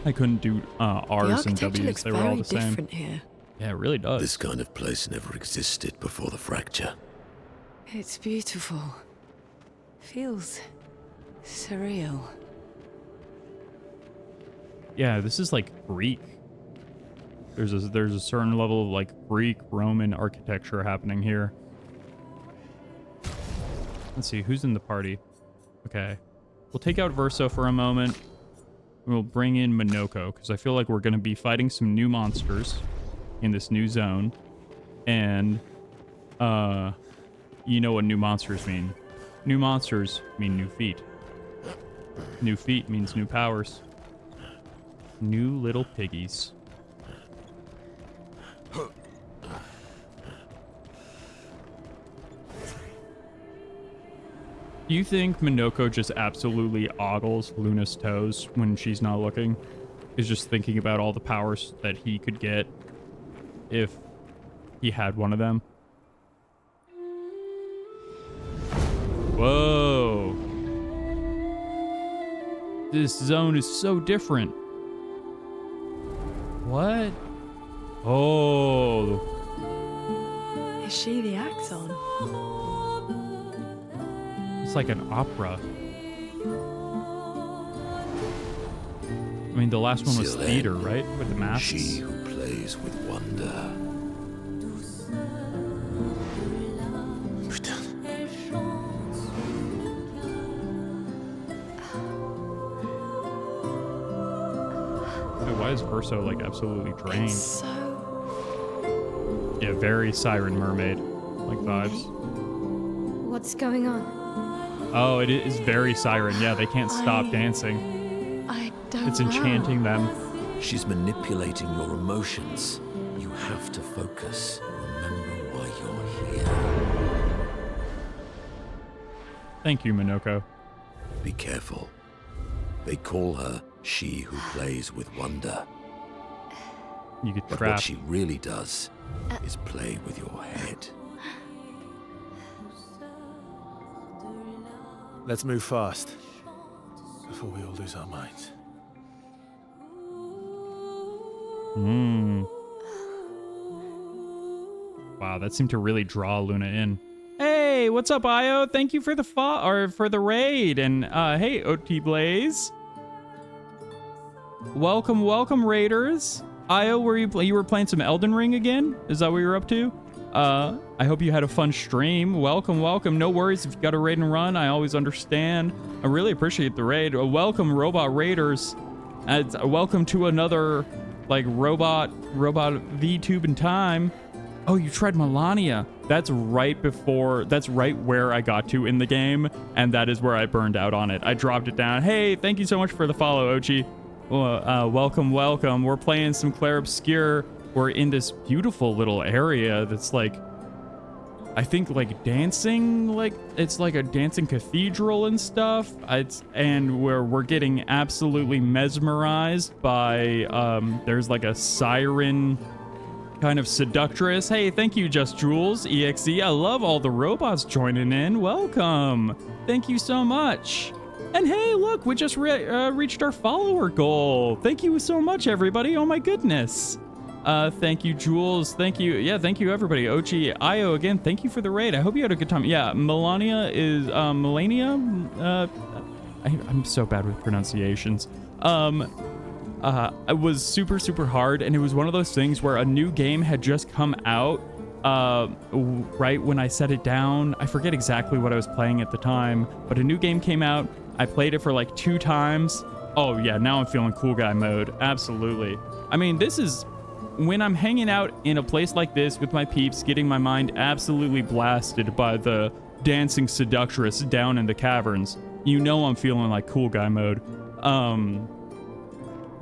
I couldn't do R's and W's. They were all the same. Different here. Yeah, it really does. This kind of place never existed before the fracture. It's beautiful. Feels surreal. Yeah, this is like Greek. There's a certain level of like Greek Roman architecture happening here. Let's see who's in the party. Okay, we'll take out Verso for a moment. We'll bring in Minoko because I feel like we're gonna be fighting some new monsters in this new zone, and you know what new monsters mean. New monsters mean new feet. New feet means new powers. New little piggies. Do you think Minoko just absolutely ogles Luna's toes when she's not looking? Is just thinking about all the powers that he could get if he had one of them? Whoa. This zone is so different. What? Oh. Is she the Axon? It's like an opera. I mean, the last one was Till then, theater, right? With the masks. She who plays with wonder. Why is Verso like absolutely drained? It's so... Yeah, very Siren Mermaid like vibes. What's going on? Oh, it is very Siren. Yeah, they can't stop dancing. I don't It's know. enchanting them. She's manipulating your emotions. You have to focus. Remember why you're here. Thank you, Minoko. Be careful. They call her she who plays with wonder. You get But what trapped. she really does is play with your head. Let's move fast before we all lose our minds. Wow, that seemed to really draw Luna in. Hey, what's up, Io? Thank you for the for the raid, and hey, OT Blaze. Welcome, welcome, raiders. Io, you were playing some Elden Ring again? Is that what you're up to? I hope you had a fun stream. Welcome, welcome. No worries if you got a raid and run. I always understand. I really appreciate the raid. Welcome, robot raiders. Welcome to another like robot VTube in time. Oh, you tried Melania. That's right where I got to in the game, and that is where I burned out on it. I dropped it down. Hey, thank you so much for the follow, Ochi. Welcome, welcome. We're playing some Clair Obscur. We're in this beautiful little area that's like, I think like dancing, like it's like a dancing cathedral and stuff. And we're getting absolutely mesmerized by there's like a siren kind of seductress. Hey, thank you, Just Jules EXE. I love all the robots joining in. Welcome. Thank you so much. And hey, look, we just reached our follower goal. Thank you so much, everybody. Oh my goodness. Thank you, Jules. Thank you. Yeah, thank you, everybody. Ochi, Io, again, thank you for the raid. I hope you had a good time. Yeah, Melania is, Melania? I'm so bad with pronunciations. It was super, super hard, and it was one of those things where a new game had just come out, right when I set it down. I forget exactly what I was playing at the time, but a new game came out. I played it for like 2 times. Oh yeah, now I'm feeling cool guy mode. Absolutely. I mean, this is when I'm hanging out in a place like this with my peeps, getting my mind absolutely blasted by the dancing seductress down in the caverns. You know I'm feeling like cool guy mode.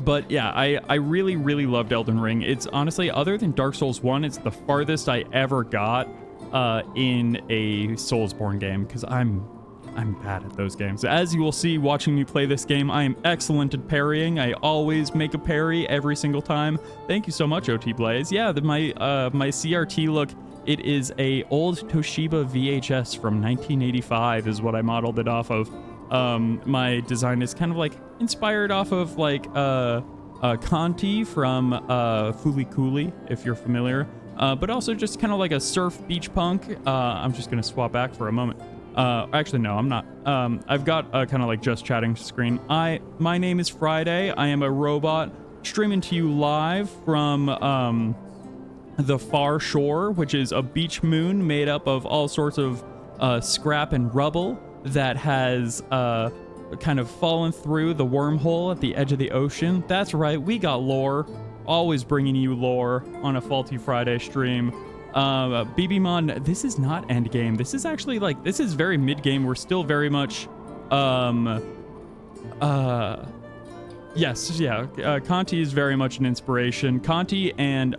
But yeah, I really, really loved Elden Ring. It's honestly, other than Dark Souls 1, it's the farthest I ever got in a Soulsborne game, because I'm bad at those games. As you will see watching me play this game, I am excellent at parrying. I always make a parry every single time. Thank you so much, OT Blaze. Yeah, my CRT look, it is a old Toshiba VHS from 1985 is what I modeled it off of. My design is kind of like inspired off of like Conti from Fooly Cooley, if you're familiar, but also just kind of like a surf beach punk. I'm just gonna swap back for a moment. Actually, no, I'm not. I've got a kind of like just chatting screen. My name is Friday. I am a robot streaming to you live from the Far Shore, which is a beach moon made up of all sorts of scrap and rubble that has kind of fallen through the wormhole at the edge of the ocean. That's right, we got lore. Always bringing you lore on a Faulty Friday stream. BBmon, this is not endgame. This is actually like, this is very mid-game. We're still very much, yes, yeah. Conti is very much an inspiration. Conti and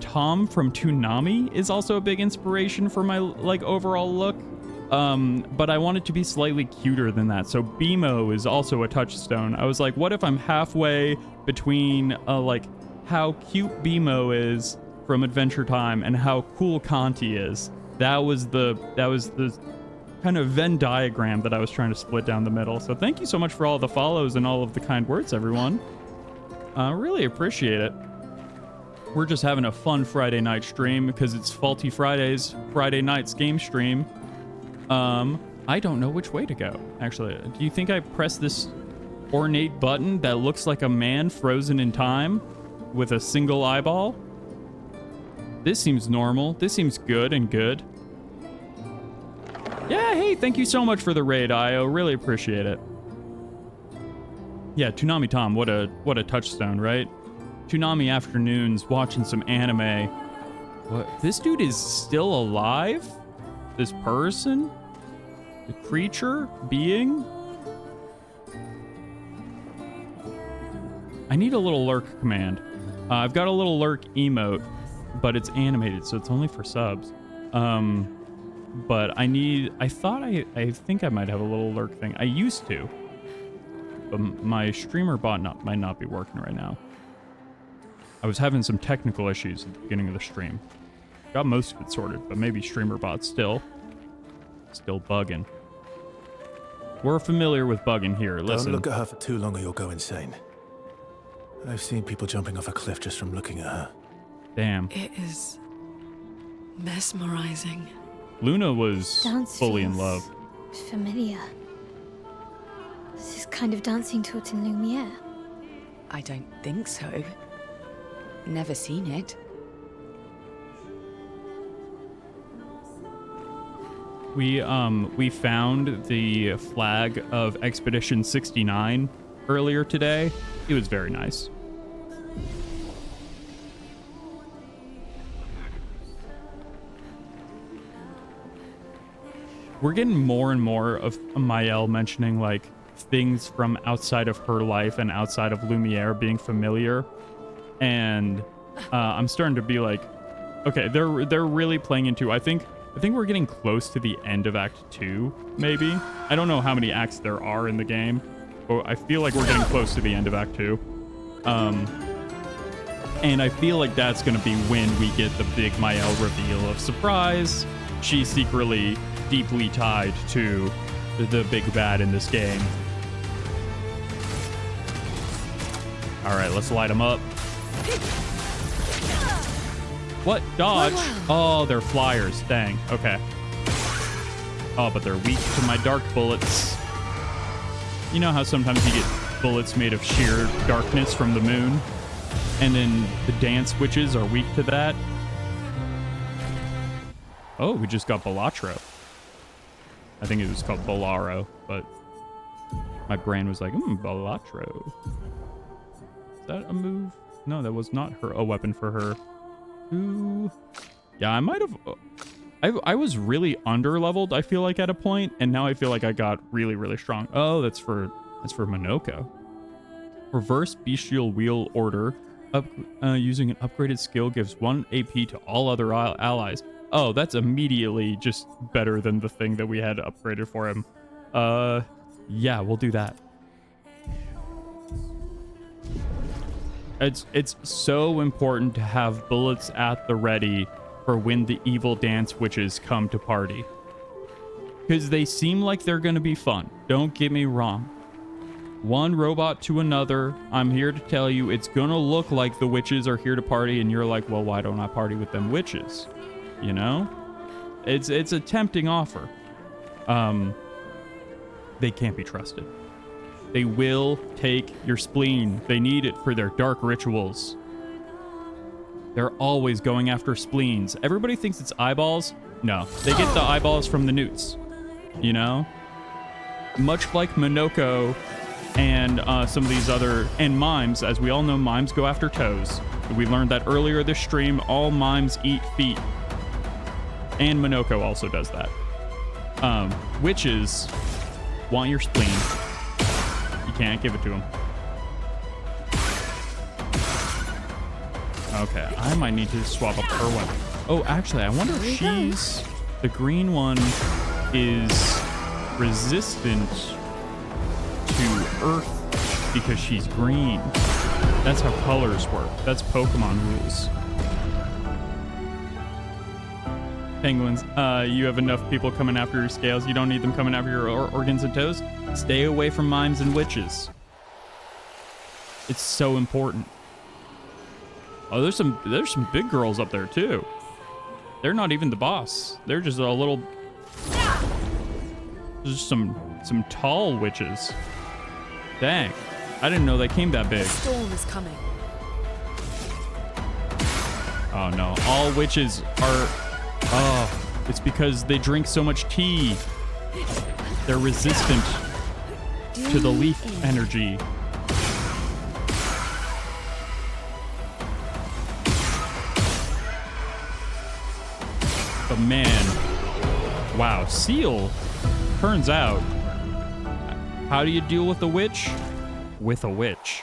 Tom from Toonami is also a big inspiration for my like overall look. But I want it to be slightly cuter than that. So BMO is also a touchstone. I was like, what if I'm halfway between like how cute BMO is from Adventure Time and how cool Conti is? That was the kind of Venn diagram that I was trying to split down the middle. So thank you so much for all the follows and all of the kind words, everyone. Really appreciate it. We're just having a fun Friday night stream because it's Faulty Fridays, Friday night's game stream. I don't know which way to go, actually. Do you think I press this ornate button that looks like a man frozen in time with a single eyeball? This seems normal. This seems good and good. Yeah, hey, thank you so much for the raid, Io. Really appreciate it. Yeah, Toonami Tom, what a touchstone, right? Toonami afternoons watching some anime. What? This dude is still alive? This person? The creature? Being? I need a little lurk command. I've got a little lurk emote, but it's animated, so it's only for subs. But I think I might have a little lurk thing. I used to. But my streamer bot might not be working right now. I was having some technical issues at the beginning of the stream. Got most of it sorted, but maybe streamer bot's still bugging. We're familiar with bugging here. Listen. Don't look at her for too long or you'll go insane. I've seen people jumping off a cliff just from looking at her. Damn. It is mesmerizing. Luna was Dance fully in feels love. Familiar. This is kind of dancing taught in Lumiere. I don't think so. Never seen it. We found the flag of Expedition 69 earlier today. It was very nice. We're getting more and more of Mael mentioning like things from outside of her life and outside of Lumiere being familiar, and I'm starting to be like, okay, they're really playing into. I think we're getting close to the end of Act 2, maybe. I don't know how many acts there are in the game, but I feel like we're getting close to the end of Act 2. And I feel like that's going to be when we get the big Mael reveal of surprise. She's secretly deeply tied to the big bad in this game. All right, let's light them up. What? Dodge? Oh, they're flyers. Dang. Okay. Oh, but they're weak to my dark bullets. You know how sometimes you get bullets made of sheer darkness from the moon? And then the dance witches are weak to that? Oh, we just got Balatro. I think it was called Bolaro, but my brain was like, Balatro. Is that a move? No, that was not a weapon for her. Ooh. Yeah, I might have... I was really under-leveled, I feel like, at a point, and now I feel like I got really, really strong. Oh, that's for Minoko. Reverse Bestial Wheel Order. Using an upgraded skill gives 1 AP to all other allies. Oh, that's immediately just better than the thing that we had upgraded for him. Yeah, we'll do that. It's so important to have bullets at the ready for when the evil dance witches come to party. because they seem like they're going to be fun. Don't get me wrong. One robot to another, I'm here to tell you, it's going to look like the witches are here to party, and you're like, well, why don't I party with them witches? You know? It's a tempting offer. They can't be trusted. They will take your spleen. They need it for their dark rituals. They're always going after spleens. Everybody thinks it's eyeballs. No, they get the eyeballs from the newts. You know? Much like Minoko and some of these other... And Mimes, as we all know, Mimes go after toes. We learned that earlier this stream. All Mimes eat feet. And Minoko also does that. Witches want your spleen. You can't give it to them. Okay, I might need to swap up her weapon. Oh, actually, I wonder if she's... The green one is resistant to Earth because she's green. That's how colors work. That's Pokemon rules. Penguins, you have enough people coming after your scales. You don't need them coming after your organs and toes. Stay away from mimes and witches. It's so important. Oh, there's some big girls up there too. They're not even the boss. They're just a little... There's some tall witches. Dang. I didn't know they came that big. Storm is coming. Oh no. All witches are... Oh, it's because they drink so much tea. They're resistant to the leaf energy. But man, wow, Seal, turns out, how do you deal with a witch? With a witch.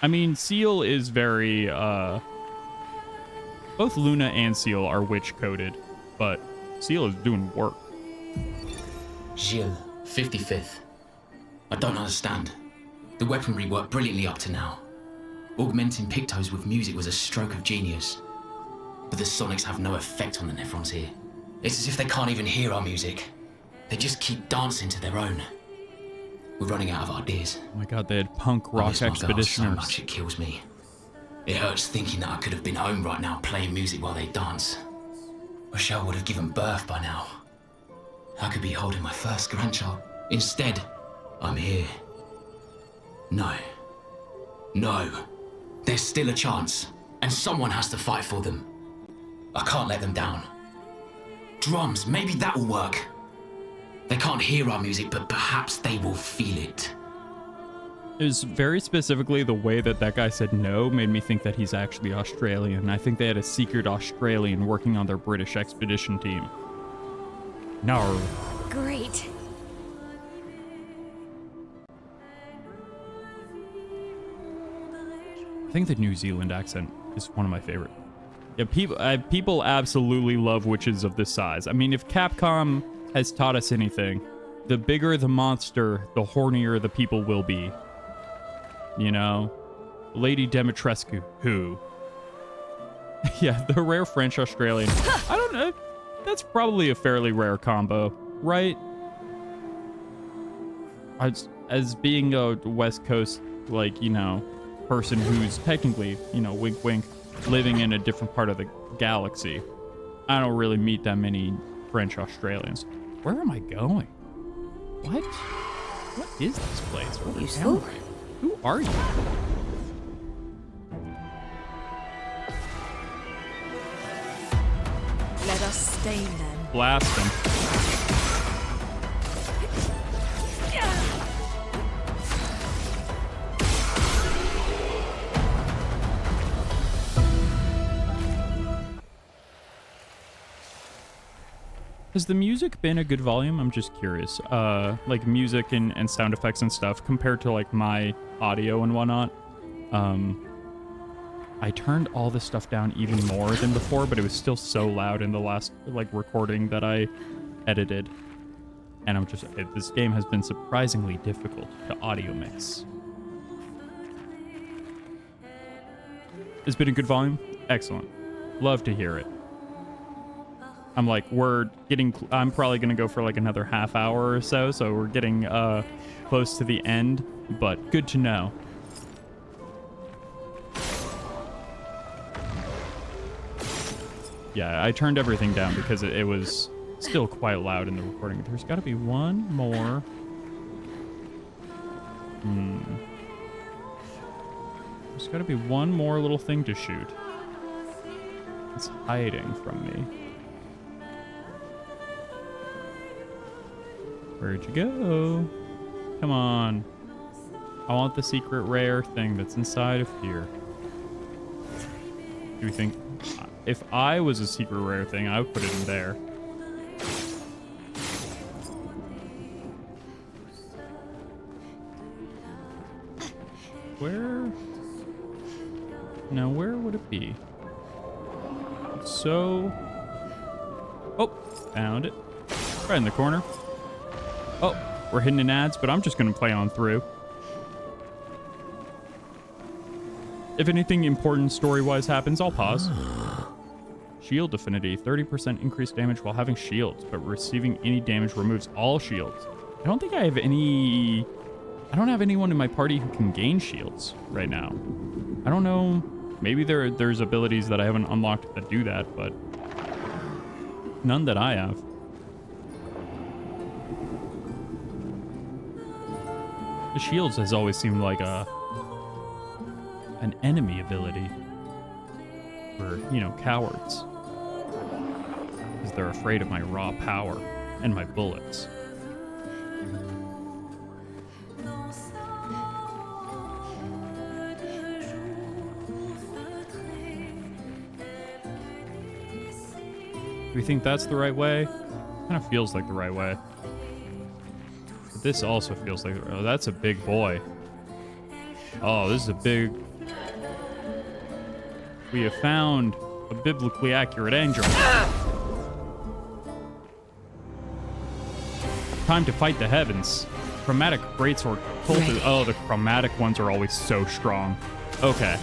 I mean, Seal is very, both Luna and Seal are witch-coded, but Seal is doing work. Gilles, 55th. I don't understand. The weaponry worked brilliantly up to now. Augmenting Pictos with music was a stroke of genius. But the sonics have no effect on the Nephrons here. It's as if they can't even hear our music. They just keep dancing to their own. We're running out of ideas. Oh my god, they had punk rock expeditioners. So much it kills me. It hurts thinking that I could have been home right now playing music while they dance. Wish I would have given birth by now. I could be holding my first grandchild. Instead, I'm here. No. No. There's still a chance, and someone has to fight for them. I can't let them down. Drums, maybe that will work. They can't hear our music, but perhaps they will feel it. It was very specifically the way that guy said no made me think that he's actually Australian. I think they had a secret Australian working on their British expedition team. No. Great. I think the New Zealand accent is one of my favorite. Yeah, people absolutely love witches of this size. I mean, if Capcom has taught us anything, the bigger the monster, the hornier the people will be. You know? Lady Dimitrescu, who? Yeah, the rare French-Australian. I don't know. That's probably a fairly rare combo, right? As being a West Coast, like, you know, person who's technically, you know, wink wink, living in a different part of the galaxy, I don't really meet that many French Australians. Where am I going? What? What is this place? Where am I? Who are you? Let us stain them. Blast them. Has the music been a good volume? I'm just curious. Like music and sound effects and stuff compared to like my audio and whatnot. I turned all this stuff down even more than before, but it was still so loud in the last like recording that I edited. And I'm just, this game has been surprisingly difficult to audio mix. It's been a good volume? Excellent. Love to hear it. I'm like, I'm probably going to go for like another half hour or so. So we're getting close to the end, but good to know. Yeah, I turned everything down because it was still quite loud in the recording. There's got to be one more. There's got to be one more little thing to shoot. It's hiding from me. Where'd you go? Come on. I want the secret rare thing that's inside of here. Do you think if I was a secret rare thing, I would put it in there? Where? Now, where would it be? So... Oh, found it. Right in the corner. Oh, we're hidden in ads, but I'm just going to play on through. If anything important story-wise happens, I'll pause. Shield affinity, 30% increased damage while having shields, but receiving any damage removes all shields. I don't think I have any... I don't have anyone in my party who can gain shields right now. I don't know. Maybe there's abilities that I haven't unlocked that do that, but none that I have. The shields has always seemed like an enemy ability for, you know, cowards. Because they're afraid of my raw power and my bullets. Do we think that's the right way? Kind of feels like the right way. But this also feels like... Oh, that's a big boy. Oh, this is a big... We have found a biblically accurate angel. Time to fight the heavens. Chromatic greatsword. Oh, the chromatic ones are always so strong. Okay.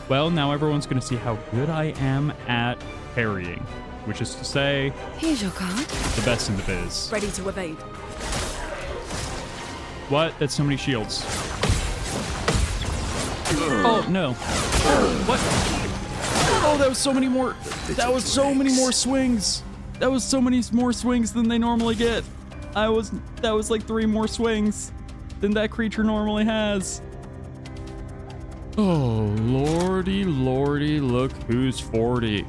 Well, now everyone's going to see how good I am at parrying, which is to say, here's your card. The best in the biz. Ready to evade. What? That's so many shields. Oh no! What? Oh, that was so many more. That was so many more swings. That was so many more swings than they normally get. That was like 3 more swings than that creature normally has. Oh lordy, lordy! Look who's 40.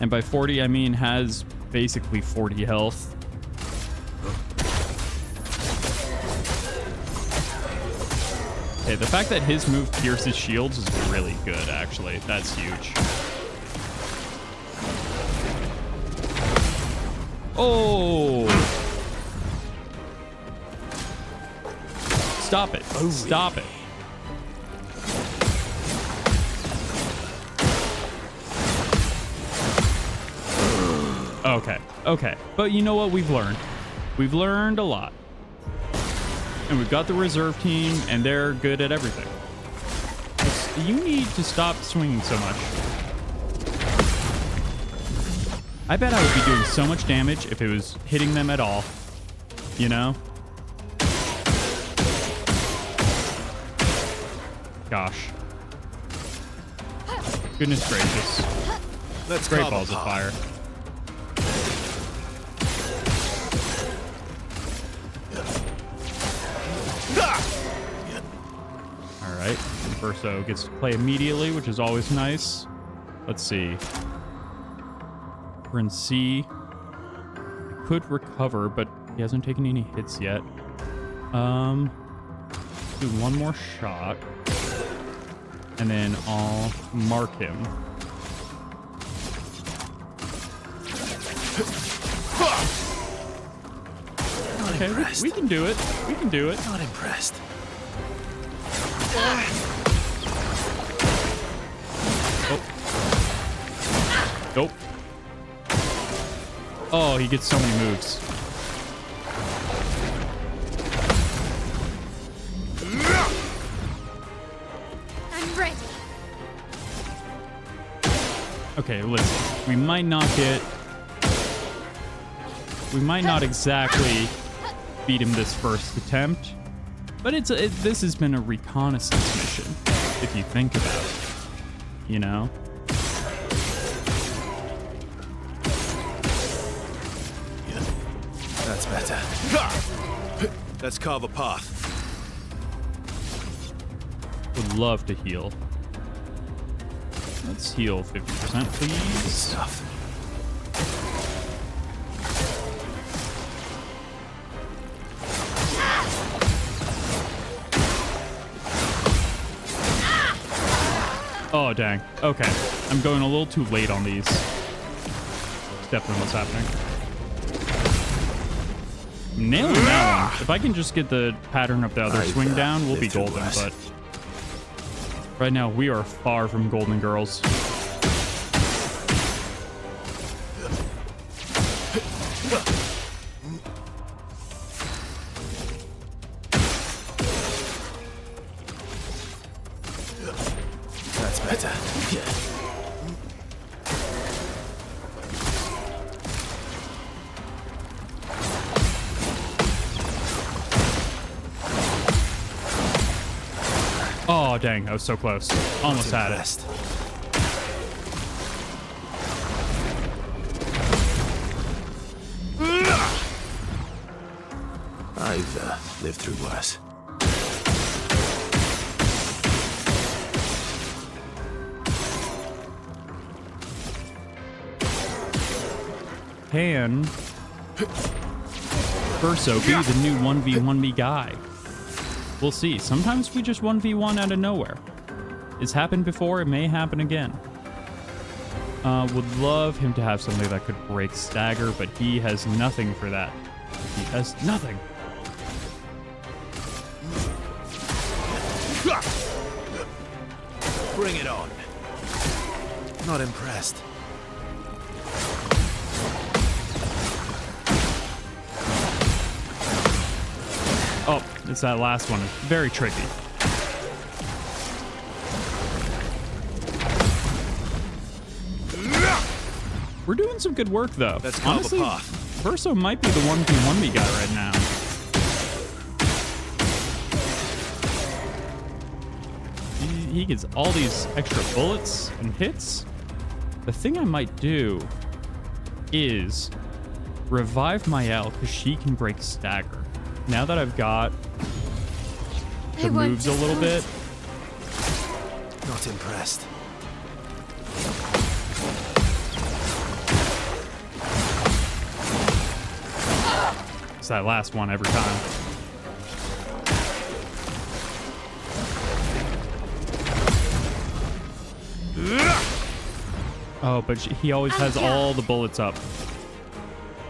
And by 40, I mean has basically 40 health. Okay, the fact that his move pierces shields is really good, actually. That's huge. Oh! Stop it. Stop it. Okay, okay. But you know what? We've learned. We've learned a lot. And we've got the reserve team, and they're good at everything. You need to stop swinging so much. I bet I would be doing so much damage if it was hitting them at all. You know? Gosh. Goodness gracious. Let's Great balls of fire. Alright, Verso gets to play immediately, which is always nice. Let's see. We're in C. I could recover, but he hasn't taken any hits yet. Do one more shot. And then I'll mark him. Okay, we can do it. We can do it. Not impressed. Oh. Nope. Oh, he gets so many moves. I'm ready. Okay, listen. We might not exactly beat him this first attempt, but this has been a reconnaissance mission, if you think about it. You know? That's better. Let's carve a path. Would love to heal. Let's heal 50%, please. Stuff. Oh, dang. Okay. I'm going a little too late on these. Definitely what's happening. I'm nailing that one. If I can just get the pattern of the other swing down, we'll be golden, but right now we are far from golden girls. That's better. Oh, dang. I was so close. Almost had it. I've lived through worse. Can Verso be the new 1v1 guy? We'll see. Sometimes we just 1v1 out of nowhere. It's happened before. It may happen again. Would love him to have something that could break stagger, but he has nothing for that. He has nothing. Bring it on. Not impressed. Oh, it's that last one. It's very tricky. We're doing some good work, though. Let's carve honestly, a path. Verso might be the 1v1 guy right now. He gets all these extra bullets and hits. The thing I might do is revive Mael, because she can break stagger. Now that I've got the moves a little bit. Not impressed. It's that last one every time. Oh, but he always has all the bullets up.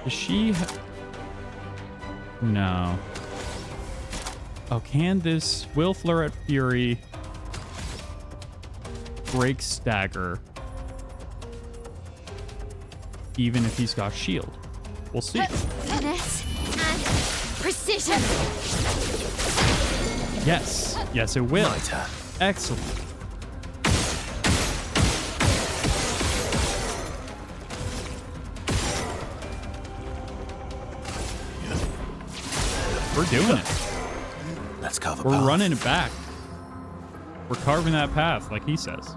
Does she... No. Oh, can this... Will Fleuret Fury break stagger even if he's got shield? We'll see. Finesse and precision. Yes. Yes, it will. Lighter. Excellent. We're doing it. Let's cover. We're running it back. We're carving that path, like he says.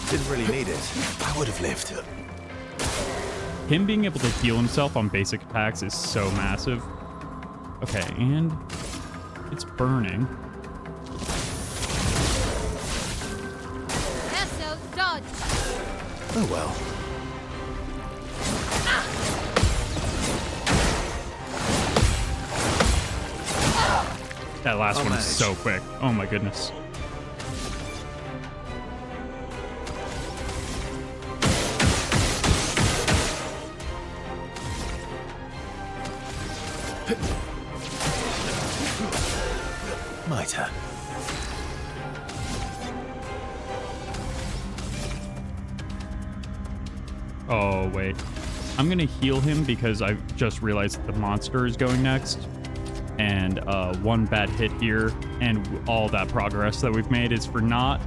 Didn't really need it. I would have lived. Him being able to heal himself on basic attacks is so massive. Okay, and it's burning. Verso, dodge. Oh well. That last one is so quick. Oh my goodness. My turn. Oh, wait. I'm gonna heal him because I just realized the monster is going next. And one bad hit here, and all that progress that we've made is for naught.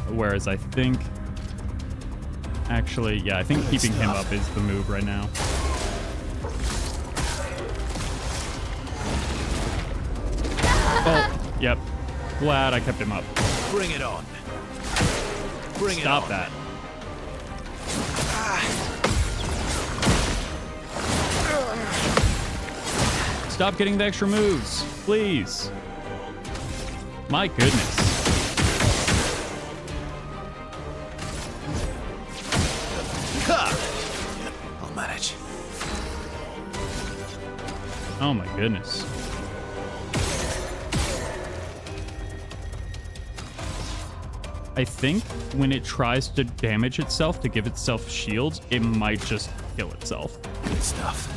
Whereas I think... Actually, yeah, I think keeping him up is the move right now. Oh, yep. Glad I kept him up. Bring it on. Bring Stop it on. that. Stop getting the extra moves, please. My goodness. I'll manage. Oh my goodness. I think when it tries to damage itself to give itself shields, it might just kill itself. Good stuff.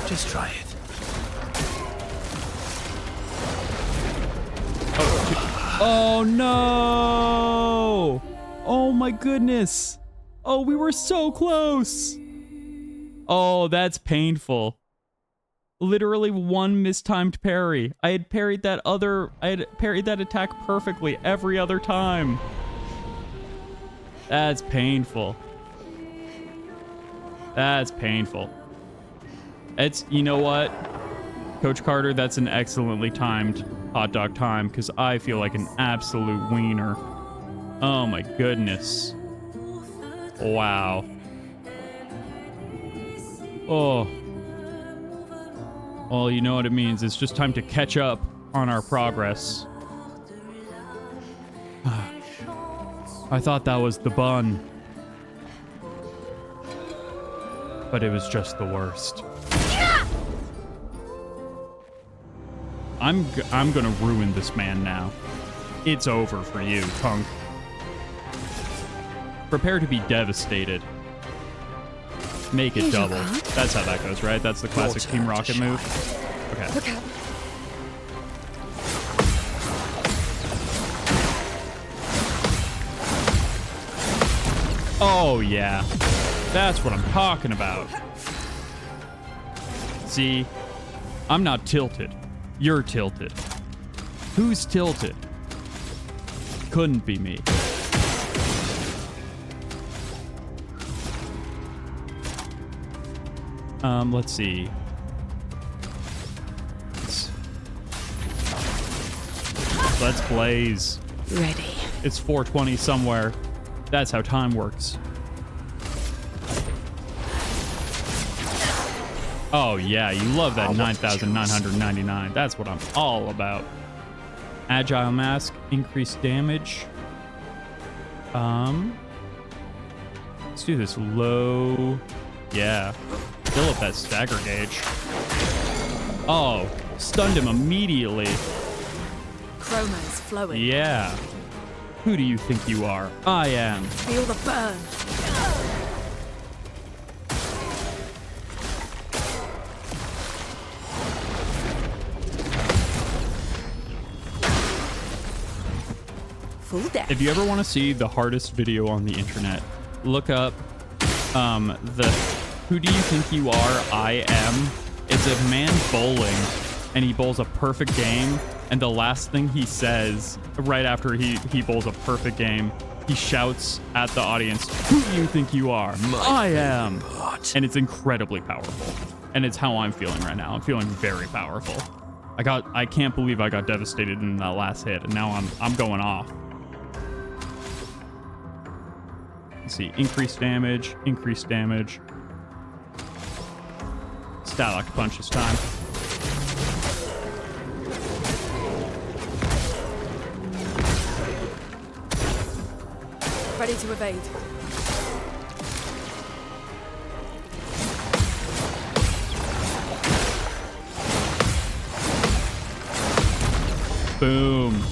Just try it. Oh no! Oh my goodness! Oh, we were so close! Oh, that's painful. Literally one mistimed parry. I had parried that attack perfectly every other time. That's painful. That's painful. You know what? Coach Carter, that's an excellently timed hot dog time, because I feel like an absolute wiener. Oh my goodness. Wow. Oh. Well, you know what it means. It's just time to catch up on our progress. I thought that was the bun. But it was just the worst. I'm gonna ruin this man now. It's over for you, punk. Prepare to be devastated. Make it double. That's how that goes, right? That's the classic Team Rocket move. Okay. Look out. Oh, yeah. That's what I'm talking about. See? I'm not tilted. You're tilted. Who's tilted? Couldn't be me. Let's see. Let's blaze. Ready. It's 4:20 somewhere. That's how time works. Oh yeah, you love that 9,999. That's what I'm all about. Agile mask, increased damage. Let's do this low. Yeah. Fill up that stagger gauge. Oh, stunned him immediately. Chroma is flowing. Yeah. Who do you think you are? I am. Feel the burn. Full death. If you ever want to see the hardest video on the internet, look up the Who Do You Think You Are? I Am. It's a man bowling, and he bowls a perfect game, and the last thing he says right after he bowls a perfect game, he shouts at the audience, "Who do you think you are? I am." And it's incredibly powerful. And it's how I'm feeling right now. I'm feeling very powerful. I can't believe I got devastated in that last hit, and now I'm going off. Let's see, increased damage. Stat lock punch this time. Ready to evade. Boom.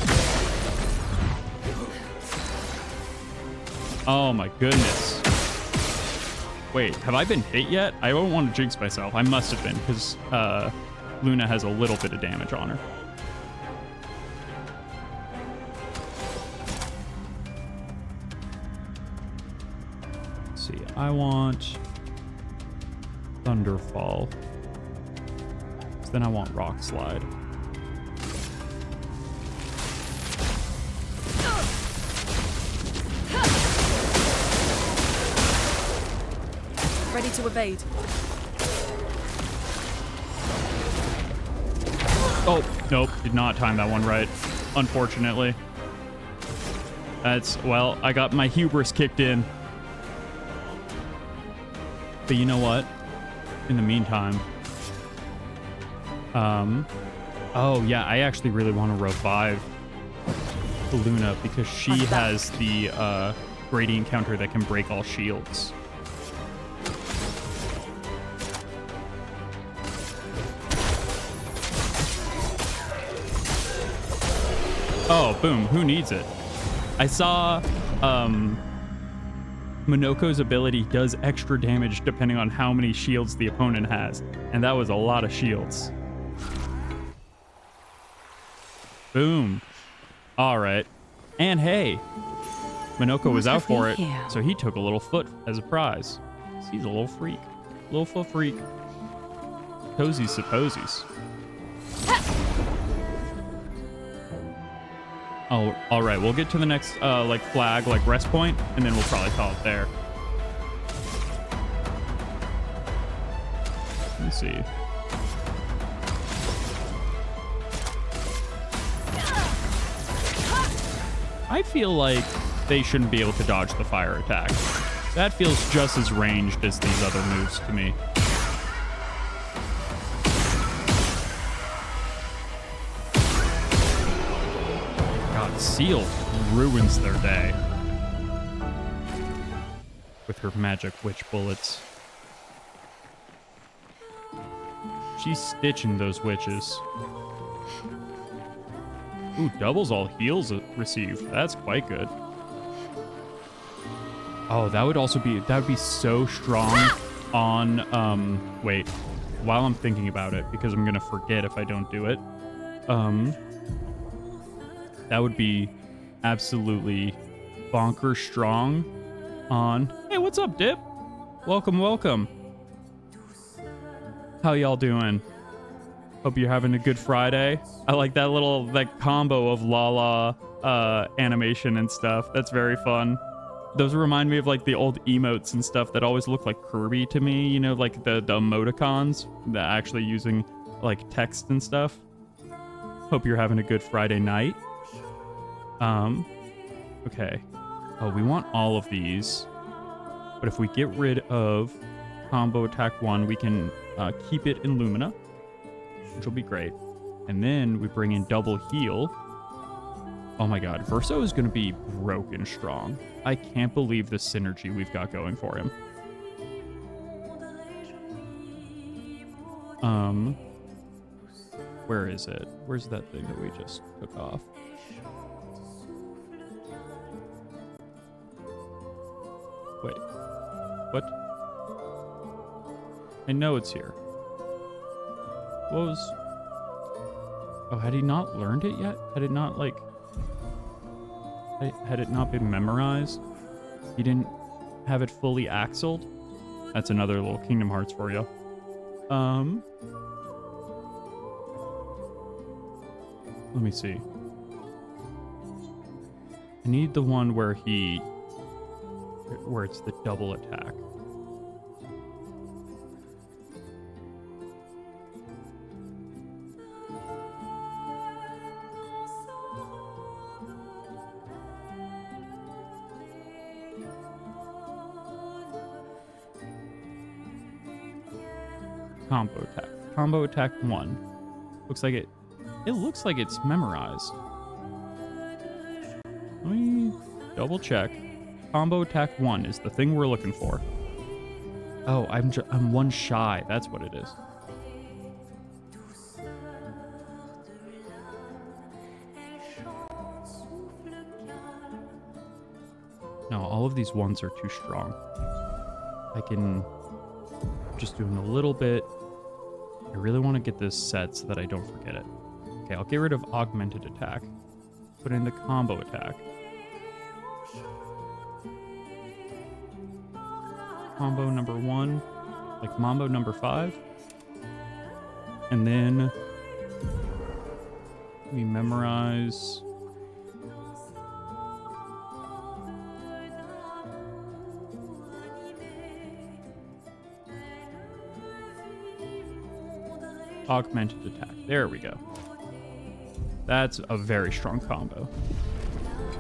Oh my goodness. Wait, have I been hit yet? I don't want to jinx myself. I must have been, because Luna has a little bit of damage on her. Let's see, I want Thunderfall. Then I want Rock Slide. Ready to evade. Oh, nope. Did not time that one right, unfortunately. Well, I got my hubris kicked in. But you know what? In the meantime... Oh, yeah, I actually really want to revive Luna because she has the, Gradient counter that can break all shields. Oh, boom. Who needs it? I saw, Minoko's ability does extra damage depending on how many shields the opponent has. And that was a lot of shields. Boom. All right. And hey, Minoko was out for it, so he took a little foot as a prize. He's a little freak. Little foot freak. Toesies supposies. Oh, all right. We'll get to the next, like, flag, like, rest point, and then we'll probably call it there. Let me see. I feel like they shouldn't be able to dodge the fire attack. That feels just as ranged as these other moves to me. God, Seal ruins their day with her magic witch bullets. She's stitching those witches. Ooh, doubles all heals received. That's quite good. Oh, that would be so strong on, wait, while I'm thinking about it, because I'm gonna forget if I don't do it. That would be absolutely bonkers strong on, hey, what's up, Dip? Welcome, welcome. How y'all doing? Hope you're having a good Friday. I like that little combo of Lala animation and stuff. That's very fun. Those remind me of like the old emotes and stuff that always look like Kirby to me, you know, like the emoticons that actually using like text and stuff. Hope you're having a good Friday night. Okay. Oh, we want all of these. But if we get rid of combo attack 1, we can keep it in Lumina, which will be great. And then we bring in double heal. Oh my god, Verso is going to be broken strong. I can't believe the synergy we've got going for him. Where is it? Where's that thing that we just took off? Wait, what? I know it's here. What was... Oh, had he not learned it yet? Had it not, like... Had it not been memorized? He didn't have it fully axled? That's another little Kingdom Hearts for you. Let me see. I need the one where it's the double attack. Combo attack. Combo attack 1. Looks like it looks like it's memorized. Let me double check. Combo attack 1 is the thing we're looking for. Oh, I'm one shy. That's what it is. No, all of these ones are too strong. I can just doing a little bit. I really want to get this set so that I don't forget it. Okay, I'll get rid of augmented attack. Put in the combo attack. Combo number 1. Like Mambo number 5. And then we memorize. Augmented attack. There we go. That's a very strong combo.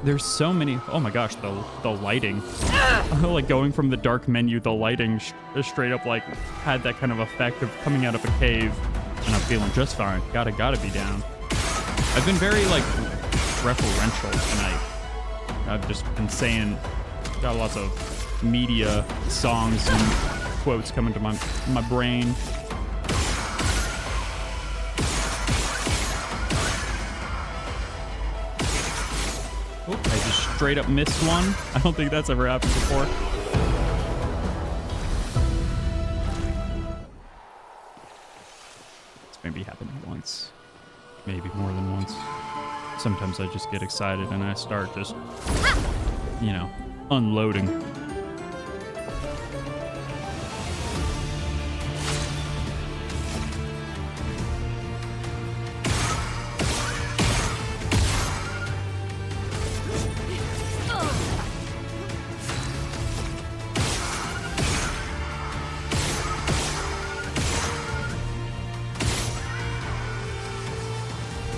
There's so many. Oh my gosh, the lighting. Like going from the dark menu, the lighting straight up like had that kind of effect of coming out of a cave, and I'm feeling just fine. Gotta be down. I've been very like referential tonight. I've just been saying, got lots of media songs and quotes coming to my brain. Oh, I just straight up missed one. I don't think that's ever happened before. It's maybe happened once. Maybe more than once. Sometimes I just get excited and I start just, you know, unloading.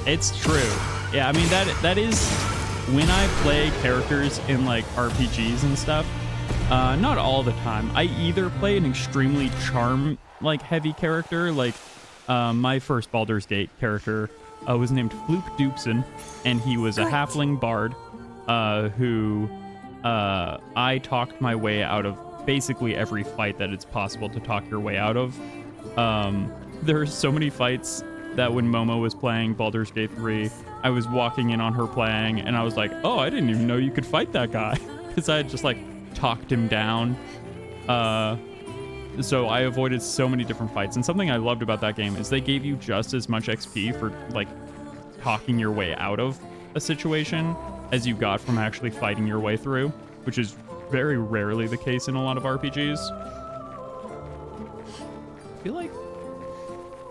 It's true. Yeah, I mean, that is when I play characters in like RPGs and stuff, not all the time. I either play an extremely charm like heavy character, like my first Baldur's Gate character was named Fluke Doopson, and he was a halfling bard who I talked my way out of basically every fight that it's possible to talk your way out of. There's so many fights that when Momo was playing Baldur's Gate 3, I was walking in on her playing, and I was like, oh, I didn't even know you could fight that guy. Because I had just, like, talked him down. So I avoided so many different fights. And something I loved about that game is they gave you just as much XP for, like, talking your way out of a situation as you got from actually fighting your way through, which is very rarely the case in a lot of RPGs. I feel like...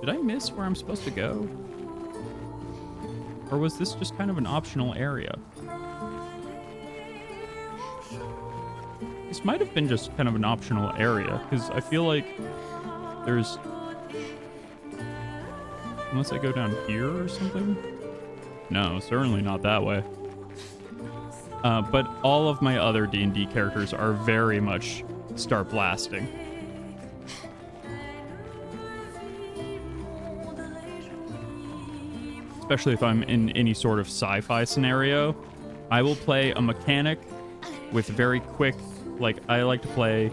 Did I miss where I'm supposed to go? Or was this just kind of an optional area? This might have been just kind of an optional area, because I feel like there's... Unless I go down here or something? No, certainly not that way. But all of my other D&D characters are very much start blasting. Especially if I'm in any sort of sci-fi scenario, I will play a mechanic with very quick, like, I like to play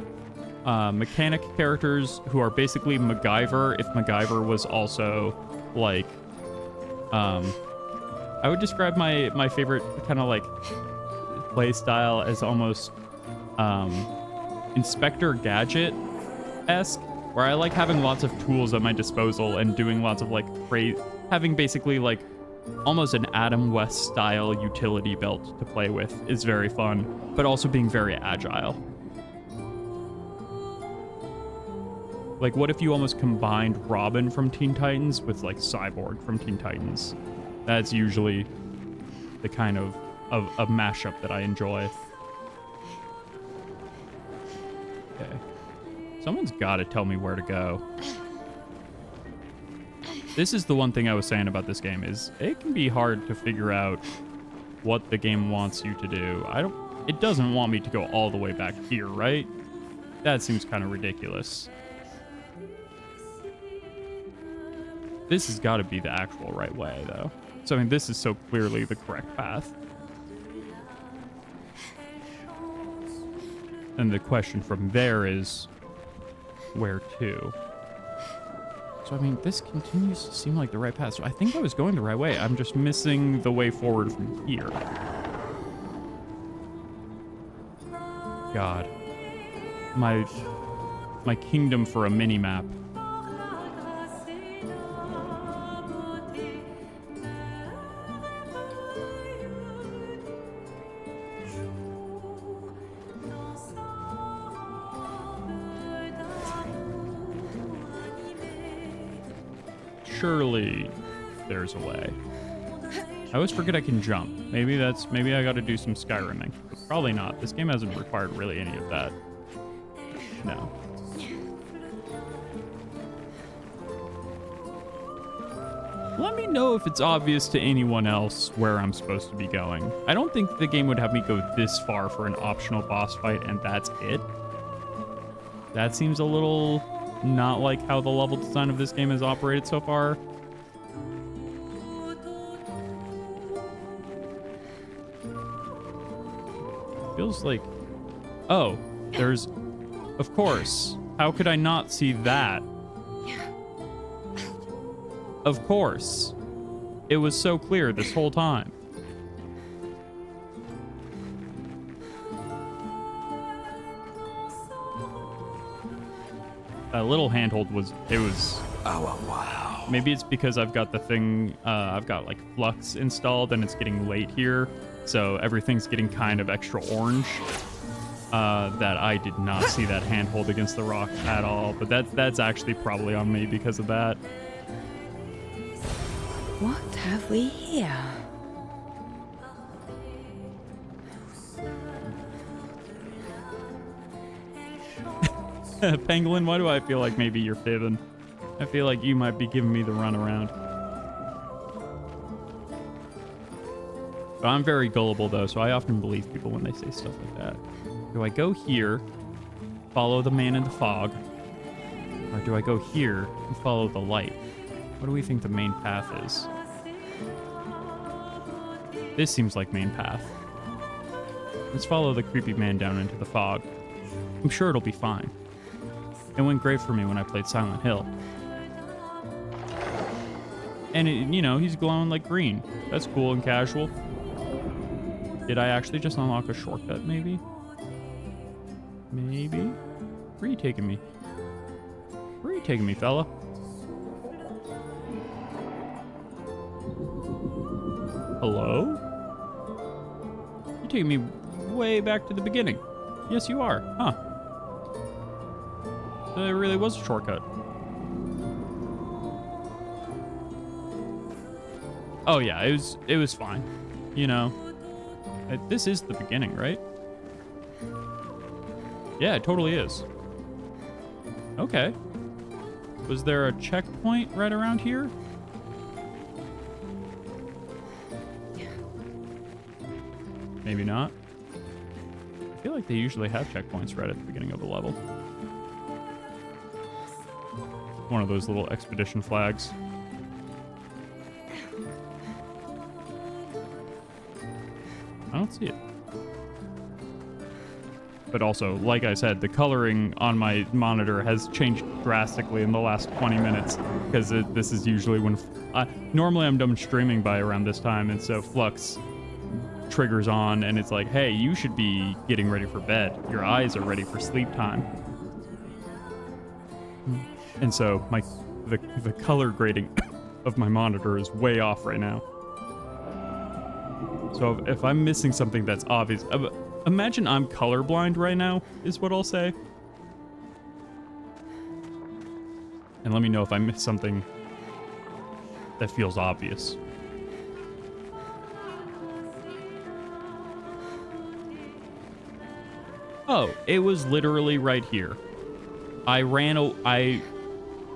mechanic characters who are basically MacGyver if MacGyver was also, like, I would describe my favorite kind of, like, play style as almost Inspector Gadget-esque, where I like having lots of tools at my disposal and doing lots of, like, having basically like almost an Adam West style utility belt to play with is very fun, but also being very agile. Like, what if you almost combined Robin from Teen Titans with like Cyborg from Teen Titans? That's usually the kind of a mashup that I enjoy. Okay. Someone's got to tell me where to go. This is the one thing I was saying about this game, is it can be hard to figure out what the game wants you to do. It doesn't want me to go all the way back here, right? That seems kind of ridiculous. This has got to be the actual right way, though. So, I mean, this is so clearly the correct path. And the question from there is, where to? So, I mean, this continues to seem like the right path. So I think I was going the right way. I'm just missing the way forward from here. God. My kingdom for a mini-map. surely there's a way. I always forget I can jump. Maybe I gotta do some Skyrimming. But probably not. This game hasn't required really any of that. No. Let me know if it's obvious to anyone else where I'm supposed to be going. I don't think the game would have me go this far for an optional boss fight and that's it. That seems a little not like how the level design of this game has operated so far. Feels like... Oh, there's... Of course. How could I not see that? Of course. It was so clear this whole time. That little handhold was... It was... Oh, wow. Maybe it's because I've got the thing... I've got, like, Flux installed and it's getting late here. So everything's getting kind of extra orange. That I did not see that handhold against the rock at all. But that's actually probably on me because of that. What have we here? Pangolin, why do I feel like maybe you're fibbing? I feel like you might be giving me the runaround. But I'm very gullible, though, so I often believe people when they say stuff like that. Do I go here, follow the man in the fog, or do I go here and follow the light? What do we think the main path is? This seems like main path. Let's follow the creepy man down into the fog. I'm sure it'll be fine. It went great for me when I played Silent Hill. And, you know, he's glowing like green. That's cool and casual. Did I actually just unlock a shortcut, maybe? Maybe? Where are you taking me? Where are you taking me, fella? Hello? You're taking me way back to the beginning. Yes, you are. Huh. So there really was a shortcut. Oh yeah, it was fine. You know, this is the beginning, right? Yeah, it totally is. Okay. Was there a checkpoint right around here? Maybe not. I feel like they usually have checkpoints right at the beginning of a level. One of those little expedition flags. I don't see it. But also, like I said, the coloring on my monitor has changed drastically in the last 20 minutes because this is usually when... normally I'm done streaming by around this time, and so Flux triggers on and it's like, hey, you should be getting ready for bed. Your eyes are ready for sleep time. And so the color grading of my monitor is way off right now. So if I'm missing something that's obvious, imagine I'm colorblind right now, is what I'll say. And let me know if I missed something that feels obvious. Oh, it was literally right here. I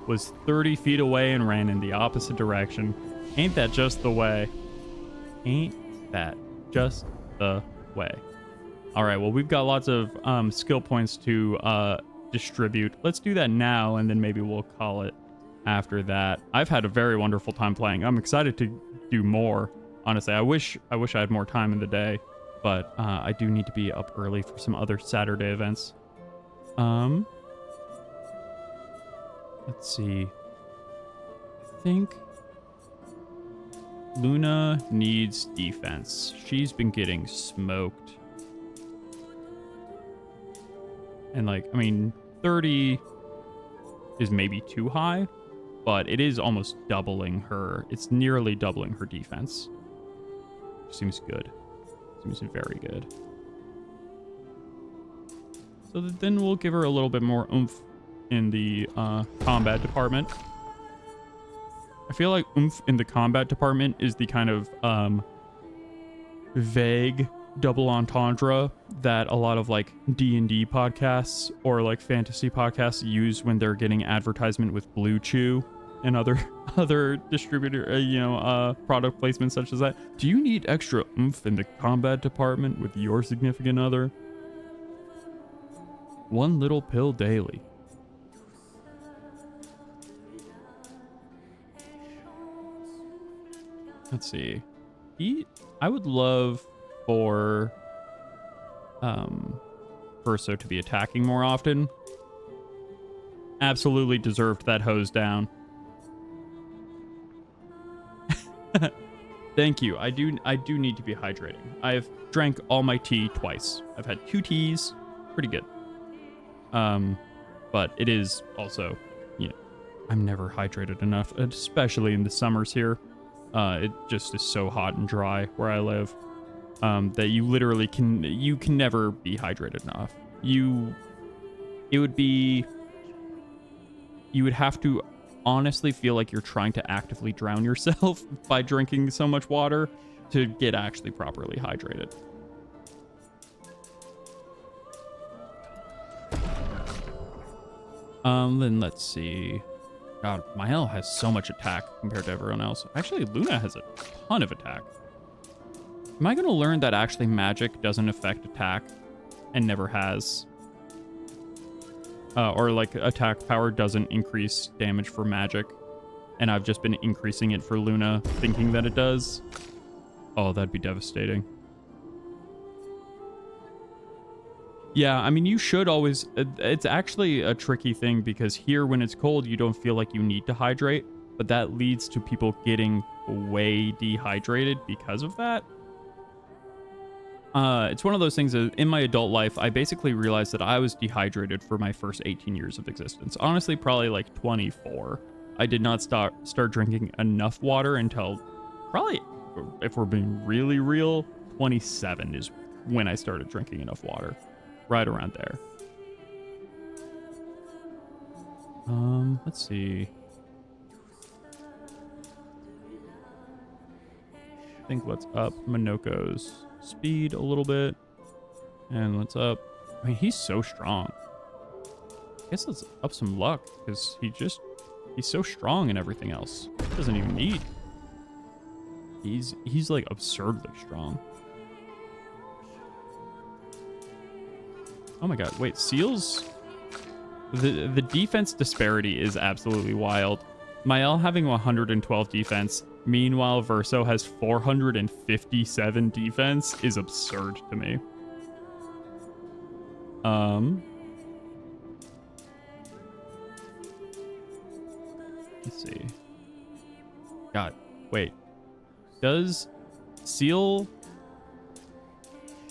was 30 feet away and ran in the opposite direction. Ain't that just the way? Ain't that just the way? All right, well, we've got lots of skill points to distribute. Let's do that now, and then maybe we'll call it after that. I've had a very wonderful time playing. I'm excited to do more. Honestly, I wish I had more time in the day, but I do need to be up early for some other Saturday events. Let's see. I think Luna needs defense. She's been getting smoked. And like, I mean, 30 is maybe too high, but it is almost doubling her. It's nearly doubling her defense. Seems good. Seems very good. So then we'll give her a little bit more oomph in the combat department. I feel like oomph in the combat department is the kind of vague double entendre that a lot of like D&D podcasts or like fantasy podcasts use when they're getting advertisement with Blue Chew and other distributor product placements such as that. Do you need extra oomph in the combat department with your significant other? One little pill daily. Let's see. I would love for Verso to be attacking more often. Absolutely deserved that hose down. Thank you. I do need to be hydrating. I've drank all my tea twice. I've had 2 teas. Pretty good. But it is also, I'm never hydrated enough, especially in the summers here. It just is so hot and dry where I live, that you literally can never be hydrated enough. You would have to honestly feel like you're trying to actively drown yourself by drinking so much water to get actually properly hydrated. Then let's see. God, Mael has so much attack compared to everyone else. Actually, Luna has a ton of attack. Am I going to learn that actually magic doesn't affect attack and never has? Or like attack power doesn't increase damage for magic, and I've just been increasing it for Luna, thinking that it does? Oh, that'd be devastating. Yeah, I mean, you should always... It's actually a tricky thing because here, when it's cold, you don't feel like you need to hydrate, but that leads to people getting way dehydrated because of that. It's one of those things that in my adult life, I basically realized that I was dehydrated for my first 18 years of existence. Honestly, probably like 24. I did not start drinking enough water until probably, if we're being really real, 27 is when I started drinking enough water. Right around there. Let's see. I think let's up Minoko's speed a little bit. And let's up... I mean, he's so strong. I guess let's up some luck, because he's so strong and everything else. He doesn't even need... He's like absurdly strong. Oh my god, wait, Seals? The defense disparity is absolutely wild. Mael having 112 defense, meanwhile Verso has 457 defense is absurd to me. Let's see. God, wait. Does Seal...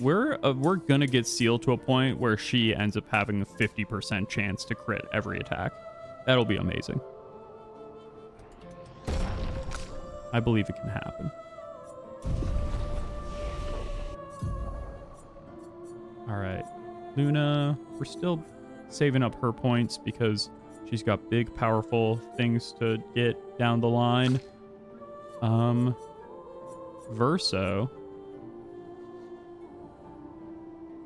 We're gonna get Seal to a point where she ends up having a 50% chance to crit every attack. That'll be amazing. I believe it can happen. All right, Luna, we're still saving up her points because she's got big, powerful things to get down the line. Verso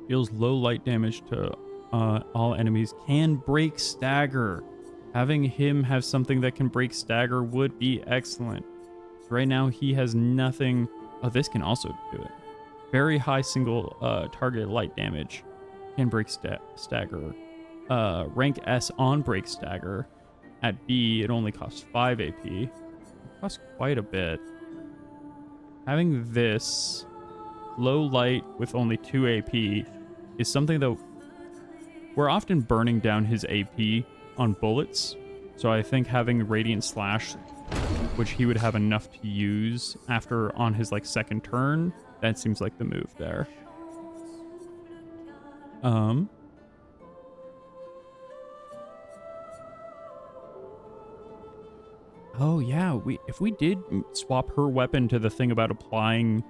deals low light damage to all enemies, can break stagger. Having him have something that can break stagger would be excellent. So right now he has nothing. Oh, this can also do it. Very high single target light damage. Can break stagger. Rank S on break stagger. At B, it only costs 5 AP. It costs quite a bit. Having this low light with only 2 AP is something that we're often burning down his AP on bullets. So I think having Radiant Slash, which he would have enough to use after on his like second turn, that seems like the move there. Oh yeah, if we did swap her weapon to the thing about applying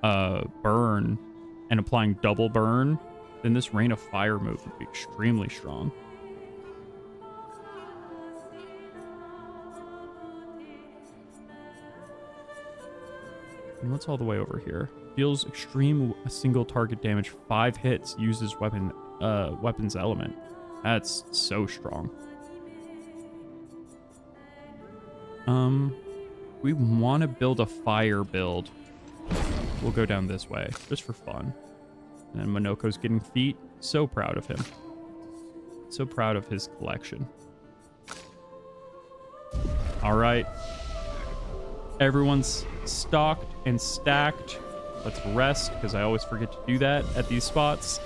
burn and applying double burn, then this Rain of Fire move would be extremely strong. And what's all the way over here? Deals extreme single target damage, 5 hits, uses weapons element. That's so strong. We want to build a fire build. We'll go down this way, just for fun. And then Monoko's getting feet. So proud of him. So proud of his collection. All right. Everyone's stocked and stacked. Let's rest, because I always forget to do that at these spots.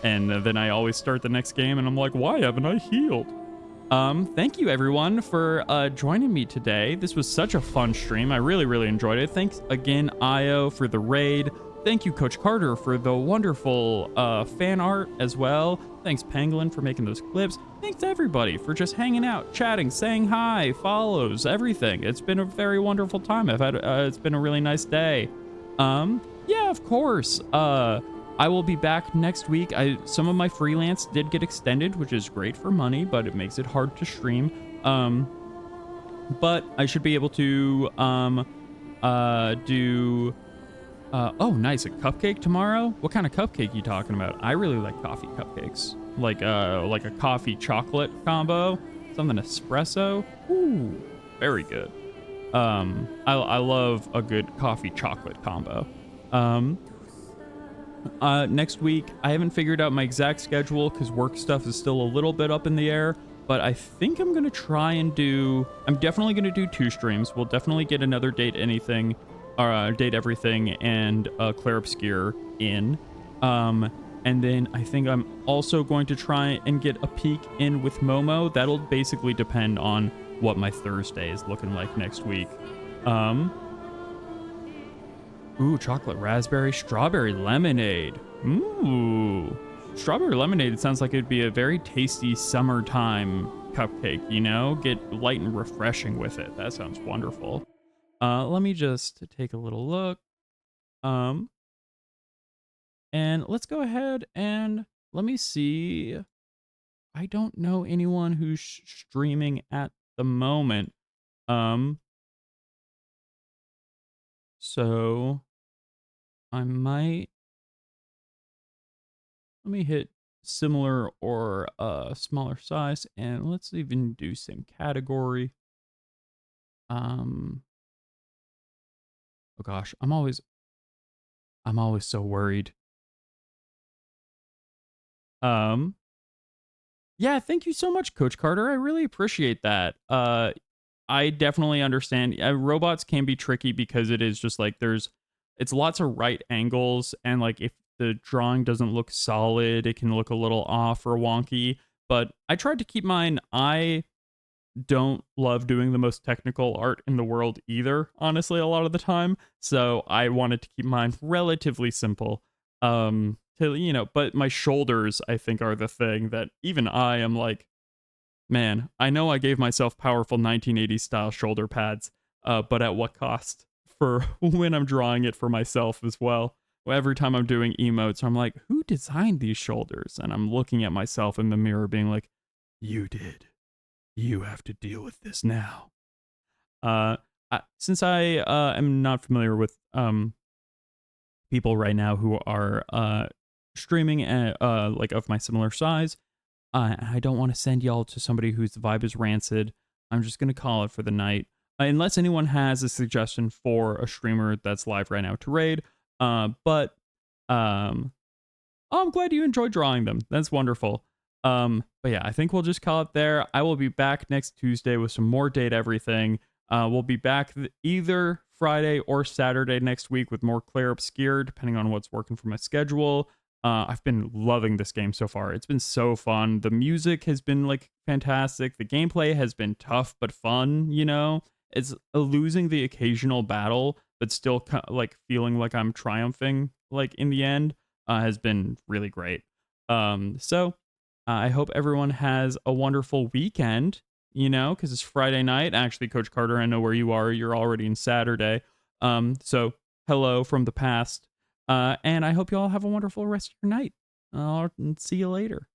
And then I always start the next game, and I'm like, why haven't I healed? Thank you, everyone, for joining me today. This was such a fun stream. I really, really enjoyed it. Thanks again, Io, for the raid. Thank you, Coach Carter, for the wonderful fan art as well. Thanks, Pangolin, for making those clips. Thanks, everybody, for just hanging out, chatting, saying hi, follows, everything. It's been a very wonderful time. It's been a really nice day. Yeah, of course. I will be back next week. Some of my freelance did get extended, which is great for money, but it makes it hard to stream. But I should be able to do oh, nice, a cupcake tomorrow. What kind of cupcake you talking about? I really like coffee cupcakes, like a coffee chocolate combo, something espresso. Ooh, very good. I love a good coffee chocolate combo. Next week, I haven't figured out my exact schedule because work stuff is still a little bit up in the air, but I think I'm gonna try and I'm definitely gonna do 2 streams. We'll definitely get another Date Everything and Clair Obscur in. And then I think I'm also going to try and get a peek in with Momo. That'll basically depend on what my Thursday is looking like next week. Ooh, chocolate raspberry, strawberry lemonade. Ooh, strawberry lemonade. It sounds like it'd be a very tasty summertime cupcake, you know? Get light and refreshing with it. That sounds wonderful. Let me just take a little look. And let's go ahead and let me see. I don't know anyone who's streaming at the moment. So I might, let me hit similar or smaller size, and let's even do same category. Oh gosh, I'm always so worried. Yeah, thank you so much, Coach Carter. I really appreciate that. I definitely understand. Robots can be tricky because it is just like it's lots of right angles, and like if the drawing doesn't look solid, it can look a little off or wonky. But I tried to keep mine. I don't love doing the most technical art in the world either, honestly, a lot of the time. So I wanted to keep mine relatively simple. But my shoulders, I think, are the thing that even I am like, man, I know I gave myself powerful 1980s style shoulder pads, but at what cost for when I'm drawing it for myself as well. Every time I'm doing emotes, I'm like, who designed these shoulders? And I'm looking at myself in the mirror being like, you did. You have to deal with this now. Since I am not familiar with people right now who are streaming like of my similar size, I don't want to send y'all to somebody whose vibe is rancid. I'm just going to call it for the night. Unless anyone has a suggestion for a streamer that's live right now to raid. But I'm glad you enjoyed drawing them. That's wonderful. But yeah, I think we'll just call it there. I will be back next Tuesday with some more Date Everything. We'll be back either Friday or Saturday next week with more Clair Obscur, depending on what's working for my schedule. I've been loving this game so far. It's been so fun. The music has been like fantastic. The gameplay has been tough but fun, you know? It's losing the occasional battle, but still like feeling like I'm triumphing like in the end has been really great. So I hope everyone has a wonderful weekend, you know, because it's Friday night. Actually, Coach Carter, I know where you are. You're already in Saturday. So hello from the past. And I hope you all have a wonderful rest of your night. I'll see you later.